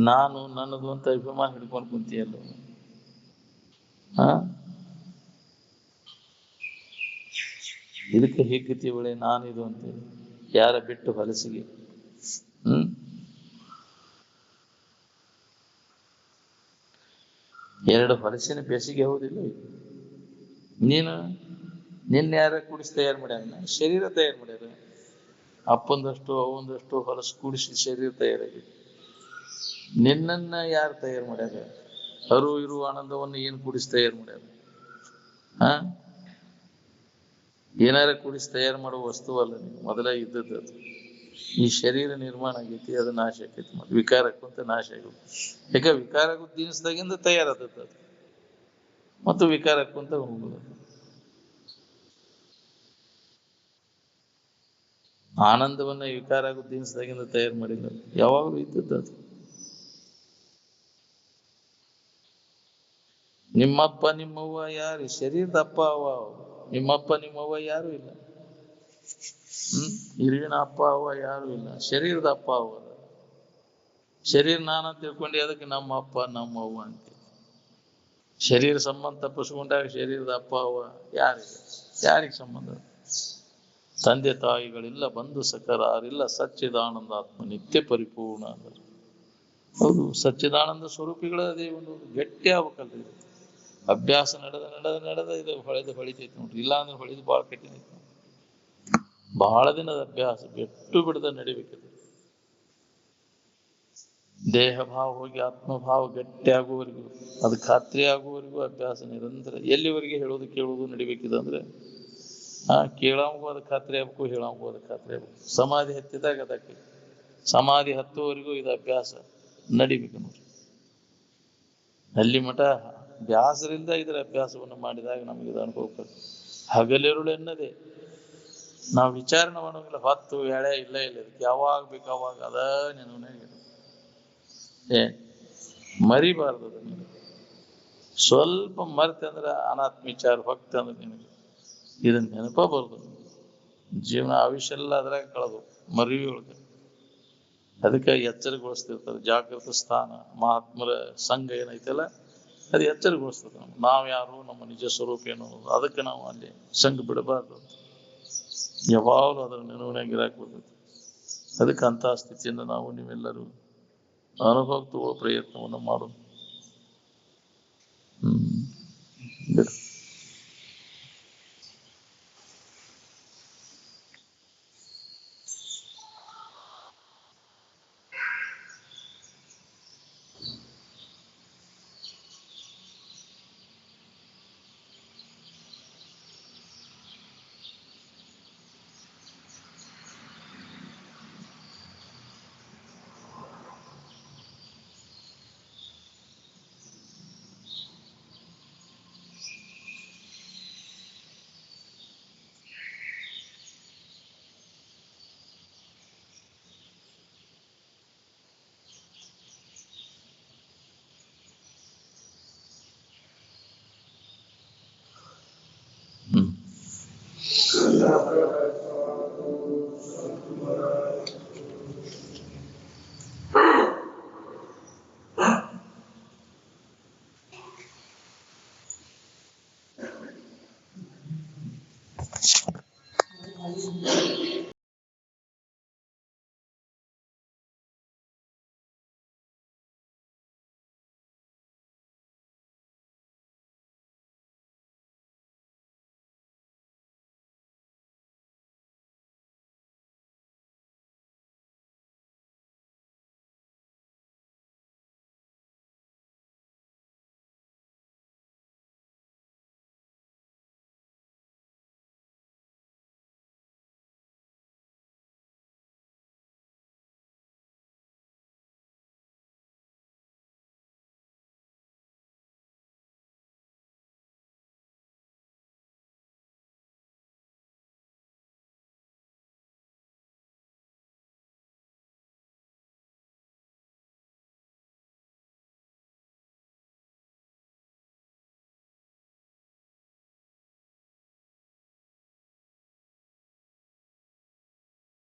ನಾನು ನನ್ನದು ಅಂತ ಅಭಿಮಾನ ಹಿಡ್ಕೊಂಡು ಕುಂತಿಯಲ್ಲ. ಇದಕ್ಕೆ ಹಿಗ್ಗತಿ ಒಳ್ಳೆ ನಾನಿದು ಅಂತೇಳಿ ಯಾರ ಬಿಟ್ಟು ಹೊಲಸಿಗೆ. ಎರಡು ಹೊಲಸಿನ ಬೆಸಿಗೆ ಹೌದಿಲ್ಲ? ನೀನು ನಿನ್ನ ಯಾರ ಕೂಡಿಸಿ ತಯಾರು ಮಾಡ್ಯಾರ? ಶರೀರ ತಯಾರು ಮಾಡ್ಯಾರ. ಅಪ್ಪಂದಷ್ಟು ಅವಂದಷ್ಟು ಹೊಲಸು ಕೂಡಿಸಿ ಶರೀರ ತಯಾರಾಗಿ. ನಿನ್ನನ್ನ ಯಾರು ತಯಾರು ಮಾಡ್ಯಾರ? ಅರು ಇರು ಆನಂದವನ್ನು ಏನ್ ಕೂಡಿಸಿ ತಯಾರು ಮಾಡ್ಯಾರ? ಹಾ, ಏನಾರ ಕೂಡಿಸಿ ತಯಾರು ಮಾಡುವ ವಸ್ತು ಅಲ್ಲ. ನೀವು ಮೊದಲ ಇದ್ದದ್ದು ಅದು. ಈ ಶರೀರ ನಿರ್ಮಾಣ ಆಗೈತಿ, ಅದು ನಾಶ ಆಕೈತಿ. ಮತ್ತೆ ವಿಕಾರಕ್ಕಂತ ನಾಶ ಆಗುತ್ತೆ. ಯಾಕೆ ವಿಕಾರ ದಿನಸದಾಗಿಂದ ತಯಾರಾದದ್ದು ಅದು, ಮತ್ತು ವಿಕಾರಕ್ಕಂತ ಹೋಗುದು. ಆನಂದವನ್ನ ವಿಕಾರ ಆಗೋ ದಿನಸದಾಗಿಂದ ತಯಾರು ಮಾಡಿಲ್ಲ, ಯಾವಾಗಲೂ ಇದ್ದದ್ದು ಅದು. ನಿಮ್ಮಪ್ಪ ನಿಮ್ಮವ್ವ ಯಾರು? ಶರೀರದ ಅಪ್ಪ ಅವ್ವ. ನಿಮ್ಮಪ್ಪ ನಿಮ್ಮವ್ವ ಯಾರು ಇಲ್ಲ. ಇರುವಿನ ಅಪ್ಪ ಅವ್ವ ಯಾರು ಇಲ್ಲ, ಶರೀರದ ಅಪ್ಪ ಅವ್ವ. ಶರೀರ ನಾನ ತಿಳ್ಕೊಂಡು ಅದಕ್ಕೆ ನಮ್ಮ ಅಪ್ಪ ನಮ್ಮ ಅವ್ವ ಅಂತ. ಶರೀರ ಸಂಬಂಧ ತಪ್ಪಿಸ್ಕೊಂಡಾಗ ಶರೀರದ ಅಪ್ಪ ಅವ್ವ ಯಾರಿಲ್ಲ. ಯಾರಿಗೆ ಸಂಬಂಧ? ತಂದೆ ತಾಯಿಗಳಿಲ್ಲ, ಬಂಧು ಸಖರಾರಿಲ್ಲ, ಸಚ್ಚಿದಾನಂದಾತ್ಮ ನಿತ್ಯ ಪರಿಪೂರ್ಣ ಅಂದರೆ. ಹೌದು, ಸಚ್ಚಿದಾನಂದ ಸ್ವರೂಪಿಗಳ ಅದೇ ಒಂದು ಗಟ್ಟಿ ಆಗ್ಬೇಕಲ್ರಿ. ಅಭ್ಯಾಸ ನಡೆದ ಇದು ಹೊಳಿತೈತಿ ನೋಡ್ರಿ. ಇಲ್ಲ ಅಂದ್ರೆ ಹೊಳಿದು ಭಾಳ ಕಠಿಣ ಐತಿ. ಬಹಳ ದಿನದ ಅಭ್ಯಾಸ, ಬಿಟ್ಟು ಬಿಡದ ನಡಿಬೇಕಿದೆ. ದೇಹ ಭಾವ ಹೋಗಿ ಆತ್ಮಭಾವ ಗಟ್ಟಿ ಆಗುವವರೆಗೂ, ಅದು ಖಾತ್ರಿ ಆಗುವವರೆಗೂ ಅಭ್ಯಾಸ ನಿರಂತರ. ಎಲ್ಲಿವರೆಗೆ ಹೇಳೋದು ಕೇಳೋದು ನಡಿಬೇಕಿದೆ ಅಂದ್ರೆ, ಕೇಳೋಂಗೂ ಅದು ಖಾತ್ರಿ ಆಗ್ಬೇಕು, ಹೇಳೋಂಗೂ ಅದು ಖಾತ್ರಿ ಆಗ್ಬೇಕು. ಸಮಾಧಿ ಹತ್ತಿದಾಗ ಅದಕ್ಕೆ, ಸಮಾಧಿ ಹತ್ತುವವರೆಗೂ ಇದು ಅಭ್ಯಾಸ ನಡಿಬೇಕು ನೋಡ್ರಿ. ಅಲ್ಲಿ ಮಠ ಬ್ಯಾಸರಿಂದ ಇದರ ಅಭ್ಯಾಸವನ್ನು ಮಾಡಿದಾಗ ನಮಗೆ ಇದು ಅನುಭವ. ಹಗಲಿರುಳು ಎನ್ನದೇ ನಾವು ವಿಚಾರಣೆ ಮಾಡೋಂಗಿಲ್ಲ. ಹೊತ್ತು ಎಳೆ ಇಲ್ಲ ಇದಕ್ಕೆ ಯಾವಾಗ ಬೇಕು ಅವಾಗ ಅದ ನೆನವನಾಗ ಮರಿಬಾರ್ದು. ಅದನ್ನ ಸ್ವಲ್ಪ ಮರ್ತೆ ಅಂದ್ರೆ ಅನಾತ್ಮ ವಿಚಾರ ಹೊಕ್ತ ಅಂದ್ರೆ ನಿನಗೆ ಇದನ್ನ ನೆನಪ ಬರ್ದು. ಜೀವನ ಆಯುಷ್ಯ ಎಲ್ಲ ಅದ್ರಾಗ ಕಳೆದು ಮರಿವಿ ಒಳಗೆ. ಅದಕ್ಕೆ ಎಚ್ಚರಗೊಳಿಸ್ತಿರ್ತಾರೆ. ಜಾಗೃತ ಸ್ಥಾನ ಮಹಾತ್ಮರ ಸಂಘ ಏನೈತಲ್ಲ, ಅದು ಎಚ್ಚರಗೊಳಿಸ್ತದೆ. ನಾವು ಯಾರು, ನಮ್ಮ ನಿಜ ಸ್ವರೂಪ ಏನು, ಅದಕ್ಕೆ ನಾವು ಅಲ್ಲಿ ಸಂಘ ಬಿಡಬಾರ್ದು. ಯಾವಾಗಲೂ ಅದರ ನೆನವಿನಾಗ ಇರಾಕ್ ಬರ್ತೈತಿ. ಅದಕ್ಕೆ ಅಂತಹ ಸ್ಥಿತಿಯಿಂದ ನಾವು ನೀವೆಲ್ಲರೂ ಅನುಭವ ತಗೊಳ್ಳೋ ಪ್ರಯತ್ನವನ್ನು ಮಾಡೋದು.